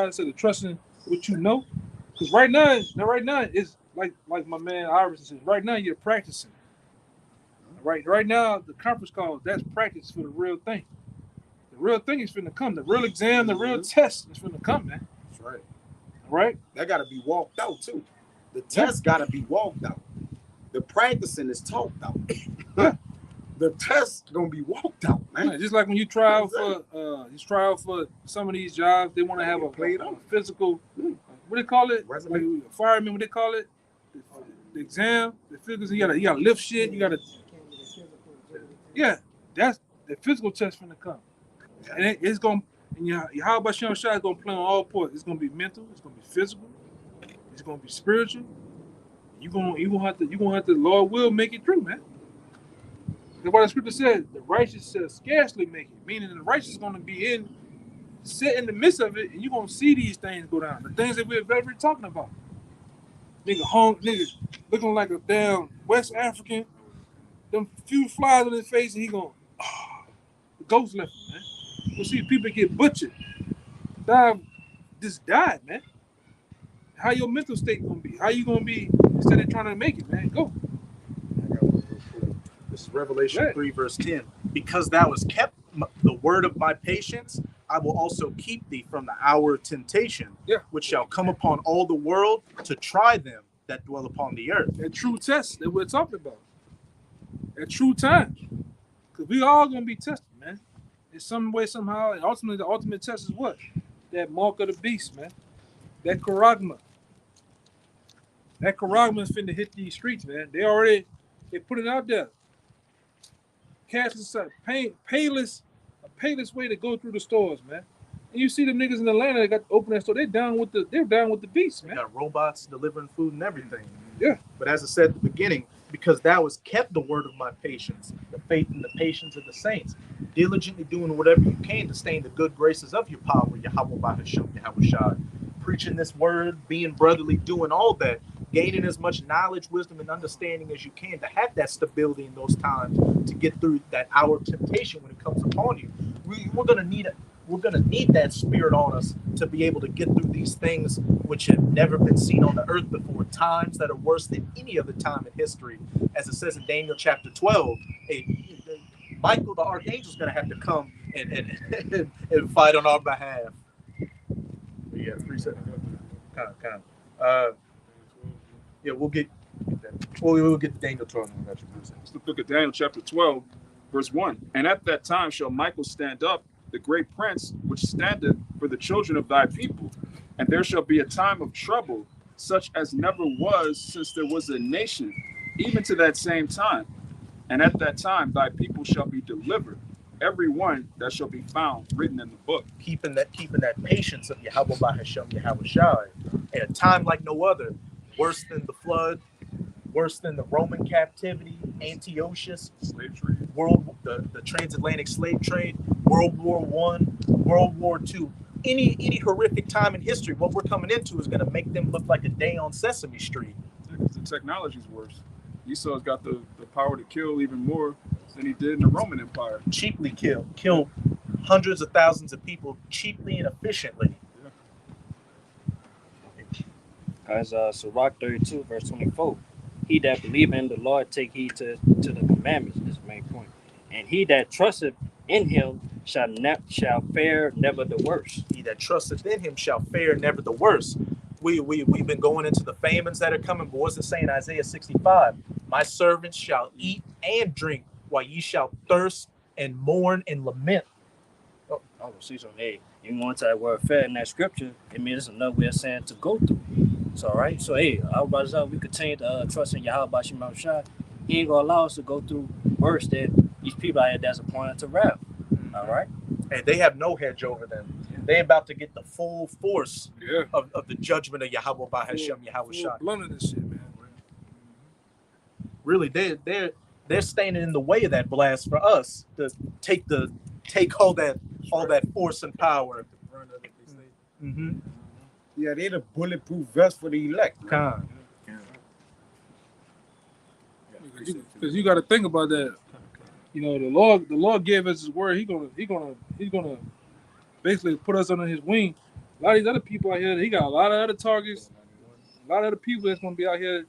instead of trusting what you know. Because right now it's like my man Iverson says, right now you're practicing. Right now the conference call, that's practice for the real thing. The real thing is finna come. The real exam, the real test is finna come, man. That's right. All right? That gotta be walked out too. The test gotta be walked out. The practicing is talked out. The test gonna be walked out, man. Yeah, just like when you try out for some of these jobs, they want to have a physical, what they call it? Resume. Like firemen, what they call it? The exam, the physicals. You gotta lift shit. You gotta. Yeah, that's the physical test finna come, and it's gonna. And how about Shem Shai is gonna play on all parts? It's gonna be mental. It's gonna be physical. It's gonna be spiritual. You gonna have to. Lord will make it through, man. That's why the scripture says the righteous shall scarcely make it, meaning the righteous is gonna be sit in the midst of it, and you're gonna see these things go down. The things that we're very talking about. Nigga looking like a damn West African, them few flies on his face, and he going, the ghost left him, man. You'll see people get butchered. Just died, man. How your mental state gonna be? How you gonna be instead of trying to make it, man? Go. This is Revelation 3, verse 10. Because thou hast kept the word of my patience, I will also keep thee from the hour of temptation, which shall come upon all the world to try them that dwell upon the earth. That true test that we're talking about. That true time. Because we all going to be tested, man. In some way, somehow. And ultimately, the ultimate test is what? That mark of the beast, man. That charagma. That charagma is finna hit these streets, man. They put it out there. Cash aside, payless way to go through the stores, man. And you see them niggas in Atlanta that got to open that store. They're down with the beast, man. They got robots delivering food and everything. Yeah. But as I said at the beginning, because thou hast kept the word of my patience, the faith and the patience of the saints, diligently doing whatever you can to stay in the good graces of your power, Yahweh Bahasham, Yahweh Shai, preaching this word, being brotherly, doing all that, gaining as much knowledge, wisdom, and understanding as you can to have that stability in those times to get through that hour of temptation when it comes upon you. We're gonna need that spirit on us to be able to get through these things which have never been seen on the earth before, times that are worse than any other time in history. As it says in Daniel chapter 12, Michael the archangel is gonna have to come and fight on our behalf. Yeah, 3 seconds. Yeah, we'll get the Daniel 12. Let's look at Daniel chapter 12, verse 1. And at that time shall Michael stand up, the great prince, which standeth for the children of thy people. And there shall be a time of trouble, such as never was since there was a nation, even to that same time. And at that time thy people shall be delivered, every one that shall be found written in the book. Keeping that patience of Yahweh Bahasham, Yahweh Shai, at a time like no other, worse than the flood, worse than the Roman captivity, Antiochus, Slave trade, the transatlantic slave trade, World War I, World War II. Any horrific time in history, what we're coming into is going to make them look like a day on Sesame Street. Because the technology's worse. Esau's got the power to kill even more than he did in the Roman Empire. Cheaply kill hundreds of thousands of people cheaply and efficiently. As Sirach 32, verse 24. He that believeth in the Lord take heed to the commandments, is the main point. And he that trusteth in him shall fare never the worse. He that trusteth in him shall fare never the worse. We've been going into the famines that are coming, but what's it saying in Isaiah 65? My servants shall eat and drink, while ye shall thirst and mourn and lament. Oh, see, so hey, you want to that word fair in that scripture, it means another way of saying to go through. So, all right. So, hey, our brothers out, we continue to trust in Yahweh Bashim Shai. He ain't going to allow us to go through worse than these people out here that's appointed to wrath. All right. And they have no hedge over them. They're about to get the full force of the judgment of Yahweh by Hashem Yahweh Shai. Blunt of this shit, man. Really, they're standing in the way of that blast for us to take all that force and power. Mm-hmm. Yeah, they're the bulletproof vest for the elect. Con. Because you got to think about that. You know, the Lord gave us His word. He's gonna basically put us under His wing. A lot of these other people out here, He got a lot of other targets. A lot of other people that's gonna be out here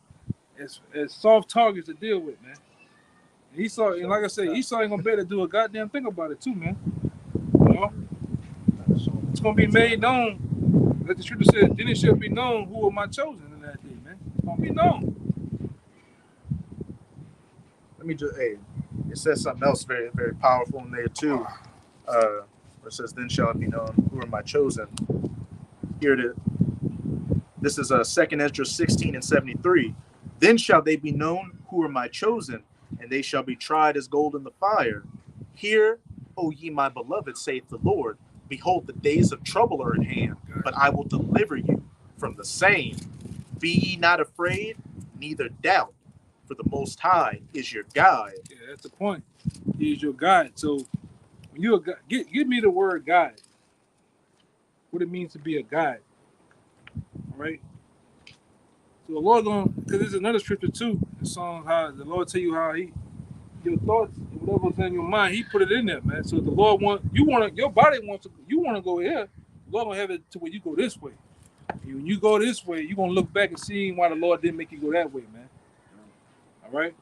as soft targets to deal with, man. And Esau, and like I said, Esau ain't gonna be able to do a goddamn thing about it too, man. You know, it's gonna be made known. Like the scripture said, then it shall be known who are my chosen in that day, man. It's gonna be known. Let me just, it says something else very, very powerful in there too. Where it says, then shall it be known who are my chosen. Here it is. This is 2 Ezra 16 and 73. Then shall they be known who are my chosen, and they shall be tried as gold in the fire. Hear, O ye my beloved, saith the Lord. Behold, the days of trouble are at hand, but I will deliver you from the same. Be ye not afraid, neither doubt, for the Most High is your guide. Yeah, that's the point. He is your guide. So when you're a guide, give me the word guide. What it means to be a guide. All right. So the Lord because there's another scripture too. The song how the Lord tell you how your thoughts, whatever's in your mind, He put it in there, man. So the Lord your body wants to, you want to go here. The Lord gonna have it to where you go this way. And when you go this way, you're gonna look back and see why the Lord didn't make you go that way, man. All right?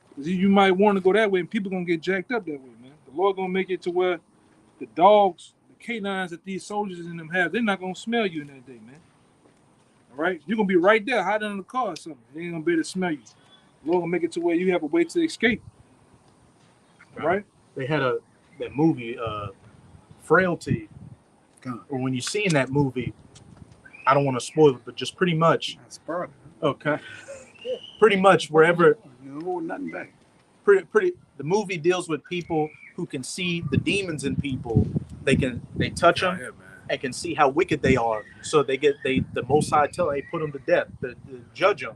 Because you might want to go that way, and people gonna get jacked up that way, man. The Lord gonna make it to where the dogs, the canines that these soldiers in them have, they're not gonna smell you in that day, man. All right? You're gonna be right there, hiding in the car or something. They ain't gonna be able to smell you. The Lord gonna make it to where you have a way to escape. All right? They had that movie, Frailty. Or when you see in that movie, I don't want to spoil it, but just pretty much. Okay. Pretty much wherever. No, nothing back. Pretty. The movie deals with people who can see the demons in people. They touch them and can see how wicked they are. So the Most High they put them to death. The judge them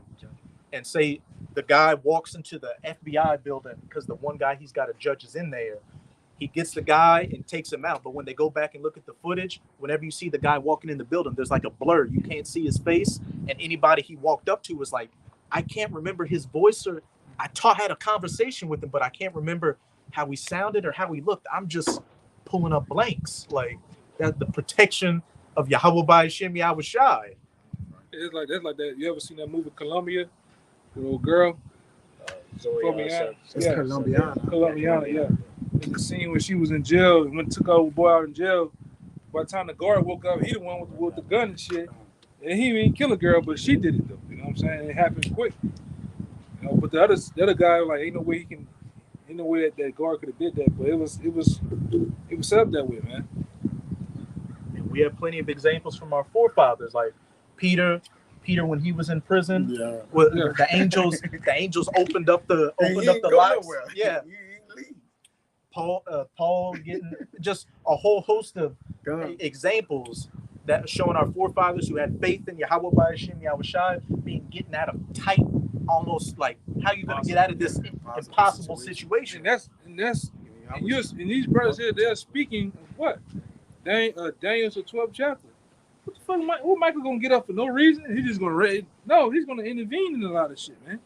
and say the guy walks into the FBI building because the one guy he's got a judge is in there. He gets the guy and takes him out. But when they go back and look at the footage, whenever you see the guy walking in the building, there's like a blur. You can't see his face. And anybody he walked up to was like, I can't remember his voice, or I had a conversation with him, but I can't remember how he sounded or how he looked. I'm just pulling up blanks. Like that, the protection of Yahweh B'Shem Yahweh Shai. It's like that. You ever seen that movie Columbia? The little girl? Colombiana, yeah. In the scene when she was in jail, and when took our boy out in jail, by the time the guard woke up, he the one with the gun and shit. And he didn't kill a girl, but she did it though. You know what I'm saying? It happened quick. You know, but the other guy, like, ain't no way that guard could have did that. But it was set up that way, man. And we have plenty of examples from our forefathers, like Peter when he was in prison. The angels opened up the locks. Yeah. Paul getting just a whole host of examples that showing our forefathers who had faith in Yahweh B'Shem Yahweh Shai getting out of tight, almost like how you gonna get out of this impossible situation. And these brothers here, they're speaking of what? Daniel's 12th chapter. What the fuck? What Michael gonna get up for no reason? He's just gonna read? No, he's gonna intervene in a lot of shit, man.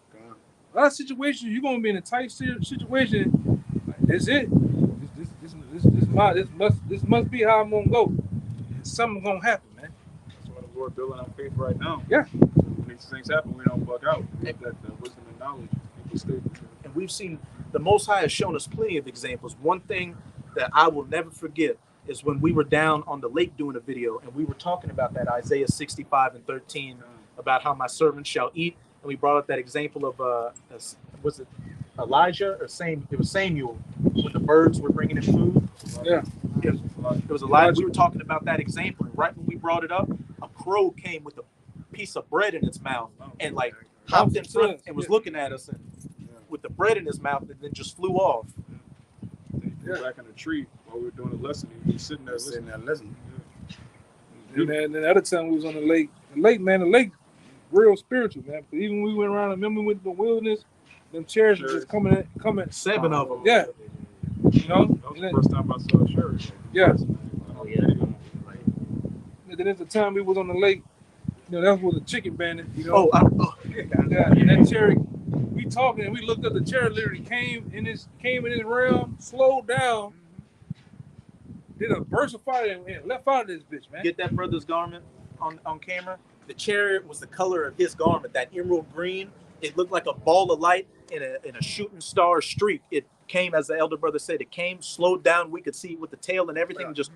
A lot of situations you're gonna be in a tight situation. Like, that's it. This This must be how I'm gonna go. Something gonna happen, man. That's why the Lord building our faith right now. Yeah. When these things happen, we don't bug out. That wisdom and knowledge. People stay. And we've seen the Most High has shown us plenty of examples. One thing that I will never forget is when we were down on the lake doing a video, and we were talking about that Isaiah 65:13 about how my servant shall eat, and we brought up that example of was it Elijah or it was Samuel when the birds were bringing him food. Yeah. It was Elijah. We were talking about that example, and right when we brought it up, a crow came with a piece of bread in its mouth and like hopped in front and was looking at us and with the bread in his mouth and then just flew off. Back in the tree while we were doing the lesson, he was sitting there listening. And then the other time we was on the lake, the lake, real spiritual, man. Because even when we went around, remember we went to the wilderness, them chairs were just coming. 7 of them. Yeah. You know? That was the first time I saw a church. Yeah. Oh yeah. And then at the time we was on the lake, you know, that was a chicken bandit, you know. Yeah, and that chariot, we talking and we looked up, the chariot literally came in this realm, slowed down, did a burst of fire and left out of this bitch, man. Get that brother's garment on camera. The chariot was the color of his garment, that emerald green. It looked like a ball of light in a shooting star streak. It came, as the elder brother said, it came, slowed down. We could see with the tail and everything, just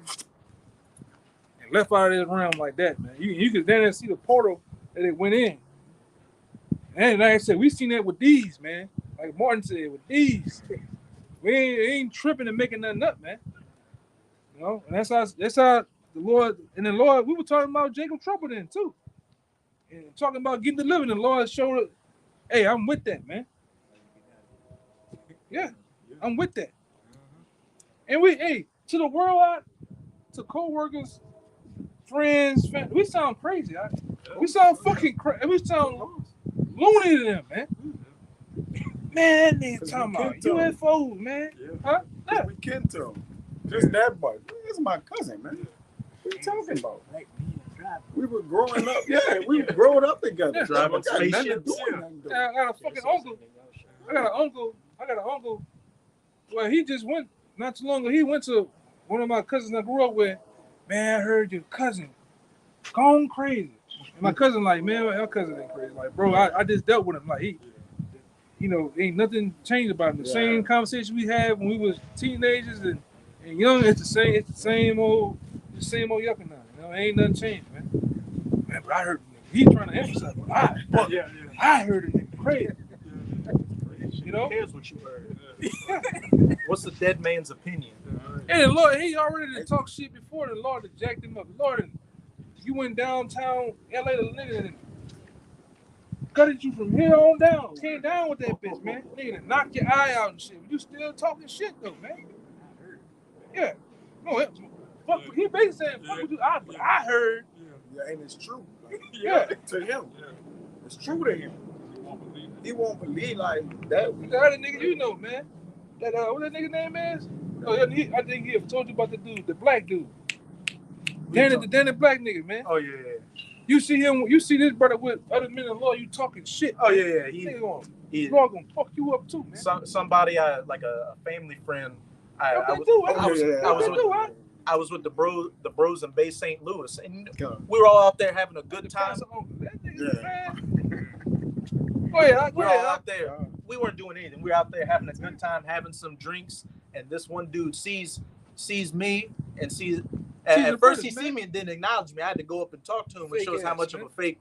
and left out of this realm like that, man. You could then see the portal that it went in. And like I said, we seen that with these, man. Like Martin said, with these. We ain't tripping and making nothing up, man. You know, and that's how the Lord, and the Lord, we were talking about Jacob trouble then too. And talking about getting delivered, and the Lord showed us, hey, I'm with that, man. Yeah, I'm with that. And to the world out, to co-workers, friends, family, we sound crazy. We sound fucking crazy. We sound loony to them, man. Man, that nigga talking about UFOs, man. Yeah. Huh? Yeah. We kin to him. Just that boy. That's my cousin, man. What are you talking about? We were growing up. Yeah, we were growing up together. driving spaceships. I got a fucking uncle. I got an uncle. Well, he just went not too long ago. He went to one of my cousins I grew up with. Man, I heard your cousin gone crazy. And my cousin like, man, our cousin ain't crazy. Like, bro, I just dealt with him. Like, he, you know, ain't nothing changed about him. The same conversation we had when we was teenagers and young. It's the same old yucking now. You know, ain't nothing changed, man. Man, but I heard he trying to emphasize. But I heard a nigga crazy. You know, Who cares what you heard? What's the dead man's opinion? and the Lord, he already done talk shit before. The Lord had jacked him up. The Lord, you went downtown LA to nigga and gutted you from here on down. Came down with that bitch, man. Nigga knock your eye out and shit. You still talking shit though, man. Yeah. No, fuck. He basically saying, "Fuck with you." I heard. Yeah, and it's true. Like, Yeah. to him, it's true to him. He won't believe like that. The other nigga, you know, man. That what that nigga name is? Oh, I think he have told you about the dude, the black dude. Danny black nigga, man. Oh yeah. You see him. You see this brother with other men in law. You talking shit. Oh man. yeah. He's Lord gonna fuck you up too, man. Somebody like a family friend. I was with the bros in Bay St. Louis, and we were all out there having a good time. That nigga, man. Go ahead. We were all out there. We weren't doing anything. We were out there having a good time, having some drinks, and this one dude sees me and sees. At first, he seen me and didn't acknowledge me. I had to go up and talk to him, which shows how much of a fake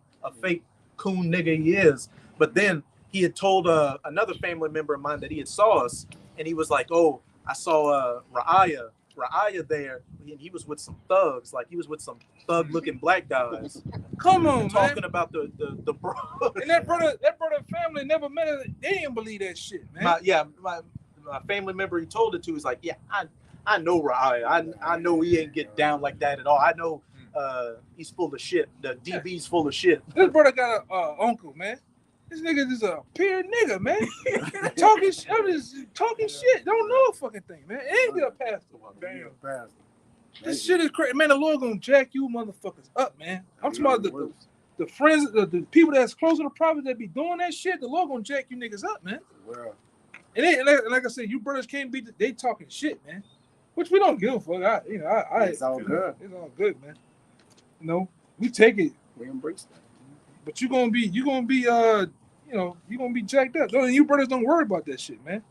coon nigga he is. But then he had told another family member of mine that he had saw us, and he was like, "Oh, I saw Ra'aya there, and he was with some thugs. Like he was with some thug-looking black guys." Come on, talking man. about the bro. And that brother family never met her. They didn't believe that shit, man. My family member he told it to is like, yeah, I know Ra'aya. I know he ain't get down like that at all. I know he's full of shit. The DB's full of shit. This brother got a uncle, man. This nigga is a pure nigga, man. talking shit. I'm just talking shit. Don't know a fucking thing, man. Ain't get a pastor. Damn, pastor. This shit is crazy, man. The Lord gonna jack you motherfuckers up, man. I'm talking about the friends, the people that's close to the prophet that be doing that shit. The Lord gonna jack you niggas up, man. Well, And like I said, you brothers can't be. They talking shit, man. which we don't give a fuck. It's all good. It's all good, man. You know, we take it. We embrace that. But you're gonna be jacked up. You brothers don't worry about that shit, man.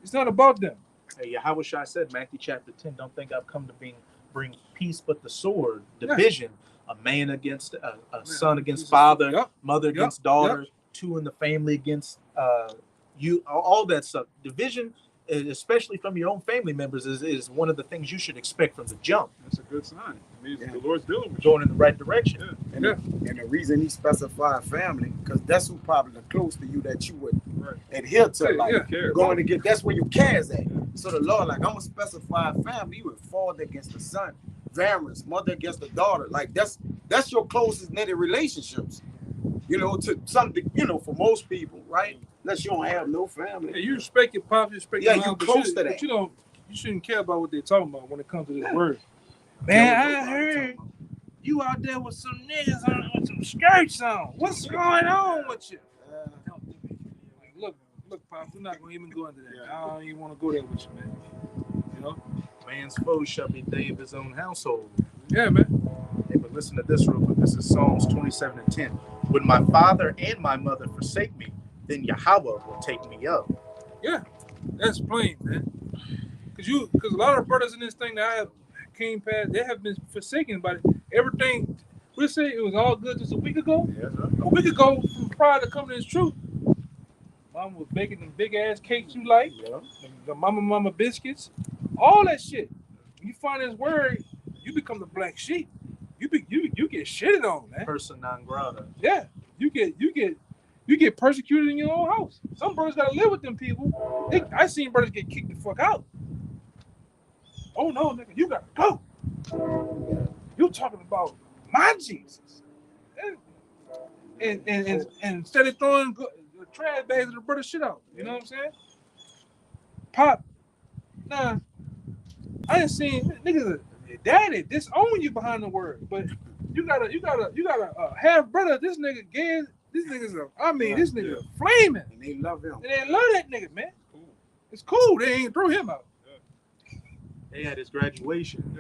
It's not about them. Hey, Yahushua said, Matthew chapter 10, don't think I've come to bring peace but the sword, division, a man against a son against father, mother against daughter, two in the family against all that stuff. Division, especially from your own family members, is one of the things you should expect from the jump. That's a good sign. It means the Lord's dealing with going in the right direction. And the reason he specified family, because that's who probably the close to you that you would adhere to. Going to get, that's where your cares at. So the Lord, like, I'm gonna specify family. You would father against the son, parents, mother against the daughter. Like that's your closest knitted relationships. You know, to something, for most people, right? Unless you don't have no family. Yeah, you respect your pops, you respect your mom, you close to that. But you shouldn't care about what they're talking about when it comes to this word. Man, I heard you out there with some niggas on with some skirts on. What's going on with you? Look, Pops, we're not gonna even go into that. I don't even want to go there with you, man. You know? Man's foe shall be they of his own household. Yeah, man. Hey, but listen to this real quick. This is Psalms 27:10. When my father and my mother forsake me, then Yahweh will take me up. Yeah, that's plain, man. Because a lot of brothers in this thing that I have came past, they have been forsaken by everything. We say it was all good just a week ago. Yeah, A week ago, from prior to coming to this truth, Mama was baking them big ass cakes you like, the mama biscuits, all that shit. When you find this word, you become the black sheep. You get shitted on, man. Person non grata. Yeah, you get persecuted in your own house. Some brothers gotta live with them people. I seen brothers get kicked the fuck out. Oh no, nigga, you gotta go. You talking about my Jesus, and instead of throwing trash bags of the brother shit out, you know what I'm saying? Pop, nah, I ain't seen niggas. Daddy disown you behind the word, but you got a half brother. This nigga gay. This nigga's this nigga flaming. And they love him. And they love that nigga, man. It's cool. They ain't throw him out. They had his graduation.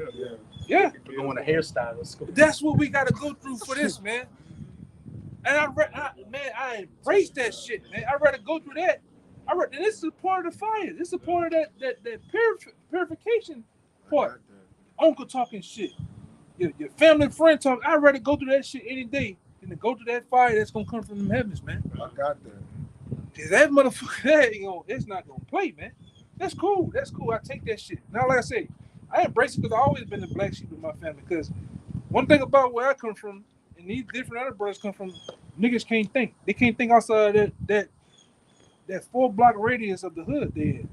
Yeah. For going to hairstylist school. That's what we got to go through for this, man. And I embrace that shit, man. I'd rather go through that. This is a part of the fire. This is a part of that purification part. Uncle talking shit. Your family and friend talk. I'd rather go through that shit any day than to go through that fire that's gonna come from them heavens, man. I got that. Cause that motherfucker, it's not gonna play, man. That's cool. I take that shit. Now, like I say, I embrace it because I've always been the black sheep of my family. Because one thing about where I come from, and these different other brothers come from, niggas can't think. They can't think outside of that 4-block radius of the hood they in.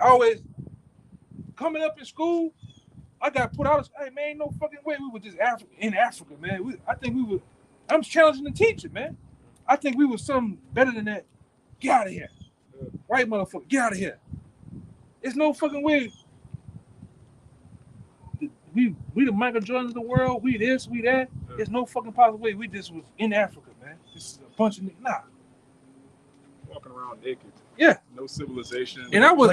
Always coming up in school, I got put out. Hey man, ain't no fucking way we were just in Africa, man. I'm challenging the teacher, man. I think we were something better than that. Get out of here. Right, motherfucker, get out of here. There's no fucking way. We the Michael Jordans of the world. We this, we that. There's no fucking possible way. We just was in Africa, man. This is a bunch of niggas. Nah. Walking around naked. Yeah. No civilization. And I was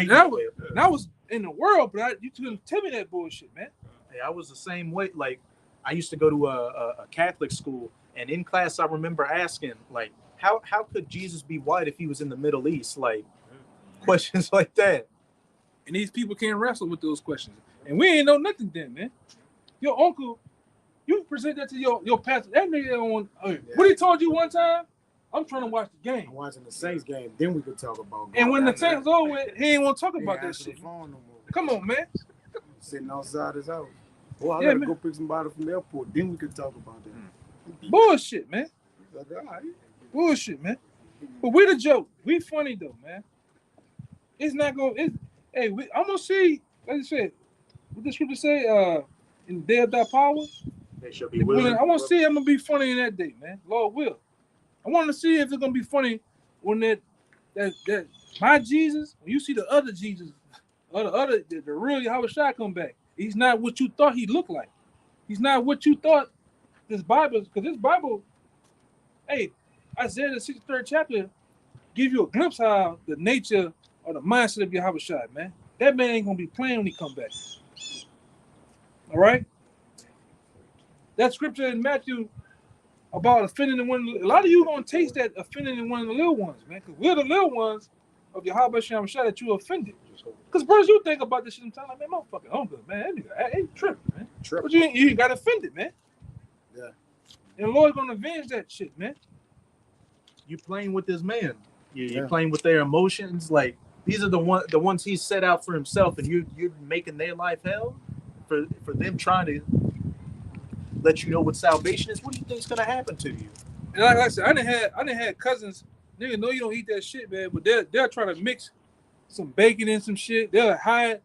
in the world, but you couldn't tell me that bullshit, man. Hey, I was the same way. Like, I used to go to a Catholic school, and in class, I remember asking, like, how could Jesus be white if he was in the Middle East? Like, questions like that. And these people can't wrestle with those questions. And we ain't know nothing then, man. Your uncle, you present that to your pastor. That nigga on what he told you one time? I'm trying to watch the game. I'm watching the Saints game, then we could talk about God. And when the Saints over with, he ain't want to talk about that shit. No Come on, man. Sitting outside his house. Well, I gotta go pick somebody from the airport, then we could talk about that. Bullshit, man. Bullshit, man. But we the joke. We funny though, man. It's not gonna. I'm gonna see. Like I said, what the scripture say? In the day of thy power, they shall be willing. I want to see. I'm gonna be funny in that day, man. Lord will. I want to see if it's gonna be funny when that my Jesus. When you see the other Jesus, the real Yahweh come back. He's not what you thought he looked like. He's not what you thought this Bible is. Because this Bible, hey, Isaiah the 63rd chapter give you a glimpse of the nature or the mindset of Yahweh, man. that man ain't gonna be playing when he come back. All right. That scripture in Matthew about offending in one. A lot of you gonna taste that offending in one of the little ones, man. Because we're the little ones of Yahweh Shem Shah that you offended. Because first you think about this shit sometimes, like, man, motherfucking hungry, man. That nigga ain't tripping, man. But you got offended, man. Yeah. And the Lord's gonna avenge that shit, man. You playing with this man. You're playing with their emotions. Like, these are the ones he set out for himself, and you're making their life hell for them trying to let you know what salvation is. What do you think's gonna happen to you? And like I said, I didn't have cousins. Nigga, know you don't eat that shit, man. But they'll try to mix some bacon in some shit. They'll hide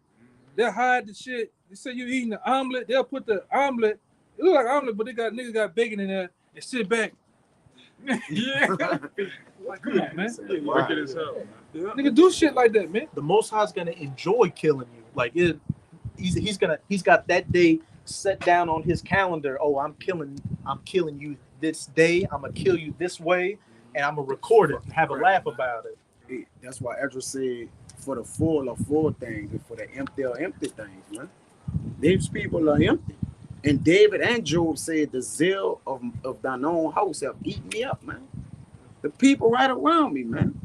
the shit. They say you eating the omelet. They'll put the omelet. It look like omelet, but niggas got bacon in there and sit back. Yeah. Like, come on, man. Wicked as hell. Yeah. Nigga, do shit like that, man. The Most High's gonna enjoy killing you. Like, he's got that day set down on his calendar. Oh, I'm killing you this day. I'm gonna kill you this way, and I'm gonna record it and have a laugh about it. That's why Ezra said, for the full are full things, and for the empty are empty things, man. These people are empty. And David and Job said, the zeal of thine own house have eaten me up, man. The people right around me, man.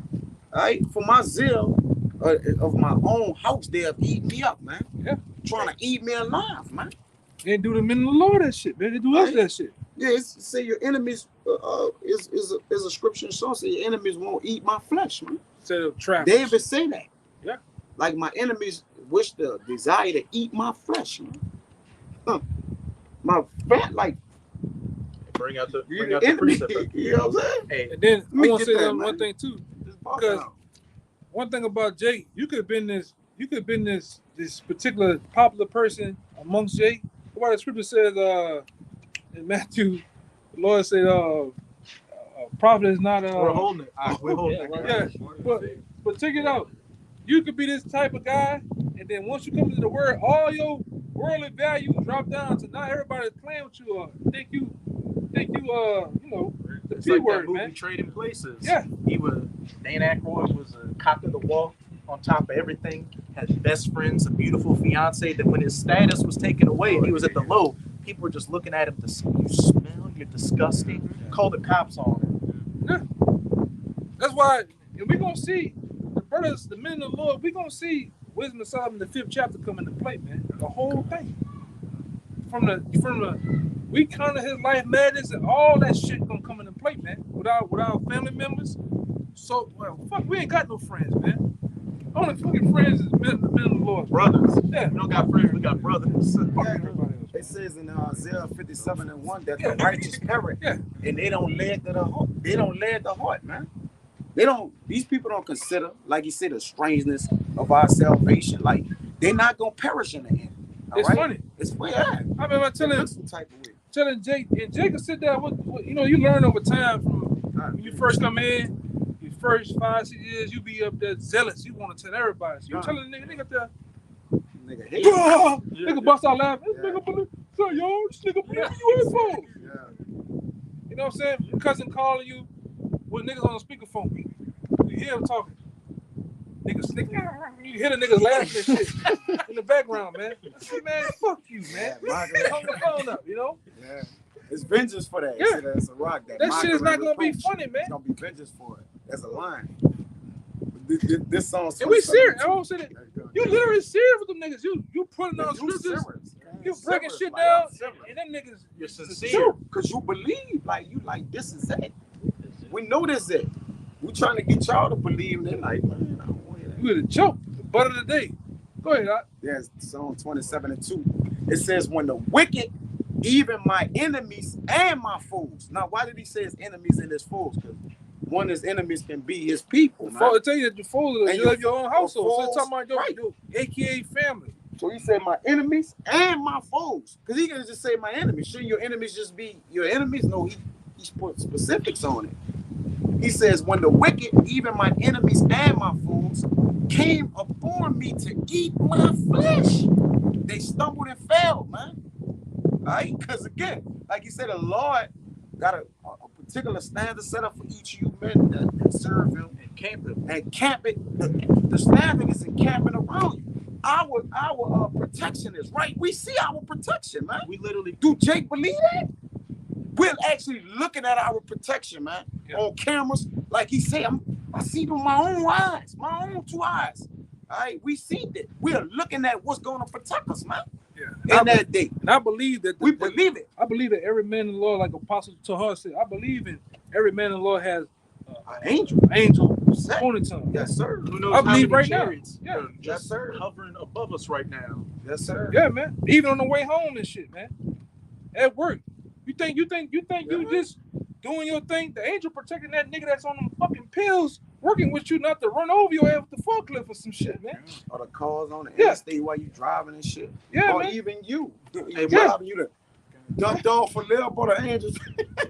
All right, for my zeal of my own house, they have eaten me up, man. Yeah. Trying to eat me alive, man. They do the men of the Lord that shit, man. They do us that shit. Yeah, say your enemies is a scripture song. Say your enemies won't eat my flesh, man. Instead of trap. David say that. Yeah. Like my enemies wish the desire to eat my flesh, man. My fat, like Bring out the enemy. precept. You know what I'm saying? Hey, And then I want to say that, one thing too. Because one thing about Jake, you could have been this particular popular person amongst Jake. Why the scripture says in Matthew, the Lord said prophet is not we're holding it. All right, we're holding it. Yeah, but check it out. You could be this type of guy, and then once you come into the word, all your worldly values drop down to not everybody's playing with you or think you the It's P like word, that movie man. Trading Places. Yeah. Dan Aykroyd was a cock of the walk, on top of everything, had best friends, a beautiful fiance, that when his status was taken away and he was at the low, people were just looking at him, you smell, you're disgusting. Call the cops on him. Yeah. That's why we're gonna see the brothers, the men of the Lord, we're gonna see Wisdom of Solomon, the 5th chapter, come into play, man. The whole thing. From the we kind of his life madness and all that shit gonna come into play, man. With our family members. So fuck, we ain't got no friends, man. Only fucking friends is men of the Lord. Brothers. Yeah. We don't got friends, we got brothers. Fuck everybody else. It says in Isaiah 57:1 that the righteous perish, Yeah. and they don't lead to the heart. They don't lead the heart, man. They don't. These people don't consider, like you said, the strangeness of our salvation. Like they're not gonna perish in the end. It's right? funny. It's funny. I remember telling some type of way. Jake, and Jake will sit there with you learn over time from when you first come in, your first 5-6 years, you be up there zealous. You want to tell everybody. So you telling the nigga up there, Nigga, hate. nigga bust out laughing. This nigga believe, so yo, this nigga believe you for. You know what I'm saying? Your cousin calling you with niggas on the speakerphone. You hear him talking. Niggas sneaking. You hear the niggas laughing and shit in the background, man. I say, man, fuck you, man. Hung the phone up, you know? Yeah. It's vengeance for that. Yeah. It's a rock. That shit is not gonna be funny, man. It's gonna be vengeance for it. That's a line. This song's. And we serious. I won't say that. You literally serious with them niggas. You putting on scriptures. You breaking shit down, and them niggas. You're sincere. Because you believe, like you like this is it. We know this is it. We trying to get y'all to believe. And they're like, man, I don't want to hear that. You would choke. The butt of the day. Go ahead, Doc. Yes, Psalm 27:2. It says, when the wicked, even my enemies and my foes. Now, why did he say his enemies and his foes? Because one of his enemies can be his people. I tell you that the foes And you have your own household. So foes, it's talking about right. your AKA family. So he said my enemies and my foes. Because he can just say my enemies. Shouldn't your enemies just be your enemies? No, he's put specifics on it. He says, when the wicked, even my enemies and my foes, came upon me to eat my flesh, they stumbled and fell, man. All right? Because again, like you said, the Lord got a particular standard set up for each of you men that serve him and camp it. The standard is encamping around you. our protection is right. We see our protection, man. We literally Do Jake believe that? We're actually looking at our protection, man, on cameras. Like he said, I see it with my own eyes, my own 2 eyes. All right, we see that. We are looking at what's going to protect us, man. Yeah. In that day. And I believe that We believe it. I believe that every man in the Lord, like Apostle Tahar said, I believe in every man in the Lord has An angel. appointed to him. Yes, sir. Who knows I how believe many right now. chariots Yeah. are Yes, just sir. hovering above us right now. Yes, sir. Yeah, man. Even on the way home and shit, man. At work. You think you just doing your thing? The angel protecting that nigga that's on them fucking pills, working with you not to run over your ass with the forklift or some shit, man. Or the cars on the interstate while you driving and shit. Yeah, or man. even you. Hey, Driving you to dumped off for little, but the angels.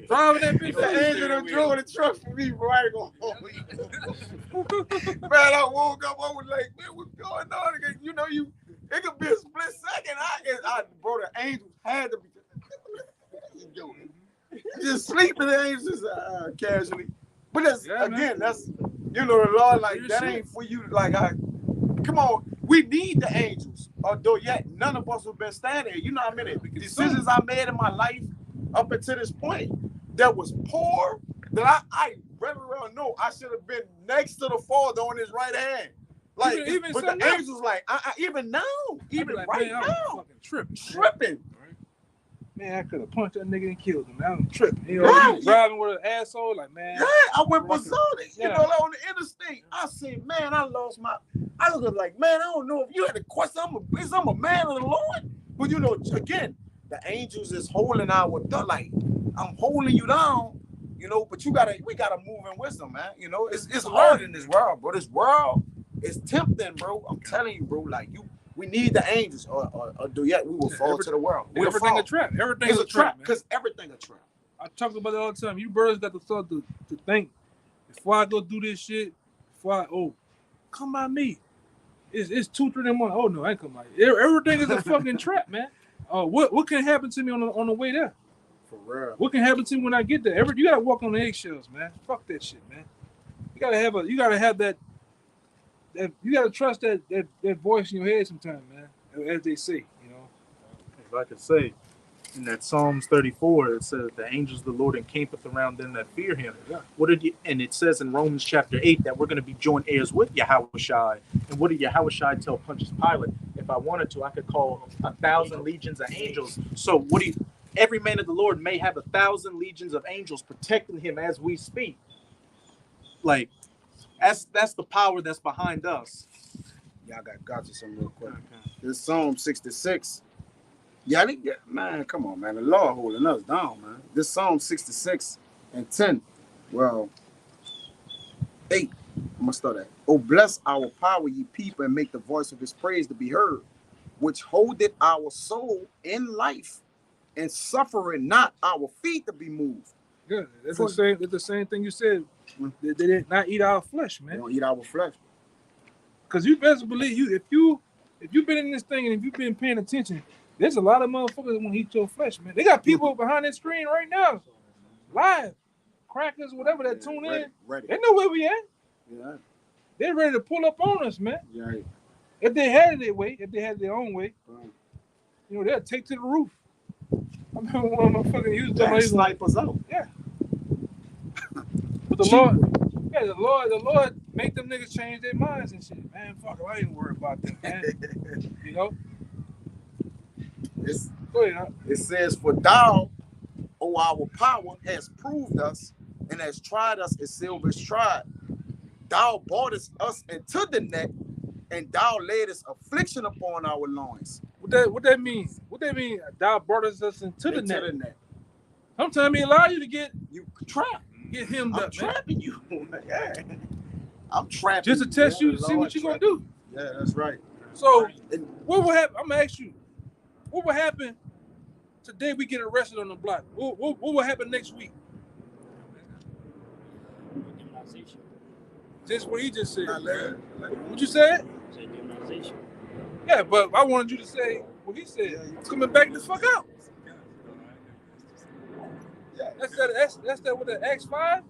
Driving that bitch. The angel that drove the truck for me, bro. I ain't gonna hold you. Man, I woke up, I was like, man, what's going on? You know, it could be a split second. Bro, the angels had to be just sleeping. The angels casually. But that's that's the Lord, like that ain't for you. Like, come on, we need the angels. Although yet none of us have been standing. You know how many decisions I made in my life up until this point that was poor, that I very well know I should have been next to the Father on his right hand. Like, even but the angels like, even now, even like, right man, now, tripping. Man, I could have punched that nigga and killed him. I'm tripping. You know, Right. driving with an asshole, like, man. Yeah, I went berserk. Yeah. You know, like on the interstate. I said, man, I was like, man, I don't know if you had a question. I'm a man of the Lord. But you know, again, the angels is holding our like, I'm holding you down, you know, but we gotta move in wisdom, man. You know, it's hard in this world, bro. This world is tempting, bro. I'm telling you, bro, like we need the angels, or we will fall to the world. Everything a trap. Everything's a trap, because everything a trap. I talk about it all the time. You brothers got to start to think, before I go do this shit, come by me. It's 2-3 in the morning. Oh no, I ain't come by you. Everything is a fucking trap, man. What can happen to me on the way there? For real. What can happen to me when I get there? You gotta walk on the eggshells, man. Fuck that shit, man. You gotta have that. You gotta trust that voice in your head sometimes, man. As they say, you know. If I could say, in that Psalms 34, it says, the angels of the Lord encampeth around them that fear him. Yeah. And it says in Romans chapter 8 that we're going to be joint heirs with Yahushai. And what did Yahushai tell Pontius Pilate? If I wanted to, I could call 1,000 legions of angels. So every man of the Lord may have 1,000 legions of angels protecting him as we speak. Like, that's the power that's behind us. Yeah, I got you some real quick. Okay. This Psalm 66. Yeah, man, come on, man. The Lord holding us down, man. This Psalm 66 and 10. Well, 8. I'm going to start at. Oh, bless our power, ye people, and make the voice of his praise to be heard, which holdeth our soul in life, and suffering not our feet to be moved. Good. That's the same thing you said. They did not eat our flesh, man. They don't eat our flesh. Because you best believe if you've been in this thing and if you've been paying attention, there's a lot of motherfuckers that want to eat your flesh, man. They got people behind that screen right now, live, crackers, whatever that tune in. Ready. They know where we at. Yeah. They're ready to pull up on us, man. Yeah. If they had it their way, if they had their own way, you know, they'll take to the roof. I remember one of my fucking used snipers out. Yeah. But the Lord make them niggas change their minds and shit. Man, fuck it, I ain't worried about them, man. You know? It says, for thou, O our power, has proved us and has tried us as silver is tried. Thou broughtest us into the net, and thou laidest affliction upon our loins. What that mean? What that mean? Thou broughtest us into the net. Sometimes he allow you to get trapped. Get him up, trapping you. Yeah. I'm trapping just to test you to see what you're gonna do. Yeah, that's right. So what will happen? I'm gonna ask you, what will happen today we get arrested on the block? What will happen next week? Just what he just said. What you said? Yeah, but I wanted you to say what he said. Yeah, coming back the fuck out. Yeah. That's that with the X5,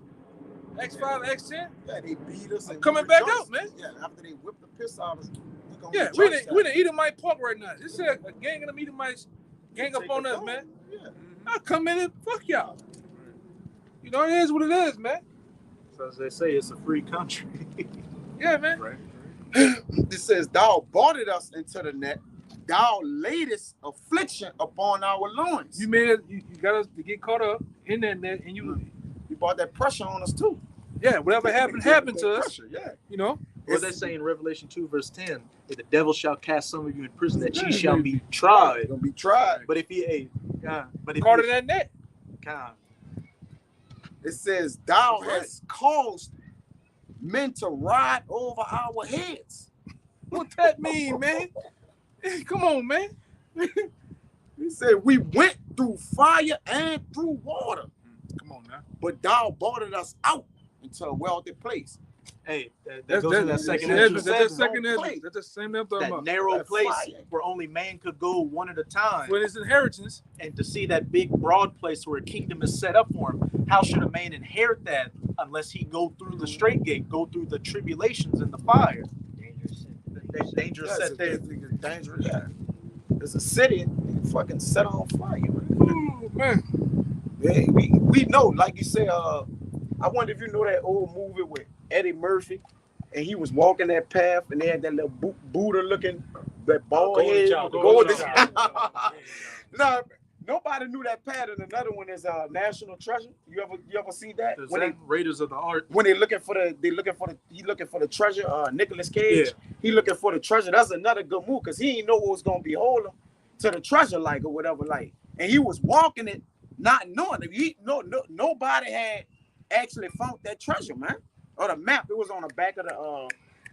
X10. Yeah, they beat us. And coming back out, man. Yeah, after they whipped the piss out of us, we gonna be Yeah, church we in time. Edomite Park right now. This is a gang of them Edomites gang up on us, man. Yeah. I come in and fuck y'all. You know, it is what it is, man. So as they say, it's a free country. Yeah, man. Right. It says, "Thou boarded us into the net. Thou laidest affliction upon our loins." You made it. You got us to get caught up in that net, and you brought that pressure on us too. Yeah, whatever happened to us. Pressure, yeah. You know. What they say in Revelation 2 verse 10, if the devil shall cast some of you in prison, that ye shall be tried. You're gonna be tried. But if he caught in that net. It says, "Thou hast caused men to ride over our heads." What that mean, man? Come on, man. He said, "We went through fire and through water." Come on now. But thou boarded us out into a wealthy place. Hey, that goes to that second Ezra. That's the same thing I'm talking that about. narrow That place fire. where only man could go one at a time. For his inheritance. And to see that big broad place where a kingdom is set up for him, how should a man inherit that unless he go through the straight gate, go through the tribulations and the fire? Dangerous set there. Dangerous. Yeah. There's a city fucking set on fire, man. Ooh, man. Yeah, we know, like you say, I wonder if you know that old movie with Eddie Murphy, and he was walking that path, and they had that little Buddha looking, that bald head. No, nobody knew that pattern. Another one is National Treasure. You ever see that? When they Raiders of the Ark. When he looking for the treasure. Nicolas Cage. Yeah. He looking for the treasure. That's another good move because he ain't know what was gonna be holding to the treasure like or whatever like, and he was walking it not knowing it. Nobody had actually found that treasure, man. Or the map. It was on the back of the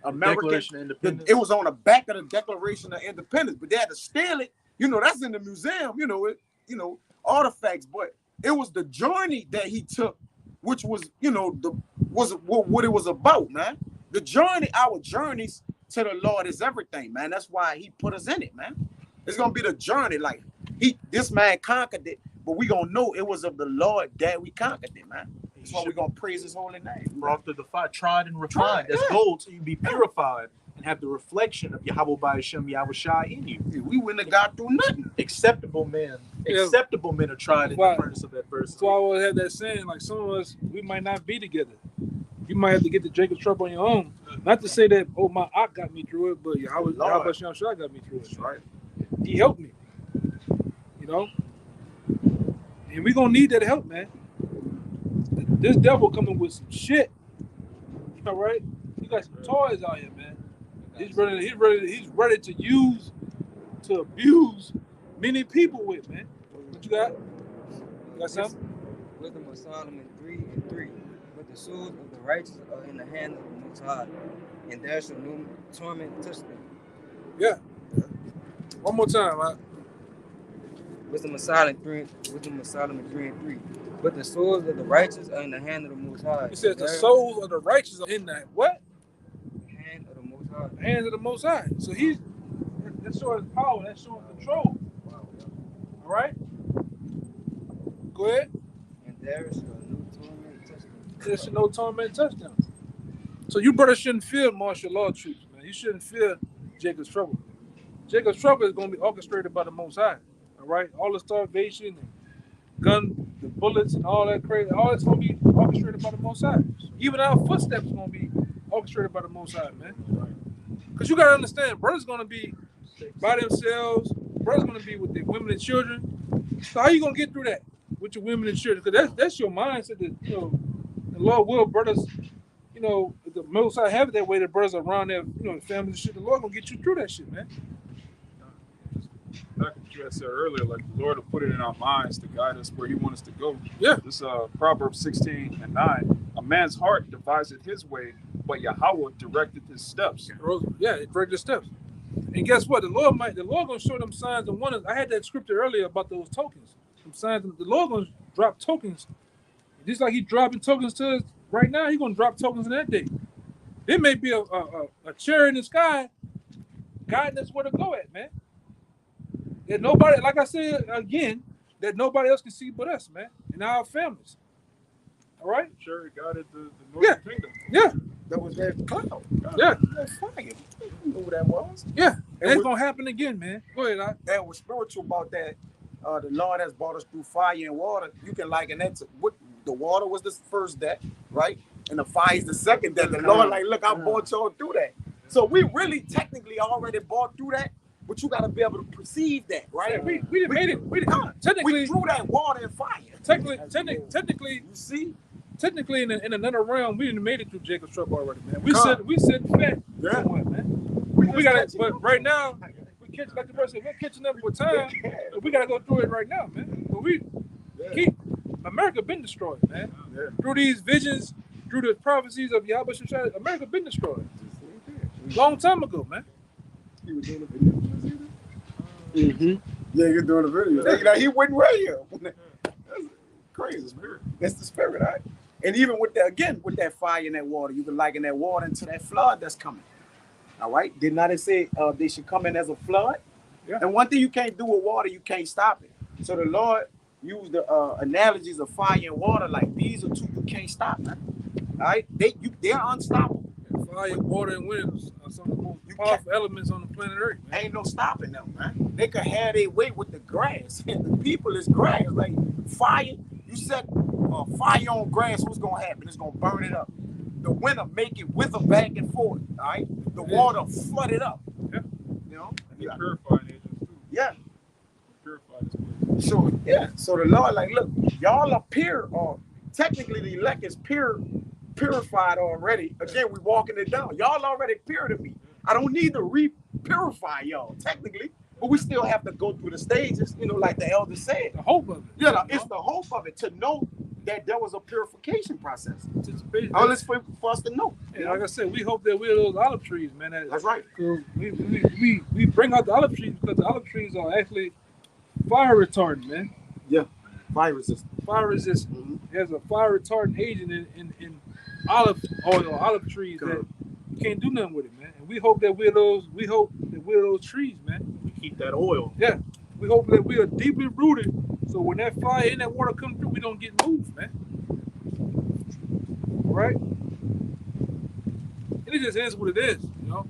American Declaration of Independence. It was on the back of the Declaration of Independence, but they had to steal it. You know, that's in the museum. Artifacts, but it was the journey that he took, which was, what it was about, man. The journey, our journeys to the Lord is everything, man. That's why he put us in it, man. It's gonna be the journey. Like this man conquered it, but we gonna know it was of the Lord that we conquered it, man. That's why we're gonna praise his holy name. Brought through the fire, tried and refined. That's gold, so you be purified and have the reflection of Yahweh by Hashem Yahweh Shai in you. We wouldn't have got through nothing. Acceptable men are tried in the furnace of adversity. So I always have that saying, like some of us, we might not be together. You might have to get the Jacob's trouble on your own. Not to say that, my Ak got me through it, but Yahweh Shai got me through it. Right. He helped me. And we're gonna need that help, man. This devil coming with some shit. All right? He got some toys out here, man. He's ready to abuse many people with, man. What you got? You got something? Wisdom of Solomon 3:3. But the souls of the righteous are in the hand of the Most High, and there shall no torment touch them. Yeah. One more time, man. Wisdom of Solomon 3:3. But the souls of the righteous are in the hand of the Most High. It says the souls of the righteous are in the what? Hand of the Most High. The hands of the Most High. So that's showing power. That's showing control. All right. Go ahead. And there shall no torment touch them. There shall no torment touch them. So you brothers shouldn't fear martial law troops, man. You shouldn't fear Jacob's trouble. Jacob's trouble is going to be orchestrated by the Most High. All right. All the starvation and the bullets and all that crazy, all that's going to be orchestrated by the Most High. Even our footsteps are going to be orchestrated by the Most High, man. Because you got to understand, brothers going to be by themselves. Brothers going to be with their women and children. So how you going to get through that with your women and children? Because that's your mindset that, the Lord will, brothers, if the Most High have it that way, the brothers are around their, families and shit. The Lord going to get you through that shit, man. Like what you had said earlier, like the Lord will put it in our minds to guide us where he wants us to go. Yeah. This Proverbs 16:9, a man's heart deviseth his way, but Yahweh directed his steps. Yeah, it directed his steps. And guess what? The Lord gonna show them signs and wonders. I had that scripture earlier about those tokens. Some signs. The Lord gonna drop tokens. Just like he's dropping tokens to us right now, he's gonna drop tokens in that day. It may be a cherry in the sky guiding us where to go at, man. That nobody, like I said again, that nobody else can see but us, man, and our families. All right? Sure, God is the northern kingdom. Yeah. That was that cloud. Yeah. That fire. You know what that was. Yeah. And It's gonna happen again, man. Go ahead, and what's spiritual about that, the Lord has brought us through fire and water. You can liken that to what the water was the first death, right? And the fire is the second death. The Lord, like, look, I brought y'all through that. So we really technically already brought through that, but you gotta be able to perceive that, right? We made it. Technically, we threw that water and fire. Technically, you see, technically in another realm, we didn't made it through Jacob's trouble already, man. We said fat somewhere, man. We gotta, but right now, we catch like the person. We're catching up with time. But we gotta go through it right now, man. But we keep America been destroyed, man. Yeah. Through these visions, through the prophecies of Yahweh Shai, America been destroyed. Long time ago, man. He was doing a video. Yeah, you're doing a video. You know, he wasn't radio. That's crazy spirit. That's the spirit, right? And even with that, again, with that fire and that water, you can liken that water into that flood that's coming. All right? Did not it say they should come in as a flood? Yeah. And one thing you can't do with water, you can't stop it. So the Lord used the analogies of fire and water, like these are two you can't stop, man. All right? They're unstoppable. Fire, water, and wind are some of the most powerful elements on the planet Earth, man. Ain't no stopping them, man. They could have their way with the grass. And the people is grass. Like fire, you set fire on grass, what's gonna happen? It's gonna burn it up. The winter make it wither back and forth. All right, the water flood it up. Yeah, you know. And they purifying agents too. Yeah. Purify this place. So yeah, so the Lord like, look, y'all are pure, or technically the elect is purified already. Again, we walking it down. Y'all already pure to me. I don't need to re-purify y'all technically, but we still have to go through the stages, you know, like the elder said. The hope of it. Yeah, it's the hope of it to know that there was a purification process. All this for us to know. And like I said, we hope that we're those olive trees, man. That's right. We bring out the olive trees because the olive trees are actually fire retardant, man. Yeah, fire resistant. Fire resistant. There's a fire retardant agent in olive oil, olive trees that you can't do nothing with it, man. And we hope that we're those. We hope that we're those trees, man. We keep that oil. Yeah. We hope that we are deeply rooted, so when that fire and that water come through, we don't get moved, man. Right? And it just is what it is, you know.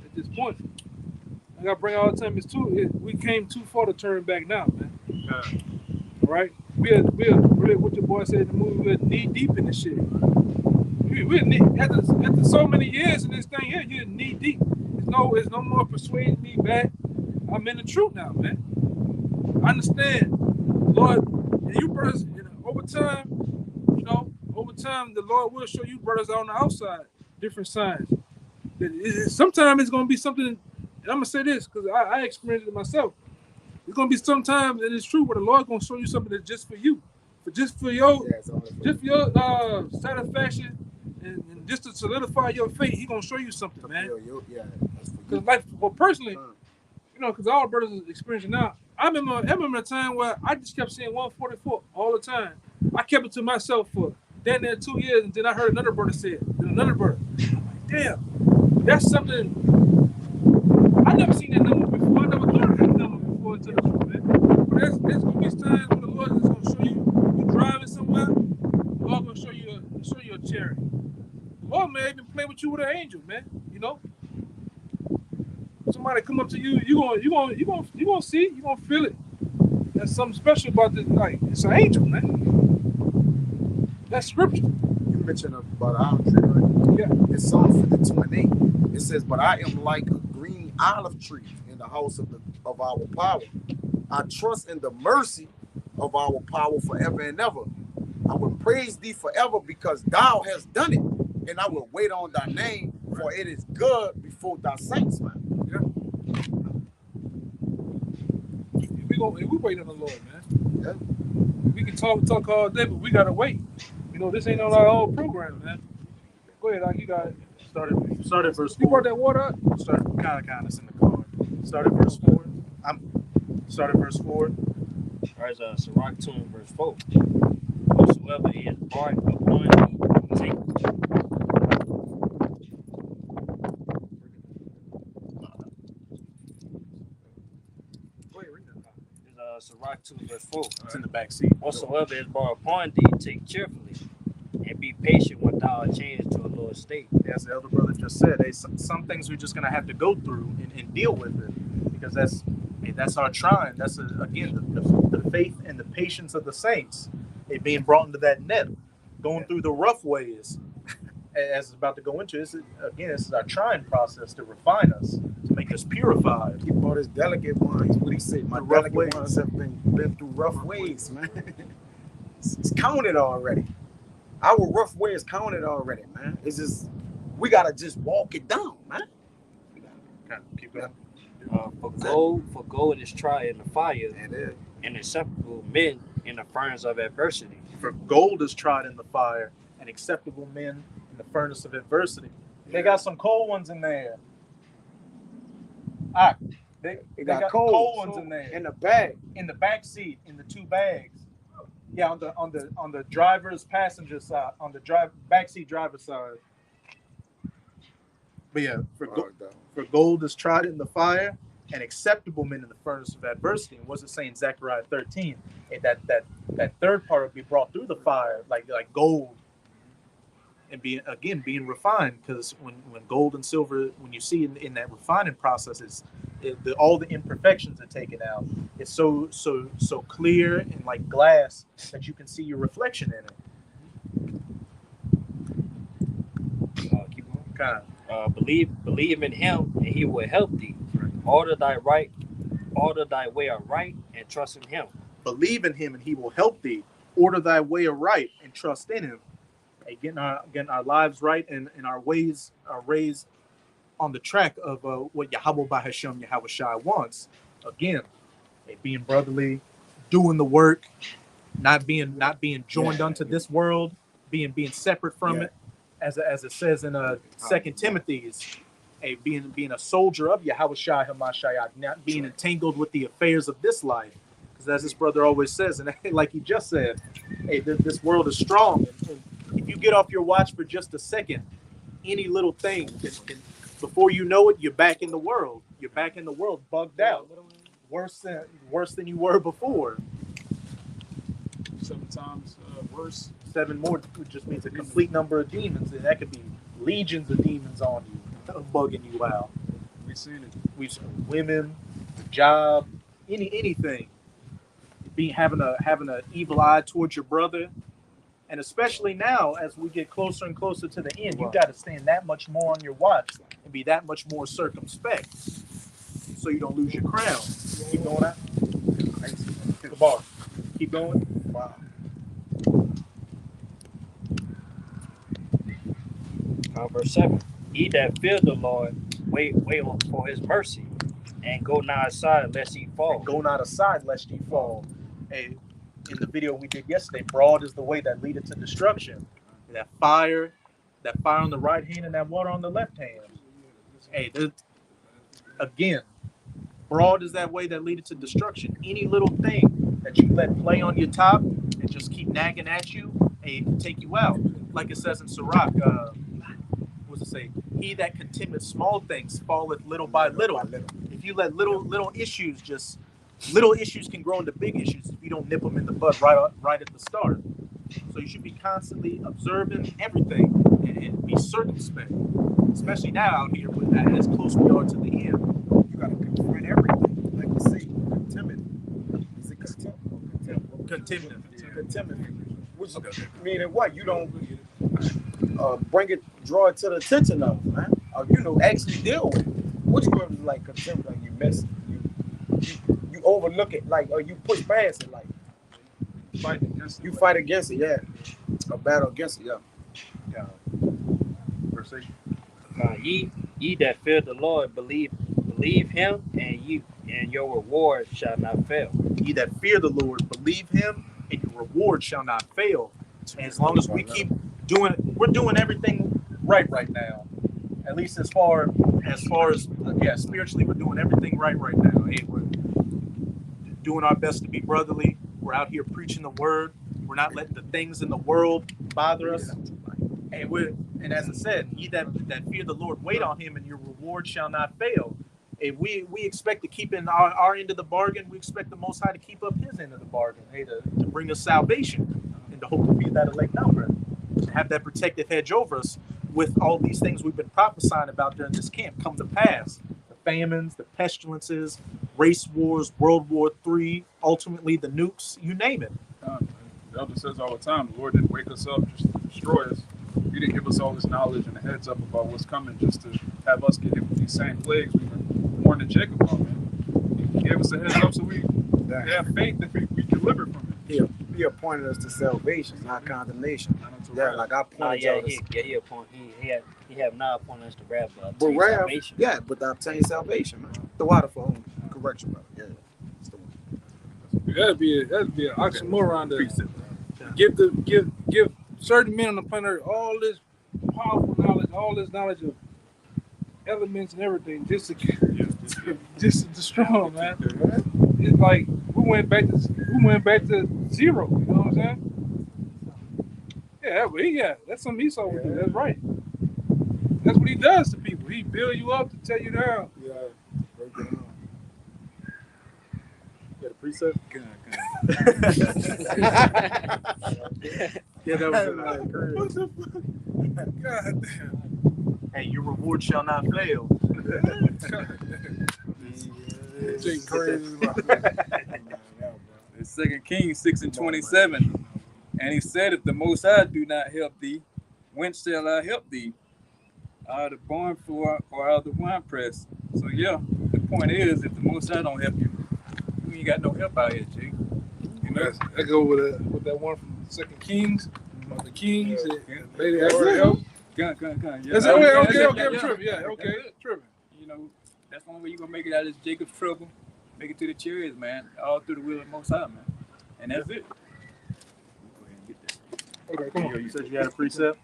At this point, I gotta bring all the time. We came too far to turn back now, man. All right. We're really what your boy said in the movie. We're knee deep in this shit. After so many years in this thing here, you're knee deep. It's no more persuading me back. I'm in the truth now, man. I understand, Lord, and you brothers, over time, the Lord will show you brothers on the outside different signs. Sometimes it's gonna be something, and I'm gonna say this because I experienced it myself. It's gonna be sometimes, and it's true, where the Lord's gonna show you something that's just for you, just for your satisfaction, and just to solidify your faith. He's gonna show you something, man. Because, like, well, personally, because all brothers is experiencing now. I remember a time where I just kept saying 144 all the time. I kept it to myself for damn near 2 years, and then I heard another brother say it. Then another brother. I'm like, damn, that's something. I never seen that number before. I never thought of that number before until the truth, man. But there's gonna be times when the Lord is gonna show you driving somewhere. The Lord gonna show you a chariot. The Lord may even play with you with an angel, man. You know. Somebody come up to you, you gonna see it, you gonna feel it. There's something special about this. Like, it's an angel, man. That's scripture. You mentioned about olive tree, right? Yeah. It's Psalm 52:8. It says, "But I am like a green olive tree in the house of our power. I trust in the mercy of our power forever and ever. I will praise thee forever because thou hast done it, and I will wait on thy name, for it is good before thy saints, man." We wait on the Lord, man. Yeah. We can talk all day, but we gotta wait. This ain't on our own program, man. Go ahead, you got it. Start at verse 4. You brought that water up? Start kind of it's in the car. Start at verse 4. Start at verse 4. All right, Sirach 2 and verse 4. Whosoever is brought upon thee, take Sirach 2 verse 4. It's in the back seat. Whatsoever is brought upon thee, take cheerfully. and be patient when thou art changed to a lower state. As the elder brother just said, some things we're just gonna have to go through and deal with it, because that's our trying. That's again the faith and the patience of the saints. It being brought into that net, going through the rough ways, as it's about to go into. This is our trying process to refine us, to make us purified. Keep all this delicate ones. What he said, my The rough delicate ways. ones have been through rough ways, man. It's counted already. Our rough way is counted already, man. It's just we gotta just walk it down, man. Okay, keep going. For gold is tried in the fire, and acceptable men in the furnace of adversity. For gold is tried in the fire, and acceptable men in the furnace of adversity. They got some cold ones in there. They got cold ones in there. In the bag. In the back seat, in the two bags. Yeah, on the driver's passenger side, on the backseat driver's side. But yeah, for gold is tried in the fire, and acceptable men in the furnace of adversity. And what's it saying, Zechariah 13? And that third part will be brought through the fire, like gold, and being refined. Because when gold and silver, when you see in that refining process, all the imperfections are taken out. It's so clear and like glass that you can see your reflection in it. Keep going. Kind of. Believe in him, and he will help thee. Order thy way aright, and trust in him. Believe in him, and he will help thee. Order thy way aright, and trust in him. Getting our lives right, and our ways are raised on the track of what Yahweh Bahashem Yahweh Shai wants. Again, being brotherly, doing the work, not being joined unto this world, being separate from it, as it says in 2 Timothy's, being a soldier of Yahweh Shai Hamashiach, not being entangled with the affairs of this life. Because as this brother always says, and like he just said, this world is strong, and if you get off your watch for just a second, any little thing can before you know it, you're back in the world. You're back in the world, bugged out, worse than you were before. 7 times worse. 7 more just means a complete number of demons, and that could be legions of demons on you, bugging you out. We've seen it. We've seen women, the job, anything. Having an evil eye towards your brother. And especially now, as we get closer and closer to the end, you got to stand that much more on your watch and be that much more circumspect, so you don't lose your crown. Keep going out. The bar. Keep going. Wow. Verse 7. He that fear the Lord, wait for his mercy, and go not aside lest he fall. Go not aside lest ye fall. Hey, in the video we did yesterday, broad is the way that leadeth to destruction. That fire on the right hand and that water on the left hand. Hey, again, broad is that way that leadeth to destruction. Any little thing that you let play on your top and just keep nagging at you, hey, take you out. Like it says in Sirach, what's it say? He that contemneth small things falleth little by little. If you let little issues can grow into big issues if you don't nip them in the bud right at the start. So you should be constantly observing everything and be circumspect, especially now out here as close we are to the end. You gotta confront everything, like we say, contempt. Is it contempt? Contempt. Which meaning what? You don't draw it to the attention of, man. Or actually deal with it. Which word is like contempt? Like you miss it. You overlook it, like, or you push past it, like you fight against it, yeah. A battle against it, yeah. Verse 8. Ye that fear the Lord, believe him, and your reward shall not fail. Ye that fear the Lord, believe him, and your reward shall not fail. And as long as we keep we're doing everything right now. At least as far as spiritually, we're doing everything right now. Hey, we're doing our best to be brotherly. We're out here preaching the word. We're not letting the things in the world bother us. And as I said, ye that fear the Lord, wait on him, and your reward shall not fail. Hey, we expect to keep in our end of the bargain. We expect the Most High to keep up his end of the bargain. Hey, to bring us salvation, and to hope to be that elect number. have that protective hedge over us with all these things we've been prophesying about during this camp come to pass. The famines, the pestilences, race wars, World War III, ultimately the nukes, you name it. The elder says all the time, the Lord didn't wake us up just to destroy us. He didn't give us all this knowledge and a heads up about what's coming just to have us get hit with these same plagues we were warned to Jacob about, man. He gave us a heads up so we have faith that we deliver from it. He appointed us to salvation, not condemnation. Yeah, like I pointed out. He have not appointed us to wrath, but But wrath, salvation. yeah, but to obtain salvation, man. The water for home correction, brother. Yeah, that's the one. That'd be an oxymoron to give certain men on the planet Earth all this powerful knowledge, all this knowledge of elements and everything, just to destroy them, man. It's like we went back to zero. You know what I'm saying? Yeah, that's something Esau would do. That's right. That's what he does to people. He build you up to tear you down. Yeah, break it down. You got a precept? Yeah, that was crazy. What the fuck? God damn. Hey, your reward shall not fail. It's crazy. It's 2 Kings 6:27. And he said, if the Most High do not help thee, whence shall I help thee? Out of the barn floor or out of the winepress. So yeah, the point is, if the Most High don't help you, you ain't got no help out here, Jake. You know, I go with that one from 2 Kings, about the kings. Lady asked for help. Gun. Yeah. Okay, I'm tripping. Yeah, okay, tripping. You know, that's the only way you're gonna make it out of this Jacob's trouble. Make it to the chariots, man. All through the will of the Most High, man. And that's it. Go ahead and get that. Okay, come on. You said you had a precept?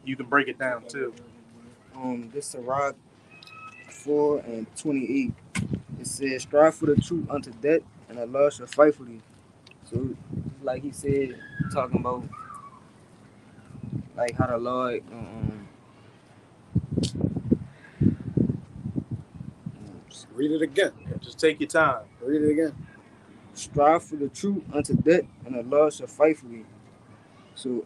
You can break it down too. This Sirach 4:28. It says, strive for the truth unto death, and Allah shall fight for thee. So, like he said, talking about like how the Lord Read it again. Just take your time. Read it again. strive for the truth unto death, and Allah shall fight for thee. So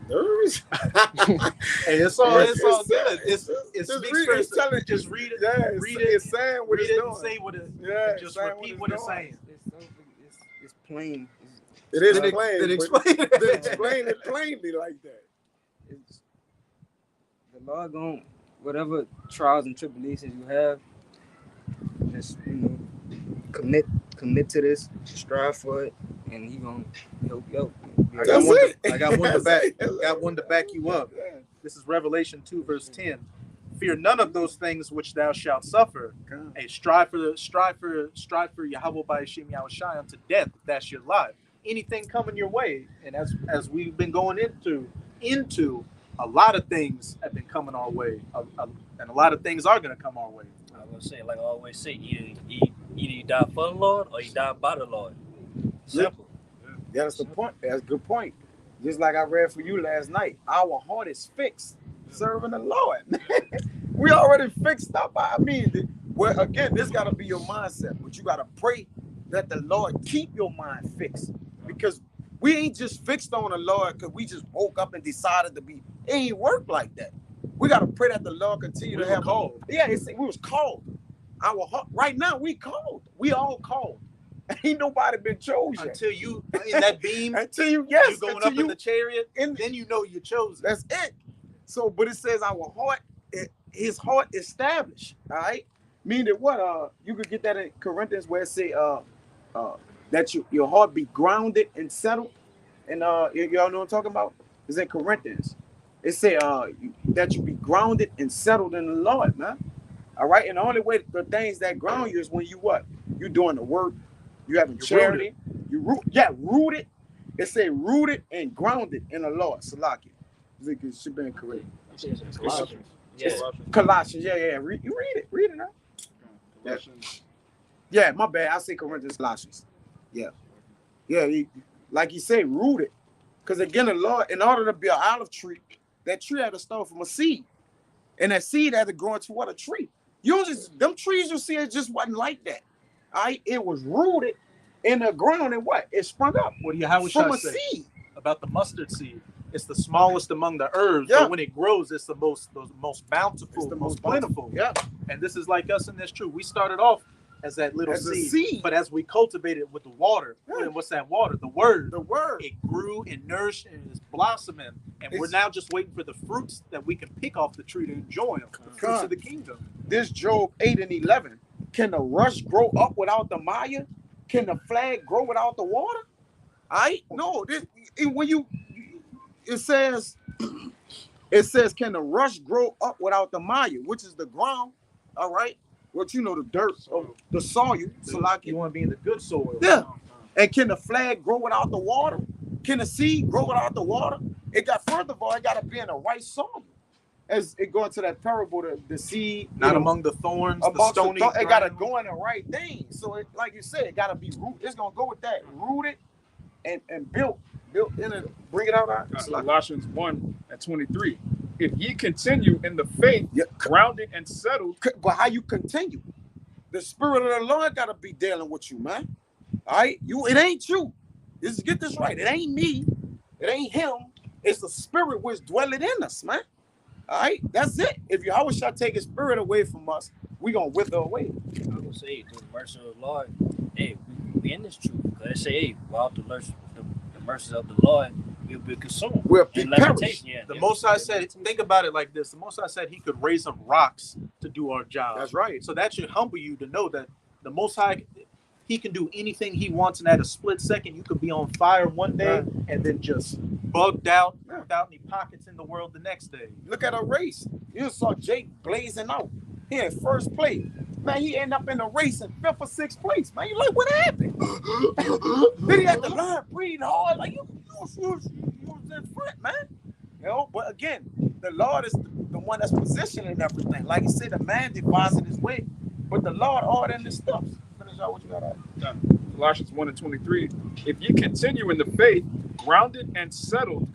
nervous. Hey, it's all good. It Just speaks read for it. itself. Tell it. Just read it. Yeah, Read it's saying what read it's it doing. and say what it. Yeah, Just saying repeat what what it's doing. saying. it's plain. It is Then plain. then but explain it. then explain it plainly like that. It's the Lord going whatever trials and tribulations you have, just commit to this, strive for it, and He gonna help you out. I got one to back you up. Yeah. This is Revelation 2, verse 10. Fear none of those things which thou shalt suffer. God. Hey, strive for Yahweh by Hashem Yahushai unto death. If that's your life. Anything coming your way, and as we've been going into a lot of things have been coming our way, and a lot of things are going to come our way. I was gonna say, like I always say, either you die for the Lord or you die by the Lord. Simple. Yeah, that's the point. That's a good point. Just like I read for you last night, our heart is fixed serving the Lord. We already fixed up. Well, again, this got to be your mindset, but you got to pray that the Lord keep your mind fixed, because we ain't just fixed on the Lord because we just woke up and decided to be. It ain't work like that. We got to pray that the Lord continue to have called. Yeah, we was called. Our heart, right now, we called. We all called. Ain't nobody been chosen Until you in that beam, until you going up in the chariot, and then you know you're chosen. That's it. So, but it says our heart, his heart established. All right, meaning what? You could get that in Corinthians where it say that your heart be grounded and settled. And y'all know what I'm talking about? It's in Corinthians. It say that you be grounded and settled in the Lord, man. All right, and the only way the things that ground you is when you what? You doing the work. You having charity. Rooted. It say rooted and grounded in the Lord. Salaki. I think it should be incorrect. Colossians. Yeah. Colossians. Yeah. You read it. Read it now. Colossians. Yeah, my bad. I say Corinthians, Colossians. Yeah. Like you say, rooted. Because again, the Lord, in order to be an olive tree, that tree had to start from a seed. And that seed had to grow into what? A tree. You don't just, them trees you see, it just wasn't like that. It was rooted in the ground, and what? It sprung up What do Yahweh from a say seed. about the mustard seed? It's the smallest among the herbs, Yeah. but when it grows, it's the most bountiful, It's the most plentiful. Yeah. And this is like us in this truth. We started off as that little As a seed, seed. but as we cultivated it with the water, Yeah. and what's that water? The word. The word. It grew and nourished and is blossoming, and we're now just waiting for the fruits that we can pick off the tree to enjoy them. The fruits of the kingdom. This Job 8:11. Can the rush grow up without the mire? Can the flag grow without the water? No. It says, can the rush grow up without the mire, which is the ground? All right. What the dirt of the soil. So like you want to be in the good soil. Yeah. And can the flag grow without the water? Can the seed grow without the water? First of all, it got to be in the right soil. As it go into that parable, the seed not among the thorns, the stony. It got to go in the right thing. So, like you said, it got to be rooted. It's gonna go with that, rooted and built in it. Bring it out. Colossians 1:23. If ye continue in the faith, grounded and settled. But how you continue? The Spirit of the Lord got to be dealing with you, man. All right, it ain't you. Get this right. It ain't me. It ain't him. It's the Spirit which dwelleth in us, man. All right, that's it. If Yahweh shall take his spirit away from us, we gonna wither away. I'm gonna say, through the mercy of the Lord, hey, we in this truth. They say, hey, without the mercies of the Lord, we'll be consumed. We'll be perished. Yeah, the Most High said, think about it like this. The Most High said he could raise up rocks to do our job. That's right. So that should humble you to know that the Most High, he can do anything he wants, and at a split second, you could be on fire one day and then just bugged out without any pockets in the world the next day. Look at a race. You saw Jake blazing out. He in first place. Man, he ended up in the race in 5th or 6th place. Man, you like, what happened? Then he had the line breathing hard. Like, you was in front, man. But again, the Lord is the one that's positioning everything. Like he said, the man devising his way, but the Lord ordering the steps. Finish out what you got out. Colossians 1:23. If ye continue in the faith, grounded and settled,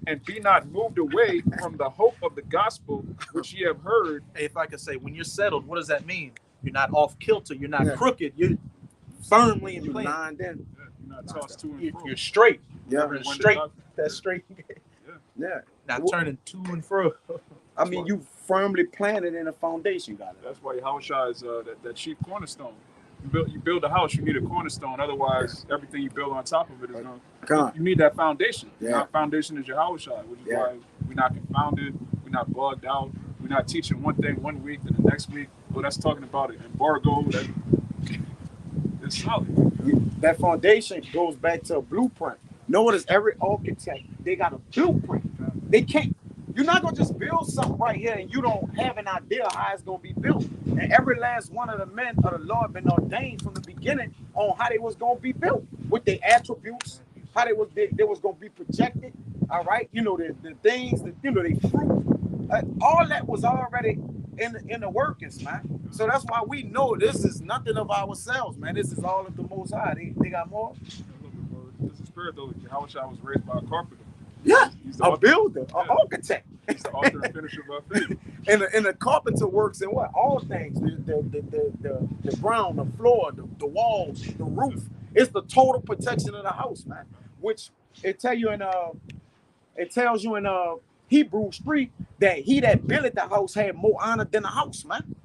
and be not moved away from the hope of the gospel which ye have heard. If I could say, when you're settled, what does that mean? You're not off kilter. You're not crooked. You're firmly in place. You're not tossed to and fro. You're straight. Yeah. You're straight. That's straight. Yeah. Not turning to and fro. I mean, you firmly planted in a foundation, got it. That's why Yahushua is that chief cornerstone. You build a house, you need a cornerstone. Otherwise, everything you build on top of it is going. You need that foundation. Yeah. That foundation is Yahushua, which is why we're not confounded, we're not bugged out, we're not teaching one thing one week and the next week. Well, that's talking about an embargo. It's solid. That foundation goes back to a blueprint. Notice every architect, they got a blueprint. They can't. You're not gonna just build something right here and you don't have an idea how it's gonna be built. And every last one of the men of the Lord been ordained from the beginning on how they was gonna be built, with their attributes, how they was gonna be projected. All right, the things, they fruit. All that was already in the workings, man. So that's why we know this is nothing of ourselves, man. This is all of the Most High. They got more. This is spirit though. Yahushua was raised by a carpenter. Yeah, a builder, an architect. He's the author and finisher of our faith. And the carpenter works in what? All things. The ground, the floor, the walls, the roof. It's the total protection of the house, man. Which it tells you in Hebrews 3 that he that builded the house had more honor than the house, man.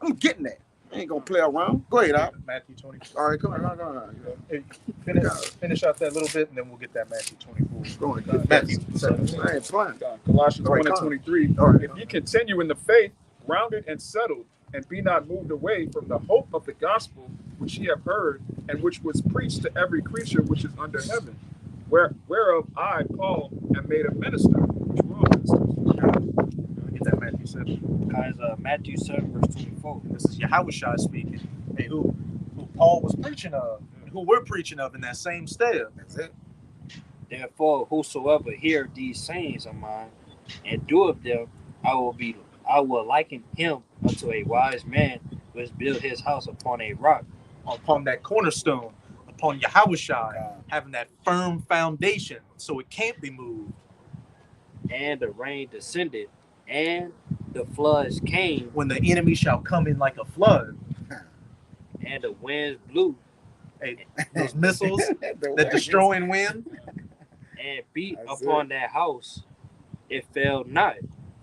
I'm getting that. I ain't gonna play around. Go ahead, Al. Matthew 24. All right, come on. Finish out that little bit, and then we'll get that Matthew 24. Go ahead. Matthew 7. Colossians 1:23. All right. If ye continue in the faith, grounded and settled, and be not moved away from the hope of the gospel which ye have heard, and which was preached to every creature which is under heaven, whereof I, Paul, am made a minister, which we're all ministers. Get that Matthew 7. Guys, Matthew 7, verse 24. This is Yahushua speaking, and who Paul was preaching of, and who we're preaching of in that same step. That's it. Therefore, whosoever hear these sayings of mine and doeth them, I will liken him unto a wise man which built his house upon a rock. Upon that cornerstone, upon Yahushua, having that firm foundation, so it can't be moved. And the rain descended, and the floods came, When the enemy shall come in like a flood, and the winds blew Hey, those missiles, The that wind. destroying wind. and beat That's upon that house. It fell not,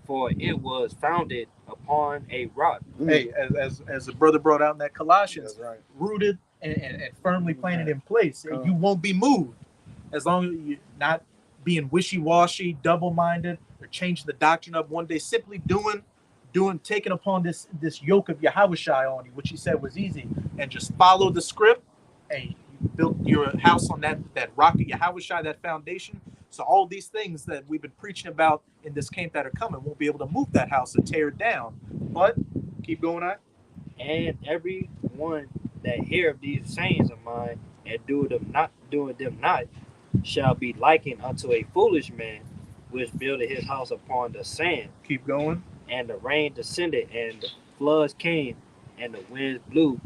for it was founded upon a rock. Hey, as the brother brought out in that Colossians, That's right. rooted and firmly planted in place. You won't be moved as long as you're not being wishy-washy, double-minded, or changing the doctrine up one day. Simply taking upon this yoke of Yahushua on you, which he said was easy, and just follow the script. And you built your house on that rock of Yahushua, that foundation. So all these things that we've been preaching about in this camp that are coming won't be able to move that house and tear it down. But keep going on. And every one that hear of these sayings of mine and doing them not shall be likened unto a foolish man which builded his house upon the sand. Keep going. And the rain descended, and the floods came, and the winds blew,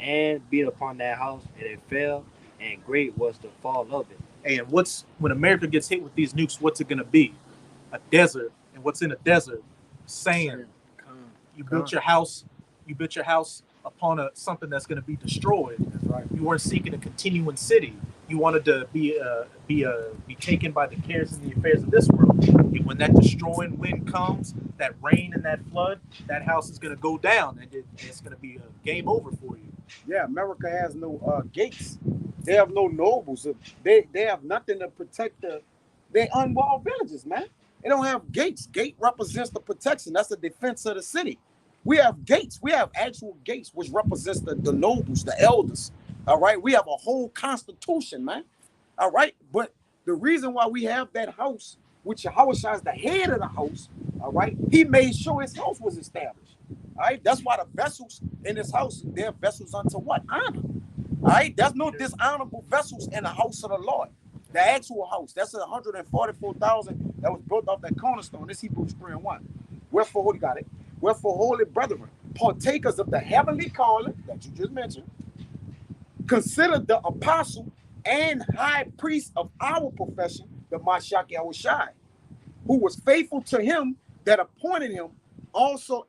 and beat upon that house, and it fell, and great was the fall of it. And when America gets hit with these nukes, what's it going to be? A desert. And what's in a desert? Sand. You built your house upon something that's going to be destroyed. That's right. You weren't seeking a continuing city. You wanted to be taken by the cares and the affairs of this world. And when that destroying wind comes, that rain and that flood, that house is going to go down, and it's going to be a game over for you. Yeah, America has no gates. They have no nobles. They have nothing to protect their unwalled villages, man. They don't have gates. Gate represents the protection. That's the defense of the city. We have gates. We have actual gates, which represents the nobles, the elders. All right. We have a whole constitution, man. All right. But the reason why we have that house, which Yahushua is the head of the house, all right, he made sure his house was established. All right. That's why the vessels in his house, they're vessels unto what? Honor. All right. There's no dishonorable vessels in the house of the Lord. The actual house, that's 144,000 that was built off that cornerstone. This Hebrews 3:1. Wherefore, holy got it. Wherefore, holy brethren, partakers of the heavenly calling that you just mentioned, consider the apostle and high priest of our profession, the Mashiach Yahushua, who was faithful to him that appointed him. Also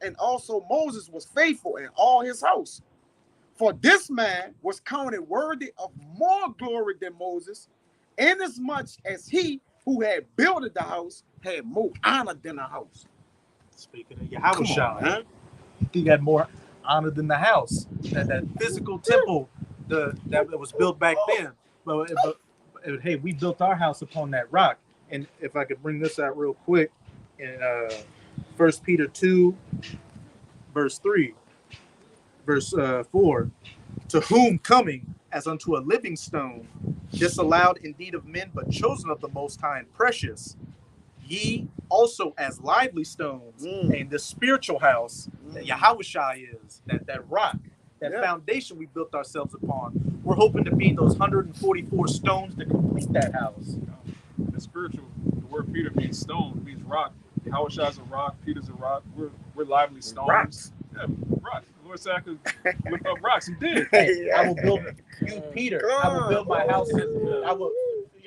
Moses was faithful in all his house. For this man was counted worthy of more glory than Moses, inasmuch as he who had builded the house had more honor than the house. Speaking of Yahushua, he had more honor than the house. That physical temple that was built back then. But hey, we built our house upon that rock. And if I could bring this out real quick, in 1 Peter 2, verse 3, verse 4, to whom coming as unto a living stone, disallowed indeed of men, but chosen of the Most High and precious, ye also as lively stones in the spiritual house that Yahushua is, that rock, that foundation we built ourselves upon. We're hoping to be those 144 stones to complete that house. The spiritual, the word Peter means stone, it means rock. Yahushua's a rock, Peter's a rock. We're lively stones. Rocks. Yeah, rocks. The Lord said I could lift up rocks. He did. Hey, I will build you, Peter. I will build my house.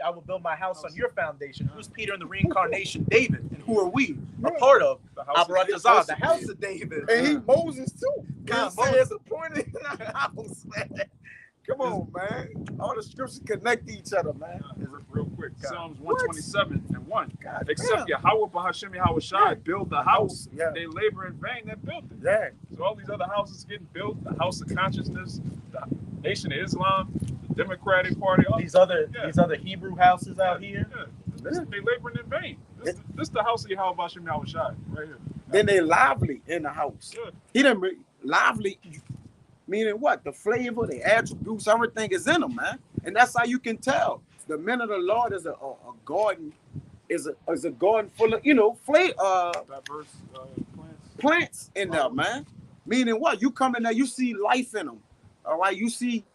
I will build my house on your foundation. Who's Peter in the reincarnation? David. And who are we? A part of the house of David. And he Moses too. God, Moses appointed in the house, man. Come on, man. All the scriptures connect to each other, man. Real quick. Psalms 127:1. God Except damn. Yahweh Bahashem Yahushua build the house, they labor in vain that built it. Yeah. So all these other houses getting built, the House of Consciousness, the Nation of Islam, the Democratic Party, all These other Hebrew houses out here. They laboring in vain. This is the house of Yahweh Bahashem Yahushua right here. Then they lively in the house. Yeah. He didn't lively, meaning what? The flavor, the attributes, everything is in them, man. And that's how you can tell. The men of the Lord is a garden, is a garden full of, Diverse plants in there, man. Meaning what? You come in there, you see life in them. All right, you see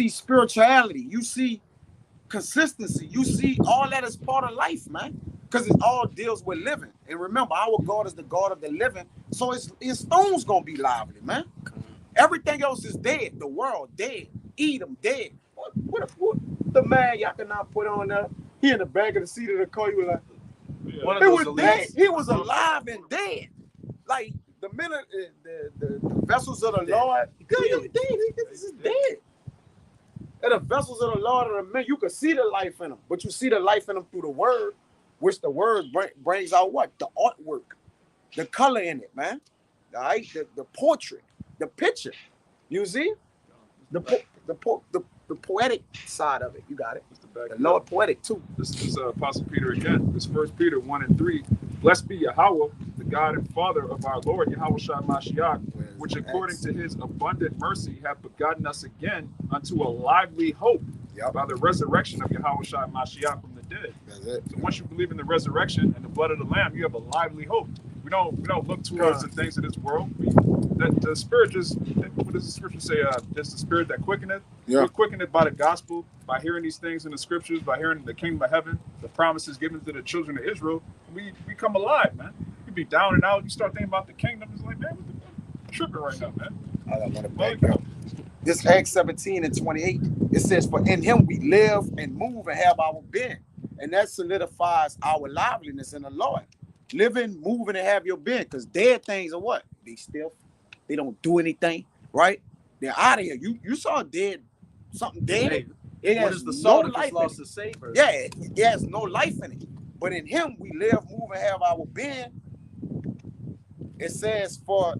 spirituality, you see consistency, you see all that is part of life, man. Because it all deals with living. And remember, our God is the God of the living, so his stones gonna be lively, man. Everything else is dead. The world dead. Edom dead. What the man y'all cannot put on there? He in the back of the seat of the car. You were like, he was dead. He was alive and dead. Like the minute the vessels of the Lord. Good, this is dead. And the vessels of the Lord are the men. You can see the life in them, but you see the life in them through the word, which the word brings out what? The artwork, the color in it, man. All right, the portrait, the picture. You see the poetic side of it. You got it. The Lord poetic too. This is Apostle Peter again. This 1 Peter 1:3. Blessed be Yahweh, the God and Father of our Lord Yahushua Mashiach, which according to his abundant mercy hath begotten us again unto a lively hope by the resurrection of Yahushua Mashiach from the dead. That's it. So once you believe in the resurrection and the blood of the Lamb, you have a lively hope. We don't look towards the things of this world. The spirit just, what does the scripture say? It's the spirit that quickeneth. Yeah. We're quickened by the gospel, by hearing these things in the scriptures, by hearing the kingdom of heaven, the promises given to the children of Israel. We come alive, man. You be down and out. You start thinking about the kingdom. It's like, man, what the tripping right now, man. I want to back up. This Acts 17:28. It says, "For in him we live and move and have our being," and that solidifies our liveliness in the Lord. Living, moving, and have your being. Because dead things are what? They still. They don't do anything, right? They're out of here. You saw something dead. Hey, It what has is the no salt if life it's lost in it. its savor? Yeah, it has no life in it. But in him we live, move, and have our being. It says, for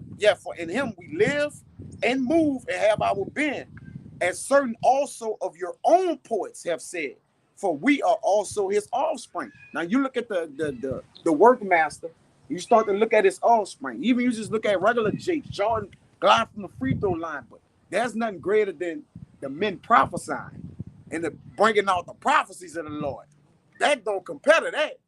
in him we live and move and have our being, as certain also of your own poets have said, for we are also his offspring. Now you look at the workmaster, you start to look at his offspring. Even you just look at regular Jake, Jordan, glide from the free throw line, but there's nothing greater than the men prophesying and the bringing out the prophecies of the Lord. That don't compare to that.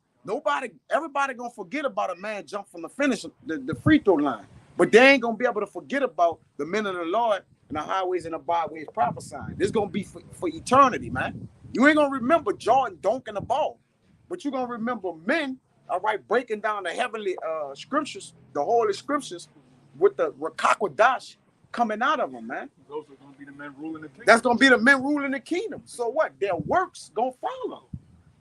Everybody gonna forget about a man jump from the finish, the free throw line, but they ain't gonna be able to forget about the men of the Lord and the highways and the byways prophesying. This gonna be for eternity, man. You ain't gonna remember Jordan dunking the ball, but you're gonna remember men, all right, breaking down the heavenly scriptures, the holy scriptures, with the Rakakwadash coming out of them, man. Those are going to be the men ruling the kingdom. That's gonna be the men ruling the kingdom. So what? Their works gonna follow.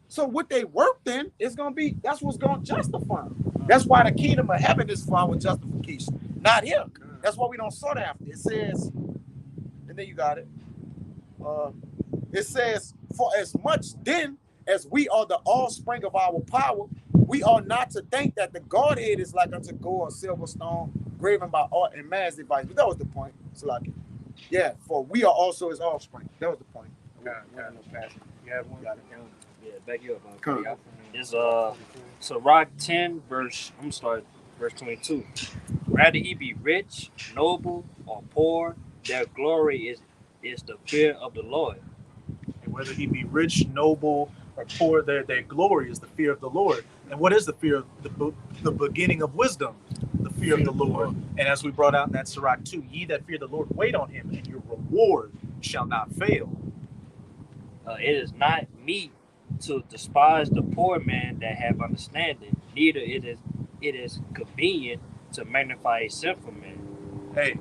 So what they worked in is gonna be, that's what's gonna justify them. That's why the kingdom of heaven is for our justification, not here. That's why we don't sort after. It says, and then you got it. It says, for as much then as we are the offspring of our power, we are not to think that the Godhead is like unto gold or silver stone, graven by art and man's device. But that was the point. It's like, yeah, for we are also his offspring. That was the point. You have one? Got it. Yeah, back you up. Come. It's Sirach 10 verse 22. Rather he be rich, noble, or poor, their glory is the fear of the Lord. And whether he be rich, noble, or poor, their glory is the fear of the Lord. And what is the fear of the beginning of wisdom? The fear of the Lord. And as we brought out in that Sirach 2, ye that fear the Lord, wait on him, and your reward shall not fail. It is not meet to despise the poor man that have understanding, neither it is convenient to magnify a sinful man. Hey,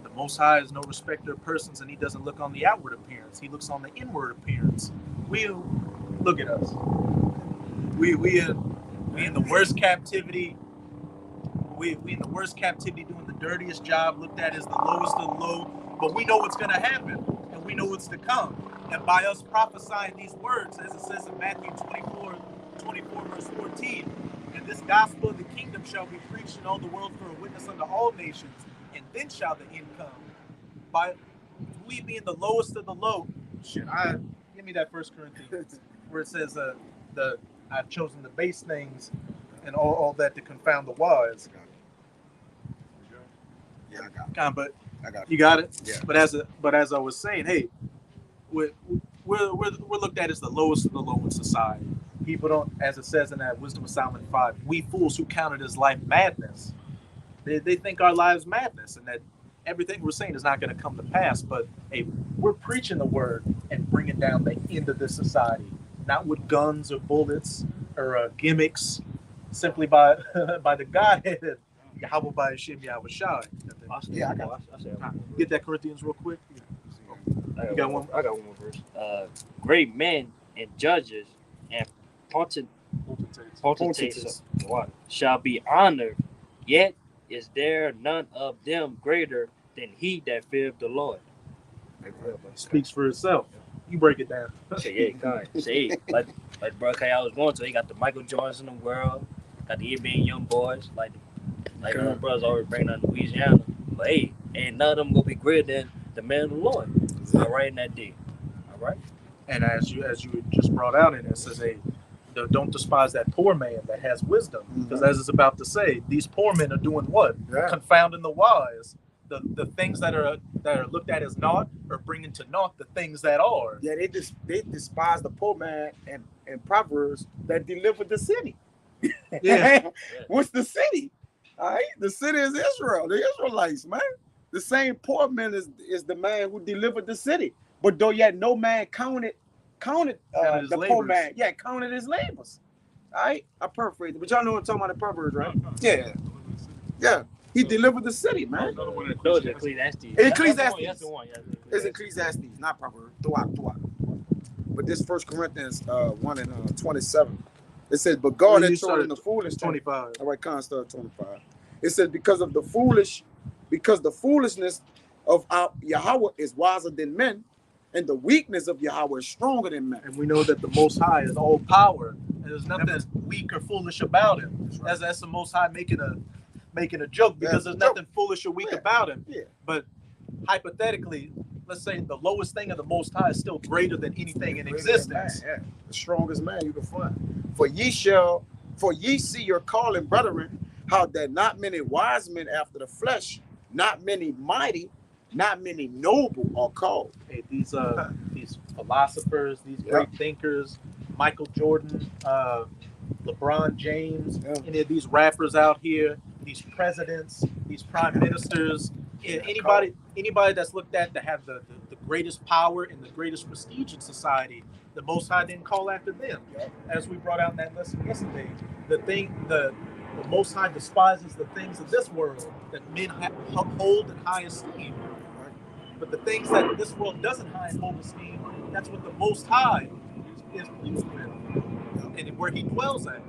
the Most High is no respecter of persons, and he doesn't look on the outward appearance. He looks on the inward appearance. We look at us. We in the worst captivity. We in the worst captivity, doing the dirtiest job, looked at as the lowest of the low. But we know what's going to happen, and we know what's to come. And by us prophesying these words, as it says in Matthew 24 verse 14, and this gospel of the kingdom shall be preached in all the world for a witness unto all nations, and then shall the end come. By we being the lowest of the low, give me that 1 Corinthians where it says I've chosen the base things and all that to confound the wise. Yeah, I got it. But I got it. you got it. Yeah. But as I was saying, hey, we're looked at as the lowest of the low in society. People don't, as it says in that Wisdom of Solomon 5, we fools who count it as life madness. They think our lives madness, and that everything we're saying is not going to come to pass. But hey, we're preaching the word and bringing down the end of this society, not with guns or bullets or gimmicks, simply by the Godhead. Yahweh by Hashem Yahweh Shai. Yeah, I got it. Get that Corinthians real quick. You got one? I got one more verse. Great men and judges and potentates shall be honored, yet is there none of them greater than he that feareth the Lord? Speaks for itself. You break it down. Say, yeah, God. Say, like bro, I was going to, he got the Michael Jordans in the world, got the NBA young boys, like my brothers always bring out Louisiana. But hey, ain't none of them gonna be greater than the man of the Lord. All right, in that day. All right. And as you just brought out in it says, hey, don't despise that poor man that has wisdom, because as it's about to say, these poor men are doing what? Yeah. Confounding the wise. The things that are looked at as naught are bringing to naught the things that are. Yeah, they despise the poor man and Proverbs that delivered the city. Yeah. What's the city? All right, the city is Israel, the Israelites, man. The same poor man is the man who delivered the city. But though yet no man counted Counted his the poor labors. man, yeah, counted his labors. All right, I paraphrase it, but y'all know what I'm talking about, the Proverbs, right? Yeah, yeah. He delivered the city, man. Another one in Those are Ecclesiastes. Ecclesiastes. Ecclesiastes. That's the one. It's Ecclesiastes, not Proverbs. Throughout. But this 1 Corinthians 1 and 27. It says, but God had chosen the foolish. 25. All right, kind of start 25. It says, because the foolishness of our Yahweh is wiser than men, and the weakness of Yahweh is stronger than men. And we know that the Most High is all power, and there's nothing weak or foolish about him. That's the Most High making a joke, because there's nothing foolish or weak about him. Yeah. But hypothetically, let's say the lowest thing of the Most High is still greater than anything in existence. Yeah. The strongest man you can find. For ye see your calling, brethren, how that not many wise men after the flesh, not many mighty, not many noble are called. Hey, these philosophers, these great thinkers, Michael Jordan, LeBron James, any of these rappers out here, these presidents, these prime ministers, anybody that's looked at to have the greatest power and the greatest prestige in society, the Most High didn't call after them. As we brought out in that lesson yesterday, the Most High despises the things of this world that men hold in high esteem. But the things that this world doesn't high and hold esteem, that's what the Most High is pleased with, and where He dwells at.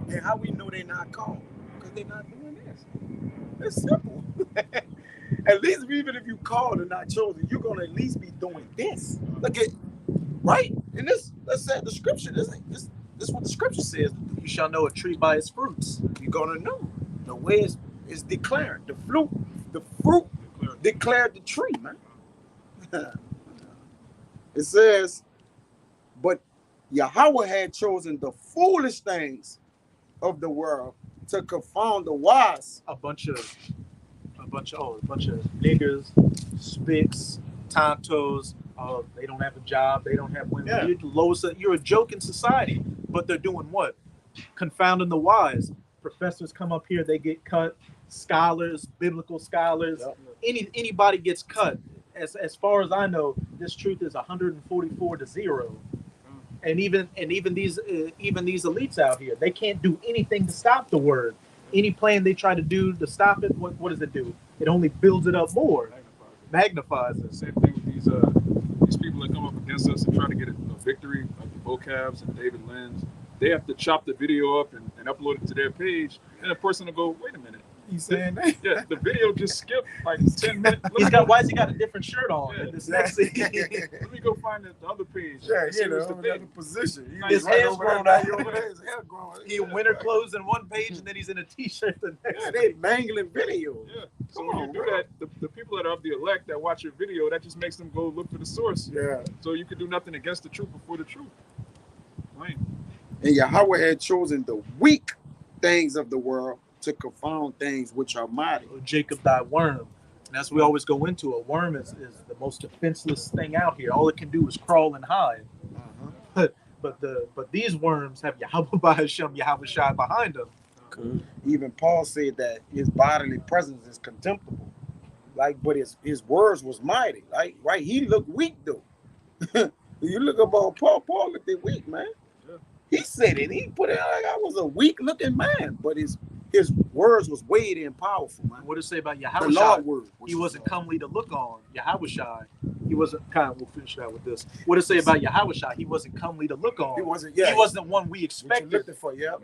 And how we know they're not called? Because they're not doing this. It's simple. At least even if you called and not chosen, you're gonna at least be doing this. Look at right? And this, let's say the scripture. This is what the scripture says. You shall know a tree by its fruits. You're gonna know. The way is declared. The fruit declared the tree, man. It says, but Yahweh had chosen the foolish things of the world to confound the wise. A bunch of niggers, spicks, tontos. They don't have a job. They don't have women. Yeah. You're the lowest. You're a joke in society. But they're doing what? Confounding the wise. Professors come up here. They get cut. Scholars, biblical scholars. Yep. Anybody gets cut. As far as I know, this truth is 144-0. And even these elites out here, they can't do anything to stop the word. Any plan they try to do to stop it, what does it do? It only builds it up more, magnifies it. Same thing with these people that come up against us and try to get a victory, like the vocabs and David Lenz. They have to chop the video up and upload it to their page, and a person will go, "Wait a minute, He's saying that? Yeah, the video just skipped like 10 minutes. Why has he got a different shirt on? Yeah. In this next scene? Let me go find the other page. Yeah, See you know, what's the another thing. position. His hair's grown out. His hair growing. He in winter clothes in one page, and then he's in a t-shirt the next. Yeah, they mangling video. Yeah. So when you do that, the people that are of the elect that watch your video, that just makes them go look for the source. Yeah. So you can do nothing against the truth before the truth. Lame. And Yahweh had chosen the weak things of the world to confound things which are mighty. Jacob, thy worm. And as we always go into, a worm is the most defenseless thing out here. All it can do is crawl and hide. But these worms have Yahweh by Hashem, Yahweh Shai behind them. Even Paul said that his bodily presence is contemptible. But his words was mighty. Right? He looked weak though. You look about Paul looked weak, man. Yeah. He said it. He put it like I was a weak looking man, but his words was weighty and powerful, man. What does it say about Yahweh The Shai? Lord word. He wasn't comely to look on. Yahweh Shai. He wasn't we'll finish that with this. What does it say about Yahweh Shai? He wasn't comely to look on. He wasn't. He Yeah. wasn't one we What you expected. looking for? Yep.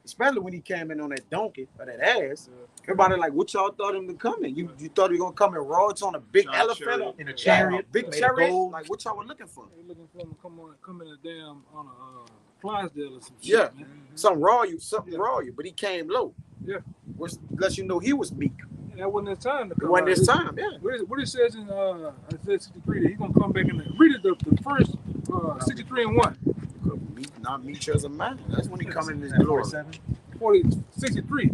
Especially when he came in on that donkey or that ass. Everybody like, what y'all thought him to come in? You thought he gonna come in roads on a big Giant elephant, chariot. In a chariot, big made of chariot? gold. Like, what y'all were looking for? They looking for him to come in a damn on a Clydesdale or some shit, Yeah. man. Something royal, but he came low. Yeah. Which lets you know he was meek. And that wasn't his time to It come wasn't out. his time, yeah. What it says in Isaiah 63 that he's gonna come back in read it the first 63 and 1. Not meek as a man. That's when he come in his glory. 63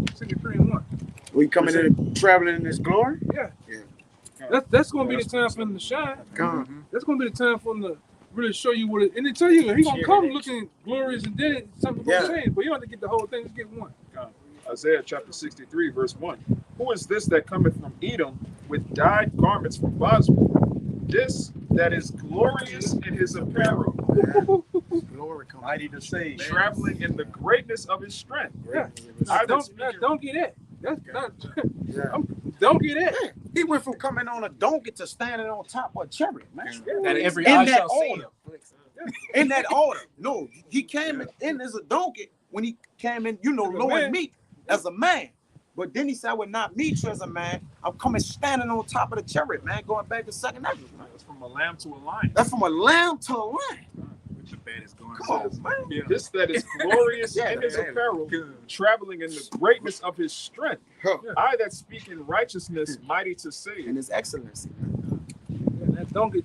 and 1. When he coming in traveling in his glory? Yeah. Yeah. That's gonna be the time for him to shine. Come. That's gonna be the time for him to really show you what it, and they tell you he's gonna come looking glorious and then something gonna change. But you don't have to get the whole thing, just get one. Isaiah chapter 63, verse 1. Who is this that cometh from Edom with dyed garments from Bosra? This that is glorious in his apparel, Glory come. Mighty to save. traveling in the greatness of his strength. Yeah. I Don't get that. That's not. Yeah. Don't get that. Yeah. He went from coming on a donkey to standing on top of a chariot, man. That every In eye that shall see order. him. In that order. No, he came in as a donkey when he came in, low and meek as a man. But then he said, I would not meet you as a man. I'm coming standing on top of the chariot, man, going back to second Ezra. That's from a lamb to a lion. That's from a lamb to a lion. Which the bad is going Come on, man. Yeah. This that is glorious Yeah, in his man. apparel, traveling in the greatness of his strength. Huh. I that speak in righteousness, mighty to save. In his excellency. Yeah, that donkey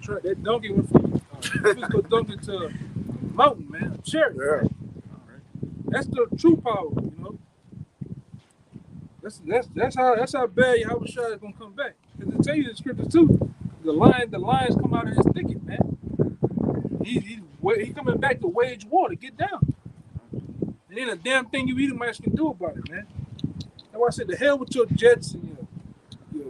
went from physical donkey to a mountain, man. A chariot. Yeah. That's the true power, you know. That's how bad Yahweh Shai is gonna come back. Because to tell you the scriptures too, the lions come out of his thicket, man. He coming back to wage war to get down. And then a damn thing you Edomites can do about it, man. That's why I said the hell with your jets and your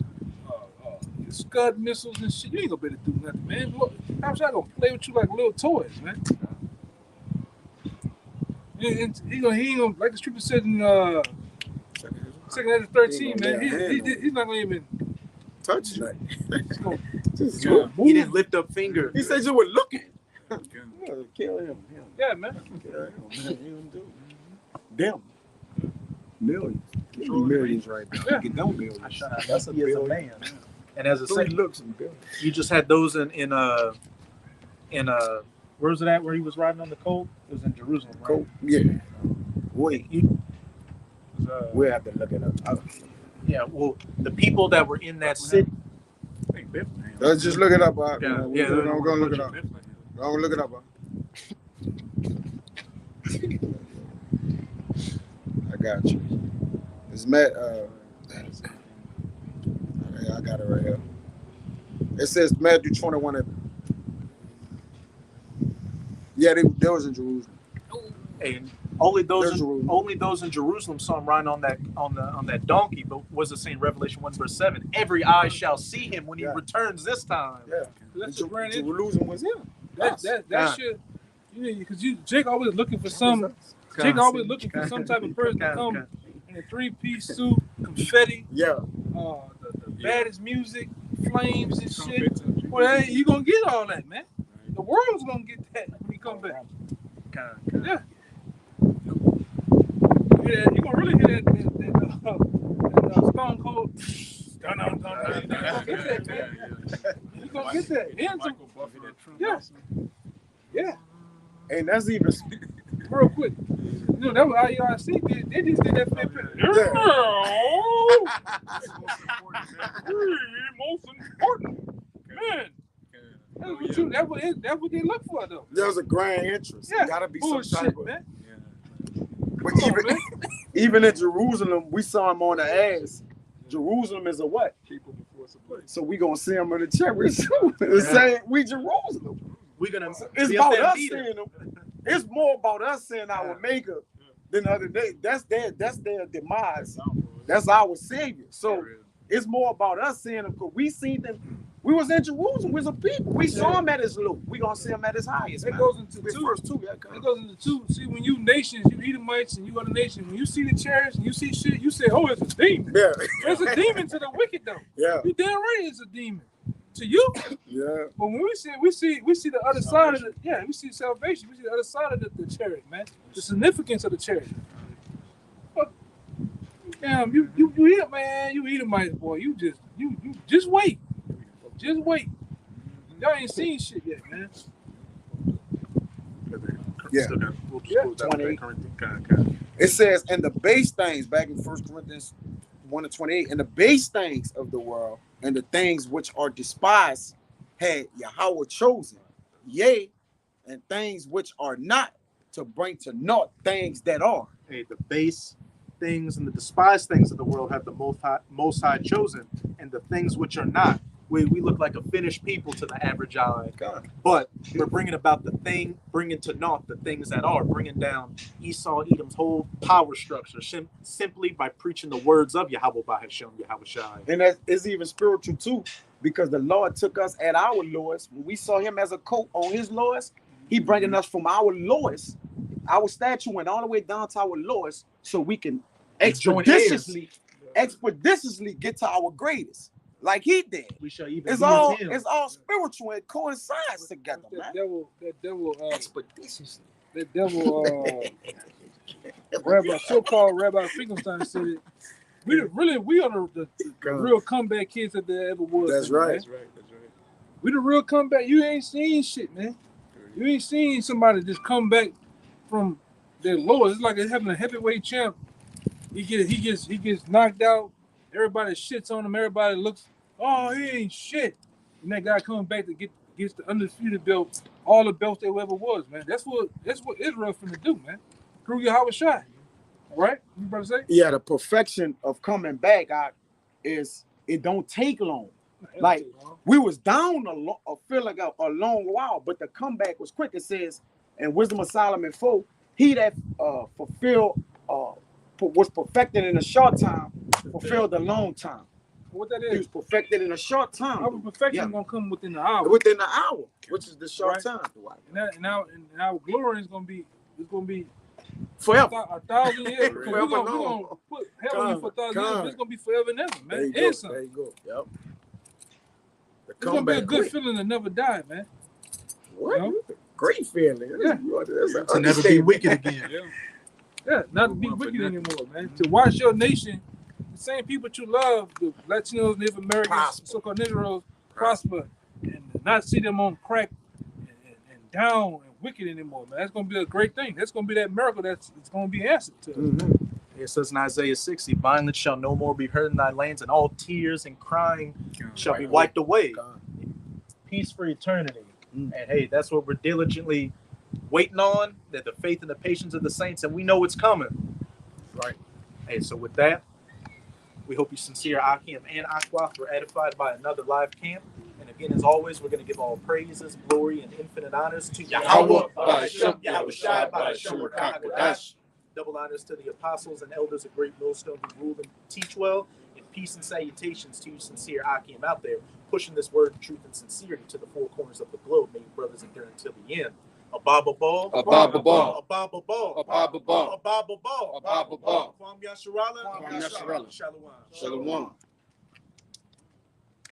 Scud missiles and shit. You ain't gonna be able to do nothing, man. Look, how's I gonna play with you like little toys, man? And he ain't gonna, like the scripture said in 2 Ezra 13, man. He's not gonna even Touch it. He didn't lift up finger. He said you were looking. Kill him. Yeah, man. Them. Millions. Give me millions right now. Yeah. Get them millions. That's a man. And as a Three saint, looks and billions. you just had those in where was it at where he was riding on the colt? It was in Jerusalem, right? Cool. Yeah. Wait. We'll have to look it up. Yeah, well, the people that were in that city. Let's just look it up. Yeah, I'm gonna look it up. I'm gonna look it up. I got you. It's Matt. I got it right here. It says Matthew 21. Yeah, they was in Jerusalem. And only those There's Jerusalem. only those in Jerusalem saw him riding on that donkey. But was it saying Revelation 1 verse 7? Every eye shall see him when he returns this time. Yeah, That's the grand entry. Jerusalem was him. That shit. Because Jake always looking for some. Jake always looking for some type of person to come in a 3-piece suit, confetti. Yeah. The baddest music, flames and shit. Well, hey, you gonna get all that, man. The world's gonna get that when you come back. Yeah. Yeah, you gonna really hear that Stone Cold. You gonna get that, man. You gonna get that. Michael Buffett, Yeah. Yeah. And that's even Real quick. You know, that was IERC. They just did that for their most important. Man. That's what they look for, though. there was a grand entrance. Yeah. Gotta be some Bullshit, type of. man. But Come on, man. even in Jerusalem, we saw him on the ass. Jerusalem is a what? people before supply. So we gonna see him in the chariot. The same, we Jerusalem. We're gonna. It's be about up there us beating. seeing them. It's more about us seeing our maker than the other day. That's their demise. That's our savior. So it's more about us seeing them because we seen them. We was in Jerusalem. We was a people. We saw him at his low. We gonna see him at his highest. That man. goes into We two. first two. It goes into two. See, when you nations, you Edomites and you other nations, when you see the chariots and you see shit, you say, oh, it's a demon. Yeah. It's a demon to the wicked, though. Yeah. You damn right it's a demon. To you. Yeah. But when we see the other side of the, we see salvation. We see the other side of the chariot, man. The significance of the chariot. Damn, you eat, man. You Edomites, boy. You just wait. Just wait. Y'all ain't seen shit yet, man. Yeah. Yeah. 28. It says, and the base things, back in 1 Corinthians 1:28, and the base things of the world and the things which are despised had Yahweh chosen, yea, and things which are not, to bring to naught things that are. Hey, the base things and the despised things of the world have the most high chosen, and the things which are not. We look like a finished people to the average eye, God. but we're bringing about bringing to naught the things that are, bringing down Esau, Edom's whole power structure simply by preaching the words of Yahweh by Hashem, Yahweh Shai. And that is even spiritual too, because the Lord took us at our lowest. When we saw him as a coat on his lowest, he bringing us from our lowest, our statue went all the way down to our lowest, so we can expeditiously get to our greatest, like he did. We shall even It's all spiritual and coincides together, man. That devil, Expeditiously. that devil, so-called Rabbi Finkelstein said it. We are the real comeback kids that there ever was. That's man. right. That's right. We the real comeback. You ain't seen shit, man. You ain't seen somebody just come back from their lowest. It's like having a heavyweight champ. He gets knocked out. Everybody shits on him. Everybody looks, oh, he ain't shit. And that guy comes back to gets the undisputed belt, all the belts there ever was, man. That's what Israel finna do, man. Through Yahweh Shai. All right? You about to say? Yeah, the perfection of coming back is it don't take long. Like we was down feel like a long while, but the comeback was quick. It says in Wisdom of Solomon 4, he that was perfected in a short time fulfilled a long time. What that He is? was perfected in a short time. Our perfection gonna come within the hour. Within the hour, which is the short time. And our glory is gonna be Forever. 1,000 years. Forever We're gonna long. put heaven for 1,000 years. It's gonna be forever and ever, There man. you go. And some. There you go. Yep. It's gonna be a good feeling to never die, man. What? You know? Great feeling. Yeah. To never be wicked again. Yeah, not to be wicked anymore, man. To watch your nation, the same people that you love, the Latinos, Native Americans, so-called Negroes, prosper, and not see them on crack and down and wicked anymore, man. That's gonna be a great thing. That's gonna be that miracle that's gonna be answered to. Mm-hmm. It says in Isaiah 60, violence shall no more be heard in thy lands, and all tears and crying shall be wiped away. Peace for eternity. And hey, that's what we're diligently waiting on, that the faith and the patience of the saints, and we know it's coming. Right. Hey, so with that, we hope you sincere Akim and Aqua were edified by another live camp. And again, as always, we're going to give all praises, glory, and infinite honors to Yahweh, Yahweh Shai, double honors to the apostles and elders of Great Millstone who rule and teach well, and peace and salutations to you sincere Akim out there, pushing this word of truth and sincerity to the four corners of the globe. May you brothers endure until the end. Ababa ball, Ababa ball, Ababa ball, Ababa ball, Ababa ball, Ababa ball. Kwam Yasharala, Kwam Yasharala. Shalom. Shalom.